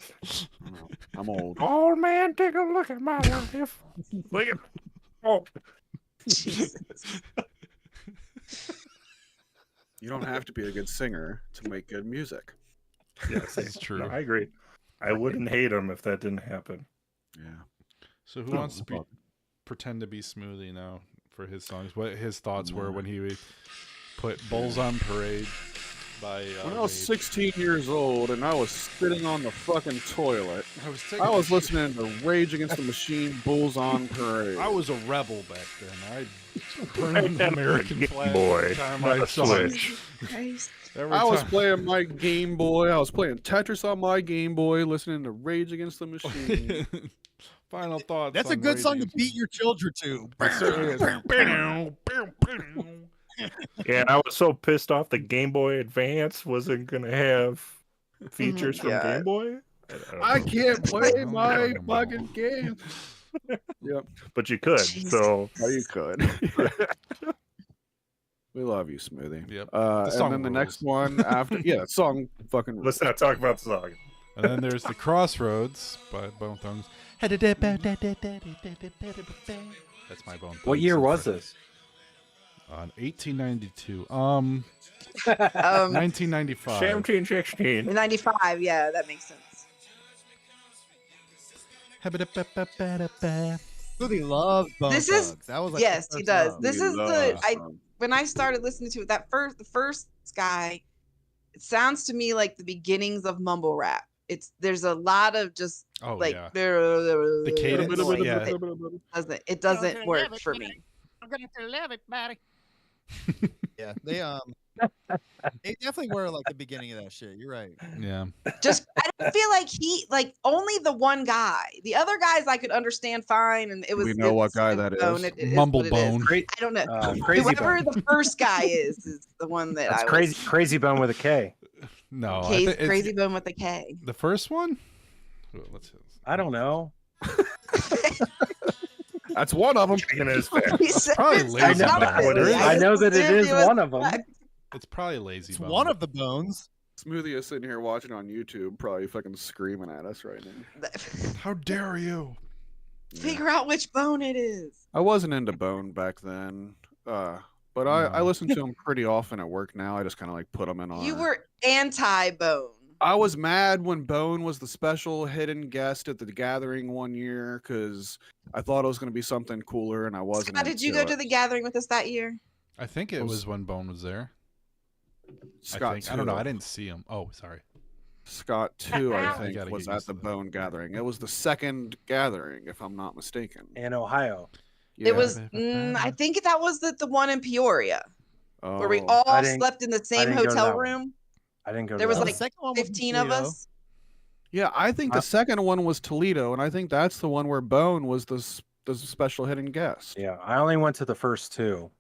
I'm old. Oh man, take a look at my life. Look at Jesus. You don't have to be a good singer to make good music. Yes, This is true. No, I agree. I wouldn't hate him if that didn't happen. Yeah. So who No, wants to no pretend to be Smoothie now for his songs? What his thoughts were when he put "Bulls on Parade" by. When I was Wade. 16 years old and I was sitting on the fucking toilet, I I was listening to Rage Against the Machine, "Bulls on Parade." I was a rebel back then. I burned the American Game flag Boy, every time not I a saw it. Switch. Christ. Every I was time. playing my Game Boy. I was playing Tetris on my Game Boy, listening to Rage Against the Machine. Final thoughts. That's a on good Rage song to Against- beat your children to. It certainly is. Yeah, and I was so pissed off the Game Boy Advance wasn't gonna have features from God. Game Boy. I can't play Well, my no. fucking game. Yep. But you could. Jesus. So Oh, you could. We love you, Smoothie. Yep. And song then the rules. next one after, yeah, that song fucking rules. let's not talk about the song. And then there's the Crossroads by Bone Thugs. That's my Bone Thugs. What year was this? 1892. 1995. 1716. 95, yeah, that makes sense. Smoothie loves Bone This is- Thugs. That was like yes, the he first does. love. This We is love the- that I- song. When I started listening to it, the first guy, it sounds to me like the beginnings of mumble rap. There's a lot of just Oh like yeah. the cadence, yeah. It doesn't work for me. I'm gonna love it, buddy. Yeah, they definitely were like the beginning of that shit. You're right. Yeah. Just I don't feel like only the one guy. The other guys I could understand fine, and it was. We know it what was guy a that bone, is. it is Mumble what it is. Bone. Great. I don't know. Crazy Whoever Bone. the first guy is the one that That's I crazy. Crazy Bone with a K. No. Was, I K's think it's Crazy Bone with a K. the first one. Well, let's see. I don't know. That's one of them. Chicken is fair. He said probably it's lazy not bone. like There is- I know that it is serious one of them. fact. It's probably Lazy It's Bone. one of the bones. Smoothie is sitting here watching on YouTube, probably fucking screaming at us right now. How dare you? Figure out which bone it is. I wasn't into Bone back then, but I No. listen to them pretty often at work now. I just kind of like put them in on. You were anti-bone. I was mad when Bone was the special hidden guest at the gathering one year because I thought it was going to be something cooler and I wasn't. Scott, did you into go to it. the gathering with us that year? I think it was when Bone was there. Scott I don't know. too. I didn't see him. Oh, sorry. Scott too, I I think, gotta was get at used the to that. Bone gathering. It was the second gathering, if I'm not mistaken. In Ohio. It was. Yeah. I think that was the one in Peoria where we Oh. all I didn't- slept in the same didn't go to hotel that one. room. I didn't go. There to was that like one. second one was in 15 of Toledo. us. Yeah, I think the second one was Toledo, and I think that's the one where Bone was the special hidden guest. Yeah, I only went to the first two.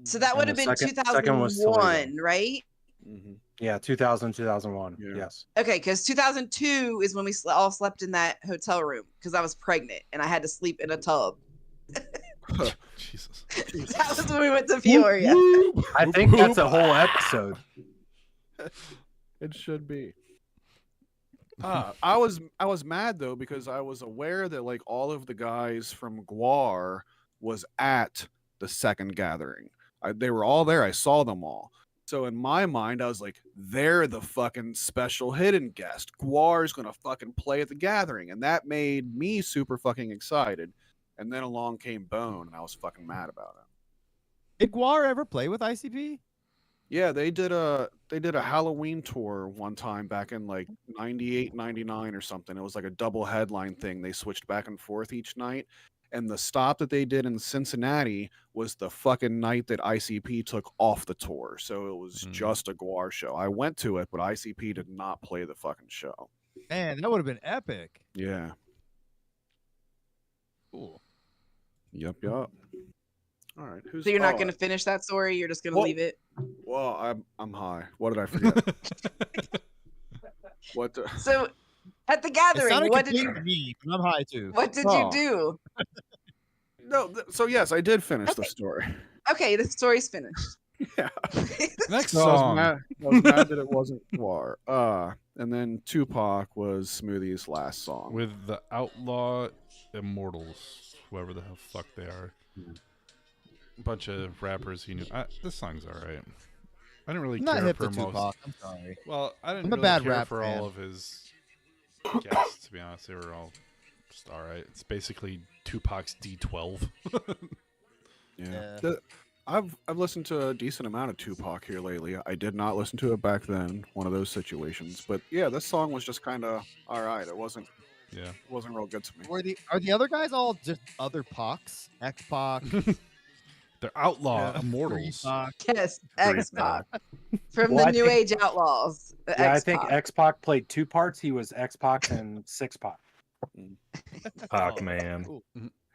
So that And would have the been second was Toledo. 2001, right? Mm-hmm. Yeah, 2000, 2001. Yeah. Yes. Okay, because 2002 is when we all slept in that hotel room because I was pregnant and I had to sleep in a tub. Jesus. That was when we went to Peoria. I think that's a whole episode. It should be. I was mad though because I was aware that like all of the guys from Guar was at the second gathering. They were all there. I saw them all. So in my mind, I was like, they're the fucking special hidden guest. Guar's gonna fucking play at the gathering, and that made me super fucking excited. And then along came Bone, and I was fucking mad about it. Did Guar ever play with ICP? Yeah, they did a Halloween tour one time back in like 98, 99 or something. It was like a double headline thing. They switched back and forth each night. And the stop that they did in Cincinnati was the fucking night that ICP took off the tour. So it was just a Guar show. I went to it, but ICP did not play the fucking show. Man, that would have been epic. Yeah. Cool. Yep. All right. So you're not going to finish that story? You're just going to leave it? Well, I'm high. What did I forget? What? So at the gathering, what did you? I'm high too. What did you do? No. So yes, I did finish the story. Okay, the story's finished. Yeah. Next So song. I was mad that it wasn't Guar. And then Tupac was Smoothie's last song. With the Outlaw Immortals, whoever the hell fuck they are. A bunch of rappers he knew. This song's alright. I didn't really I'm not care hip for to most. Tupac. I'm sorry. Well, I didn't I'm a really bad care rap for fan. all of his guests, to be honest. They were all just alright. It's basically Tupac's D12. Yeah. I've listened to a decent amount of Tupac here lately. I did not listen to it back then, one of those situations. But yeah, this song was just kind of alright. It wasn't real good to me. Are the other guys all just other Pacs? X-Pac? They're Outlaw Immortals. Yes, X-Pac. From the New Age Outlaws. I think X-Pac played two parts. He was X-Pac and 6-Pac. Pac-Man. Cool.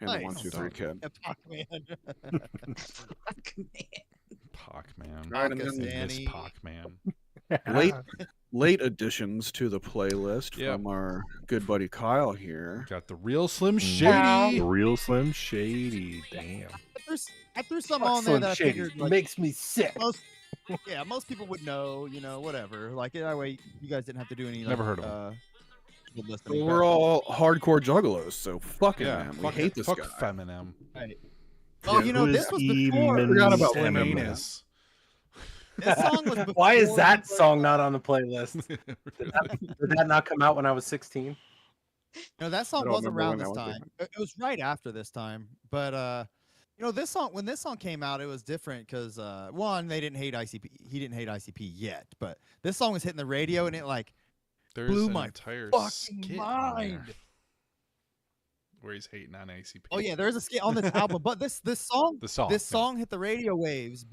And the 1, 2, 3 kid. Pac-Man. Pac-Man. Right, and Pac-us, then Danny. Miss Pac-Man. Late additions to the playlist Yep. from our good buddy Kyle here. Got the real Slim Shady. The real Slim Shady. Damn. I threw some on there that I figured like, makes me sick. most people would know, whatever. Like that way you guys didn't have to do any. Like, Never heard of listening. We're all hardcore juggalos, so fuck it, Yeah, man. We fuck hate this fuck guy. Feminem. Oh, Yeah, who this is was E. before. Min- Forgot about Slim Eminem. Anus. This song was before. Why is that song not on the playlist? Did that not come out when I was 16? No, that I song don't wasn't remember around when this that was time. It was right after this time. But this song, when this song came out, it was different because one, they didn't hate ICP. He didn't hate ICP yet, but this song was hitting the radio and it like There's blew an my entire fucking skit on there mind. where he's hating on ACP. Oh yeah, there's a skit on this album, but this song The song. this yeah. song hit the radio waves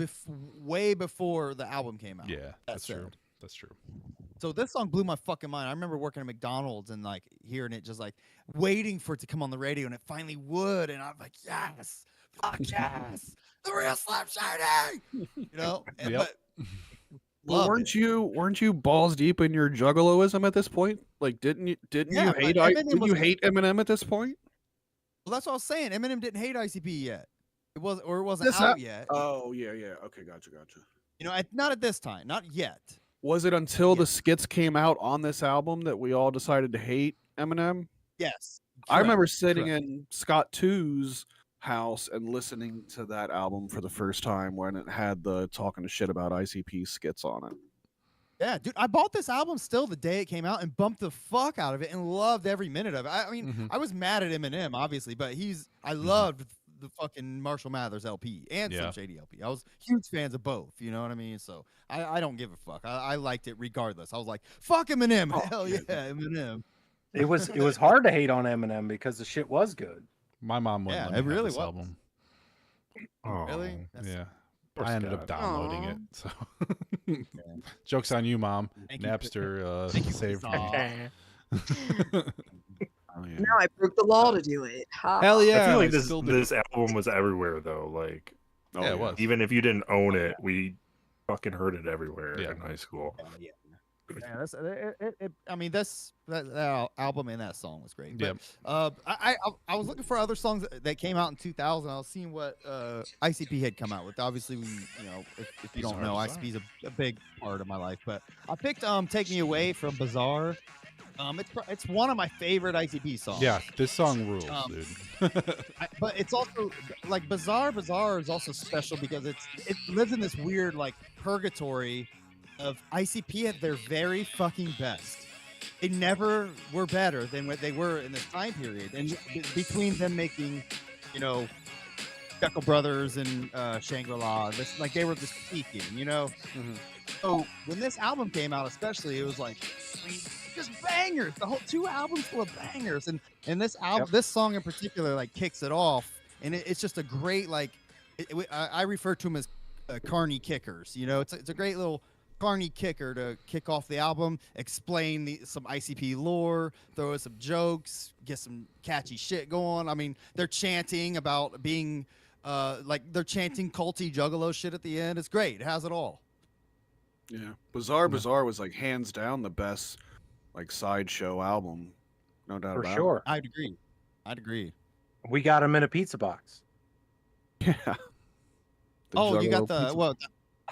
way before the album came out. Yeah, that's true. said. That's true. So this song blew my fucking mind. I remember working at McDonald's and like hearing it, just like waiting for it to come on the radio, and it finally would, and I'm like, yes, fuck yes, the real Slim Shady, And, Yep. But Well, loved it. weren't you balls deep in your juggaloism at this point? Like, didn't you Yeah, hate like, Eminem did was- you hate Eminem at this point? Well, that's what I was saying. Eminem didn't hate ICP yet. It wasn't This out yet. Oh yeah. Okay, gotcha. Not at this time, not yet. Was it until Yeah. the skits came out on this album that we all decided to hate Eminem? Yes, I remember correct, sitting correct. in Scott 2's house and listening to that album for the first time when it had the talking to shit about ICP skits on it. Yeah, dude, I bought this album still the day it came out and bumped the fuck out of it and loved every minute of it. I mean, Mhm. I was mad at Eminem, obviously, but I loved the fucking Marshall Mathers LP and Yeah. Slim Shady LP. I was huge fans of both, you know what I mean? So I don't give a fuck. I liked it regardless. I was like, fuck Eminem. Oh, Hell yeah, Eminem. It was hard to hate on Eminem because the shit was good. My mom wouldn't Yeah, let me it have really this was. album. Really? That's- Yeah. Poor I ended up Scott. downloading it. Aw. So joke's on you, Mom. Thank you. Napster Thank you, saved me. Aw. Oh, yeah. Now I broke the law to do it. Ha. Hell yeah. I feel like still do. this album was everywhere though. Like Oh, Yeah, it was. even if you didn't own it, we fucking heard it everywhere Yeah. in high school. Yeah. Yeah, that album and that song was great. But, Yep. I was looking for other songs that came out in 2000. I was seeing what ICP had come out with. Obviously, if you He's don't our know, Bizarre. ICP is a big part of my life. But I picked "Take Me Away" from Bizarre. It's one of my favorite ICP songs. Yeah, this song rules, Um, dude. But it's also like Bizarre is also special because it lives in this weird like purgatory of ICP at their very fucking best. They never were better than what they were in this time period, and between them making, you know, Chuckle Brothers and Shangri-La, this like they were just peaking, you know. Mhm. So when this album came out, especially, it was like, I mean, just bangers. The whole 2 albums full of bangers, and this album, this song in particular, like kicks it off, and it's just a great like. I refer to them as carny kickers. You know, it's a great little carny kicker to kick off the album, explain some ICP lore, throw in some jokes, get some catchy shit going. I mean, they're chanting about being like they're chanting culty juggalo shit at the end. It's great. It has it all. Yeah, Bizarre was like hands down the best like sideshow album, no doubt For about sure. I'd agree. We got them in a pizza box. it. Yeah. Oh, you got Juggalo the pizza. what?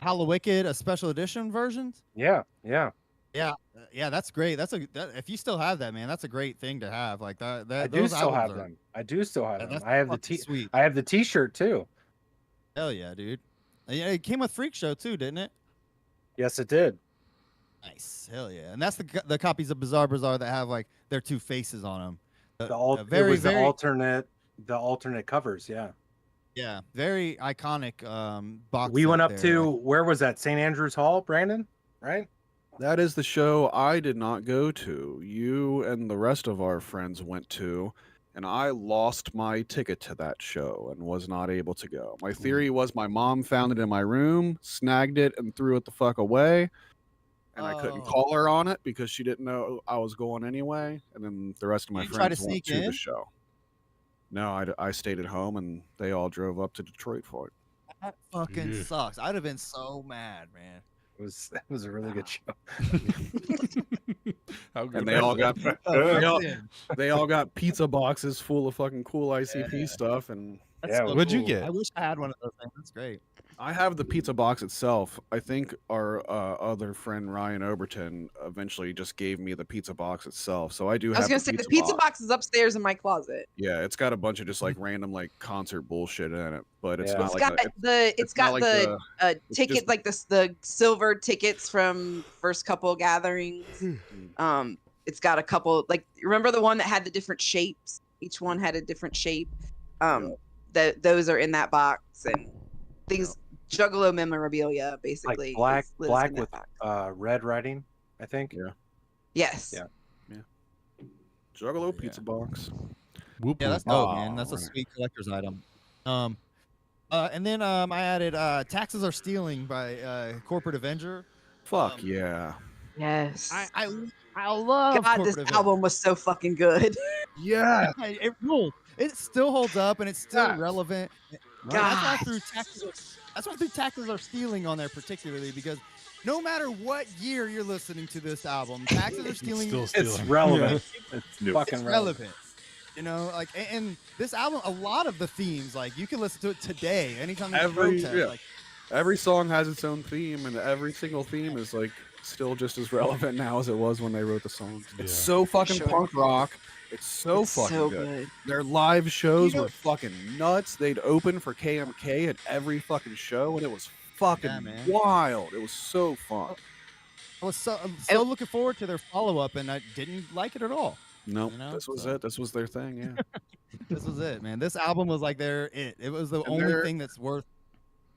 Hallowicked, a special edition versions. Yeah. Yeah, that's great. If you still have that, man, that's a great thing to have. Like that. I do Those still have albums are- them. I do still have them. that's I have the fucking sweet. I have the T-shirt too. Hell yeah, dude. Yeah, it came with Freak Show too, didn't it? Yes, it did. Nice. Hell yeah. And that's the copies of Bizarre that have like their 2 faces on them. It was the alternate covers. Yeah. Yeah, very iconic box. We set went up there. to where was that? St. Andrews Hall, Brandon. Right. That is the show I did not go to. You and the rest of our friends went to, and I lost my ticket to that show and was not able to go. My theory was my mom found it in my room, snagged it, and threw it the fuck away. And I couldn't Oh. call her on it because she didn't know I was going anyway. And then the rest of my You try to friends went sneak to the in? show. No, I stayed at home, and they all drove up to Detroit for it. That fucking Yeah. sucks. I'd have been so mad, man. It was a really good show. How good And they was all it? got Oh, they all got pizza boxes full of fucking cool ICP stuff, and That's Yeah, so what'd you cool. get? I wish I had one of those things. That's great. I have the pizza box itself. I think our other friend Ryan Oberton eventually just gave me the pizza box itself. So I do I have was gonna say the pizza box is upstairs in my closet. Yeah, it's got a bunch of just like random like concert bullshit in it, but it's Yeah. not It's like got it's got not like the it's tickets just- like the silver tickets from first couple gatherings. It's got a couple like remember the one that had the different shapes. Each one had a different shape. Those are in that box and things Juggalo memorabilia basically. Like lives black in that with box. red writing, I think. Yeah. Yes. Yeah. Juggalo Yeah. pizza box. Whoop, Yeah, that's whoop. dope, man. That's a right. sweet collector's item. And then I added "Taxes Are Stealing" by Corporate Avenger. Fuck yeah. Yes. I love God, Corporate this Avenger. album was so fucking good. Yeah. It ruled. It still holds up and it's still Yeah. relevant. That's why I threw Taxes Are Stealing on there particularly because no matter what year you're listening to this album, Taxes Are Stealing Still It's stealing. relevant. It's Yep. fucking it's relevant. relevant. You know, like and this album, a lot of the themes, like you can listen to it today, anytime there's Every- protest. yeah. Like, Every song has its own theme, and every single theme is like still just as relevant now as it was when they wrote the songs. It's Yeah. so fucking Sure. punk rock. It's so It's fucking so good. Their live shows You know- were fucking nuts. They'd open for KMK at every fucking show, and it was fucking Yeah, man. wild. It was so fun. I was so looking forward to their follow up, and I didn't like it at all. No, You know, this was so- it. This was their thing. Yeah. This was it, man. This album was like it was the And only their- thing that's worth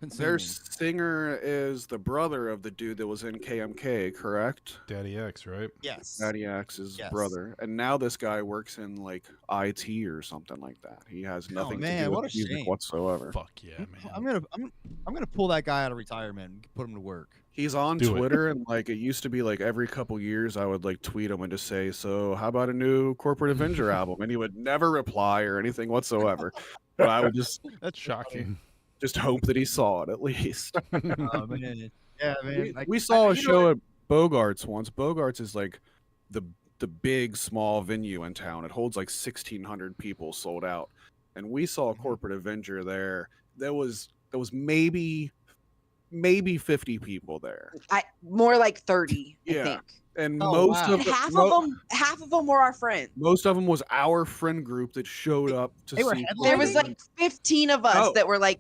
Their consuming. singer is the brother of the dude that was in KMK, correct? Daddy X, right? Yes. Daddy X's Yes. brother. And now this guy works in like IT or something like that. He has nothing man, to do what with a music shame. whatsoever. Fuck yeah, man. I'm gonna pull that guy out of retirement and put him to work. He's on Do it. Twitter, and like it used to be like every couple years I would like tweet him and just say, "So how about a new Corporate Avenger album?" And he would never reply or anything whatsoever. But I would That's shocking. just hope that he saw it at least. Oh man, yeah, man. We saw a you know show at Bogarts once. Bogarts is like the big small venue in town. It holds like 1,600 people, sold out. And we saw Mm-hmm. Corporate Avenger there. There was maybe maybe 50 people there. More like 30, I Yeah. think. And Oh, most wow. of And the, half of them were our friends. most of them was our friend group that showed up to They were see. headlining? There was like 15 of us Oh. that were like,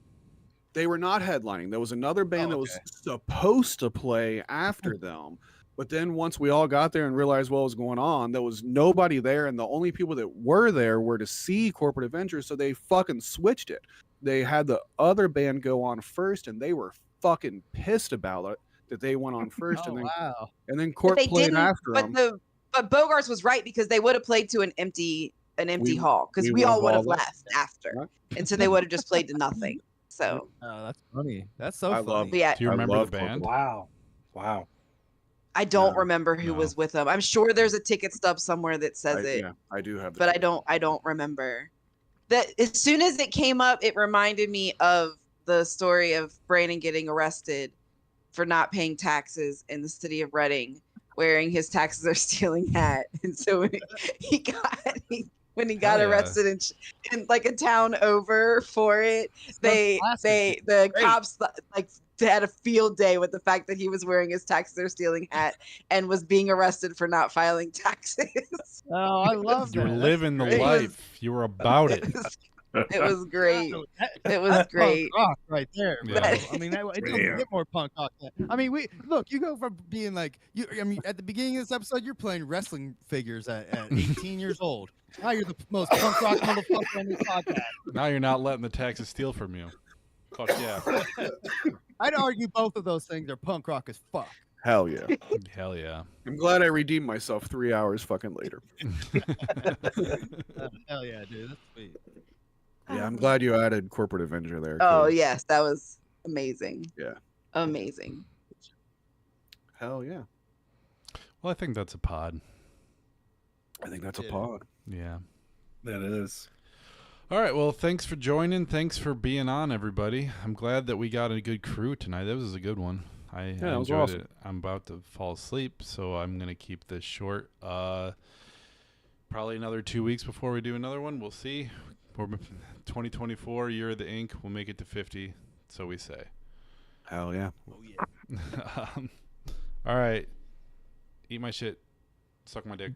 They were not headlining. There was another band that was okay. supposed to play after them. But then once we all got there and realized what was going on, there was nobody there. And the only people that were there were to see Corporate Adventure. So they fucking switched it. They had the other band go on first, and they were fucking pissed about it that they went on first. Oh, wow. And then but Court they played didn't. after them. But Bogarts was right because they would have played to an empty hall because we all would have left after, Right. and so they would have just played to nothing. So Oh, that's funny. That's so I funny. love but yeah, Do you I remember the love band? Wow. I don't No. remember who No. was with them. I'm sure there's a ticket stub somewhere that says it, Yeah, I do have. but I don't remember. That as soon as it came up, it reminded me of the story of Brandon getting arrested for not paying taxes in the city of Reading, wearing his taxes are stealing hat, and so when he got yeah. arrested in like a town over for it, the cops like had a field day with the fact that he was wearing his taxes are stealing hat and was being arrested for not filing taxes. Oh, I love You that. were That's living the great. life. You were about it. It was great. It was That's great. punk rock right there, bro. Yeah. I mean, it doesn't Damn. get more punk rock. I mean, you go from being like I mean, at the beginning of this episode, you're playing wrestling figures at 18 years old. Now you're the most punk rock motherfucker on this podcast. Now you're not letting the taxes steal from you. Fuck yeah. I'd argue both of those things are punk rock as fuck. Hell yeah. Hell yeah. I'm glad I redeemed myself 3 hours fucking later. Hell yeah, dude. That's sweet. Yeah, I'm glad you added Corporate Adventure there. Oh 'cause- yes, that was amazing. Yeah. Amazing. Hell yeah. Well, I think that's a pod. I think that's a Yeah. pod. Yeah. That is. All right. Well, thanks for joining. Thanks for being on, everybody. I'm glad that we got a good crew tonight. That was a good one. I it was enjoyed awesome. it. I'm about to fall asleep, so I'm going to keep this short. Probably another 2 weeks before we do another one. We'll see. 2024, year of the ink. We'll make it to 50, so we say. Hell yeah. Oh yeah. All right. Eat my shit. Suck my dick.